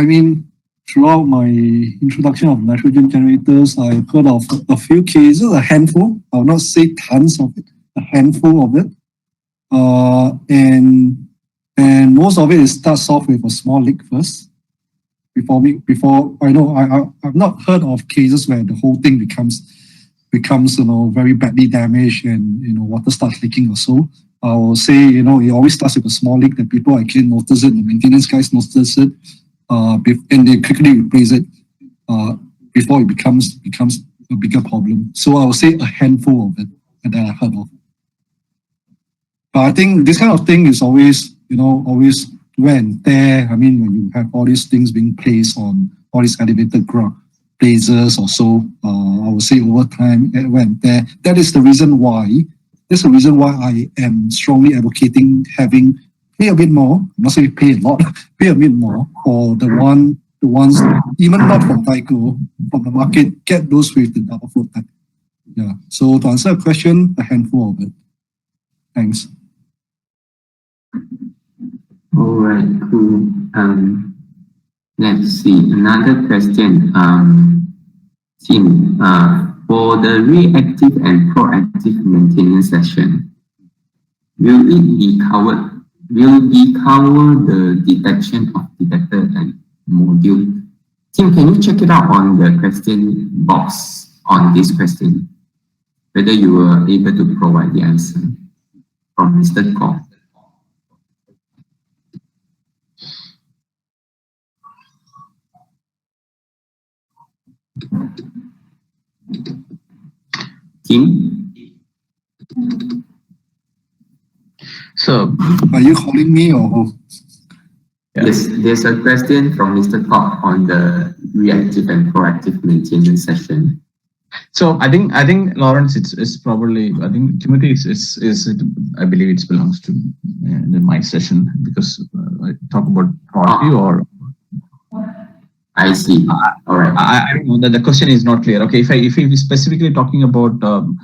Throughout my introduction of nitrogen generators, I've heard of a few cases, a handful. I will not say tons of it, a handful of it. And most of it starts off with a small leak first, before I know I've not heard of cases where the whole thing becomes very badly damaged and water starts leaking or so. I will say it always starts with a small leak that people actually notice it, the maintenance guys notice it, and they quickly replace it before it becomes a bigger problem. So I will say a handful of it that I heard of. But I think this kind of thing is always wear and tear. I mean, when you have all these things being placed on all these elevated places or so, I would say over time, wear and tear. That is the reason why. That's the reason why I am strongly advocating having pay a bit more. I'm not saying pay a lot, pay a bit more for the ones even not from Tyco, from the market, get those with the double float type. Yeah. So to answer a question, a handful of it. Thanks. All right, cool. Let's see, another question. Tim, for the reactive and proactive maintenance session, will we cover the detection of detector and module? Tim, can you check it out on the question box on this question, whether you were able to provide the answer from Mr. Kong? Tim? So, are you calling me or who? Yeah. Yes, there's a question from Mr. Kong on the reactive and proactive maintenance session. So I think Lawrence, it's probably, I think Timothy I believe it belongs to my session, because I talk about quality or. I see. All right. I don't know that the question is not clear. Okay, if we specifically talking about the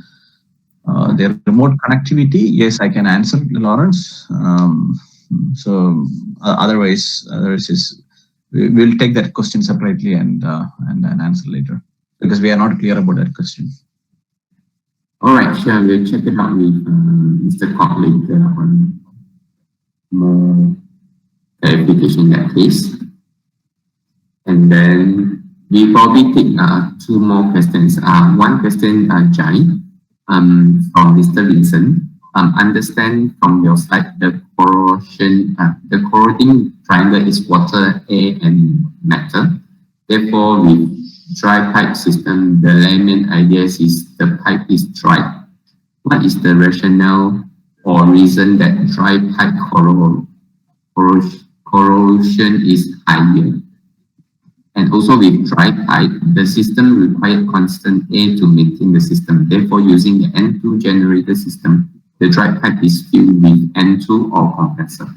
remote connectivity, yes, I can answer, Lawrence. So otherwise we'll take that question separately and answer later, because we are not clear about that question. All right, sure. We'll check it out with Mr. Kong later on more clarification in that case. And then we probably take two more questions. One question, Jai, from Mr. Vincent. Understand from your slide the corroding triangle is water, air, and metal. Therefore, with dry pipe system, the layman idea is the pipe is dry. What is the rationale or reason that dry pipe corrosion is higher? And also with dry pipe, the system required constant air to maintain the system. Therefore, using the N2 generator system, the dry pipe is filled with N2 or compressor.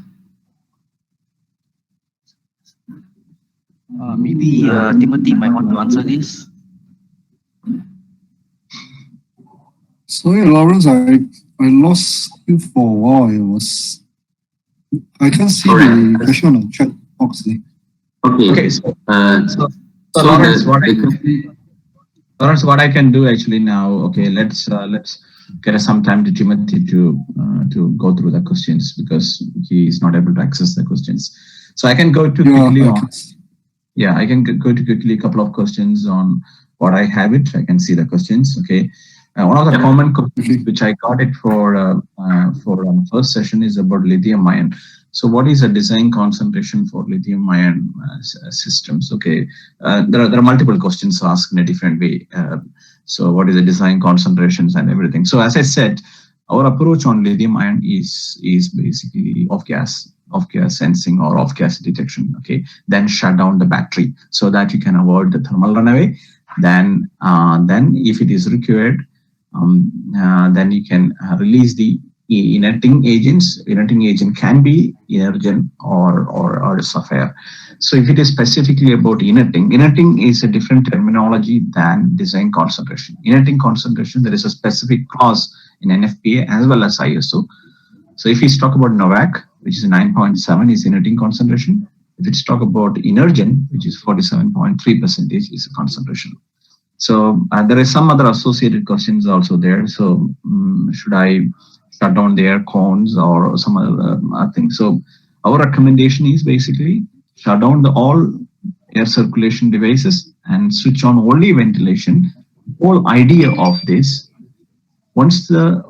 Maybe Timothy might want to answer this. Sorry, Lawrence, I lost you for a while. I can't see the question on the chat box. Okay. So Lawrence, what I can do actually now, okay, let's get some time to Timothy to go through the questions, because he is not able to access the questions. So I can go to quickly on. Yeah, I can go to quickly a couple of questions on what I have it. I can see the questions. Okay. One of the common questions which I got it for first session is about lithium ion. So what is the design concentration for lithium ion systems? Okay, there are multiple questions asked in a different way. So what is the design concentrations and everything? So as I said, our approach on lithium ion is basically off-gas sensing or off-gas detection. Okay, then shut down the battery so that you can avoid the thermal runaway. Then if it is required, then you can release the inerting agents. Inerting agent can be Energen or Sapphire. So if it is specifically about inerting is a different terminology than design concentration. Inerting concentration, there is a specific clause in NFPA as well as ISO. So if we talk about NOVAC, which is 9.7, is inerting concentration. If it's talk about Energen, which is 47.3%, is a concentration. So there is some other associated questions also there. So should I shut down the air cones or some other thing? So our recommendation is basically shut down all air circulation devices and switch on only ventilation. Whole idea of this, once the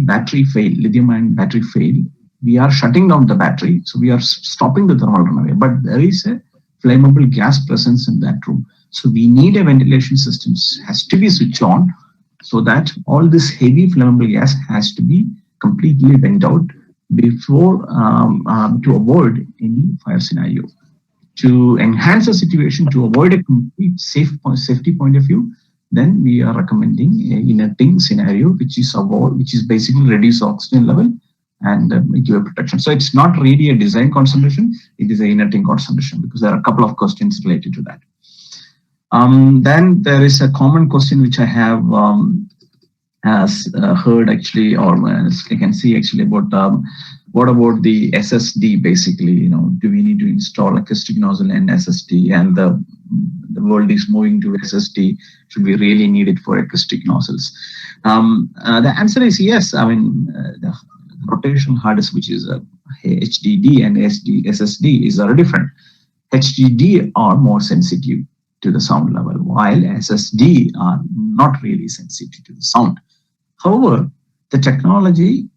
battery fail, lithium ion battery fail, we are shutting down the battery, so we are stopping the thermal runaway, but there is a flammable gas presence in that room. So we need a ventilation system, has to be switched on, so that all this heavy flammable gas has to be completely vent out before to avoid any fire scenario. To enhance the situation, to avoid a complete safety point of view, then we are recommending a inerting scenario, which is basically reduce oxygen level and give a protection. So it's not really a design concentration, it is a inerting concentration, because there are a couple of questions related to that. Then there is a common question which I have heard actually, or I can see actually, about what about the SSD basically, do we need to install acoustic nozzle and SSD, and the world is moving to SSD, should we really need it for acoustic nozzles? The answer is yes. I mean, the rotation hard disk, which is HDD and SSD are different. HDD are more sensitive to the sound level, while SSD are not really sensitive to the sound. However, the technology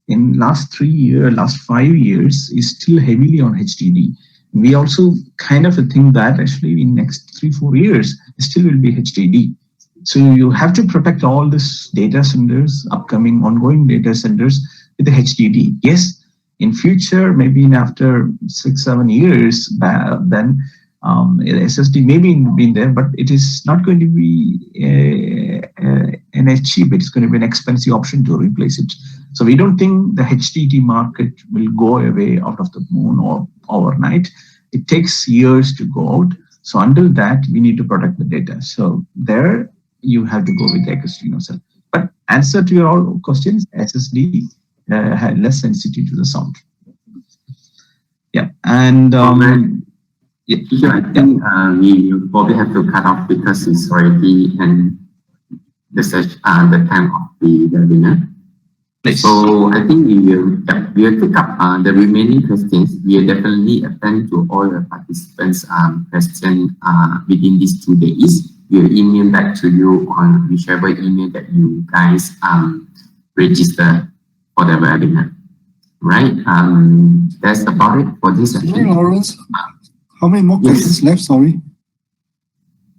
in last 5 years is still heavily on HDD. We also kind of think that actually in next 3-4 years, it still will be HDD. So you have to protect all these data centers, upcoming ongoing data centers with the HDD. Yes, in future, maybe in after 6-7 years, then SSD may be there, but it is not going to be an cheap. It's going to be an expensive option to replace it. So we don't think the HDD market will go away out of the moon or overnight. It takes years to go out. So until that, we need to protect the data. So there you have to go with the acoustic nozzle. But answer to your all questions, SSD had less sensitivity to the sound. Yeah, and yeah, I think we probably have to cut off because it's already the time of the webinar. So I think we will pick up the remaining questions. We will definitely attend to all the participants' questions within these 2 days. We will email back to you on whichever email that you guys register for the webinar. Right? That's about it for this session. Sorry, Lawrence. How many more questions left? Sorry.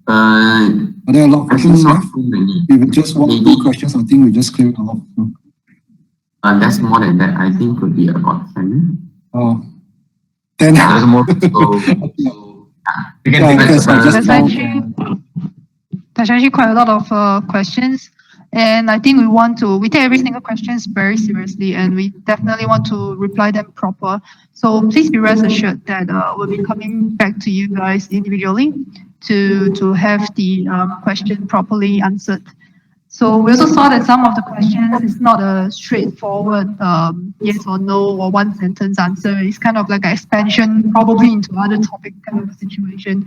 Are there a lot of questions left? Not too many. If it's just 1 or 2 questions, I think we just clear it off. That's more than that. I think could be about 10. Oh, 10. There's more. There's actually quite a lot of questions, and I think we take every single question very seriously, and we definitely want to reply them proper. So please be rest assured that we'll be coming back to you guys individually to have the question properly answered. So we also saw that some of the questions is not a straightforward yes or no or one sentence answer. It's kind of like an expansion probably into other topic kind of situation.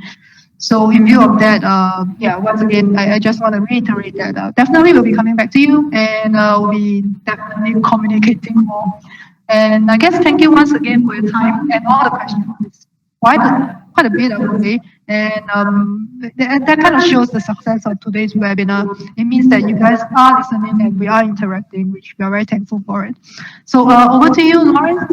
So in view of that, once again, I just want to reiterate that definitely we'll be coming back to you, and we'll be definitely communicating more. And I guess thank you once again for your time and all the questions. Quite a bit, I would say. And that kind of shows the success of today's webinar. It means that you guys are listening and we are interacting, which we are very thankful for it. So over to you, Lawrence.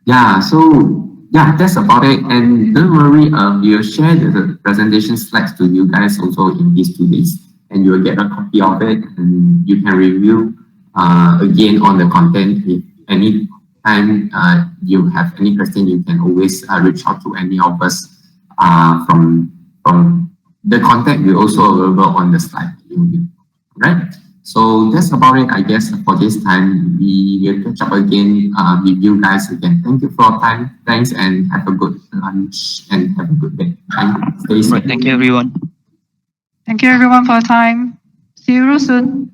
Yeah, so that's about it. And don't worry, we'll share the presentation slides to you guys also in these 2 days. And you'll get a copy of it, and you can review again on the content. If any time you have any question, you can always reach out to any of us from the contact. We're also available on the slide. Right? So that's about it, I guess, for this time. We will catch up again with you guys again. Thank you for your time. Thanks, and have a good lunch and have a good day. Stay safe. Right, thank you, everyone. Thank you, everyone, for your time. See you real soon.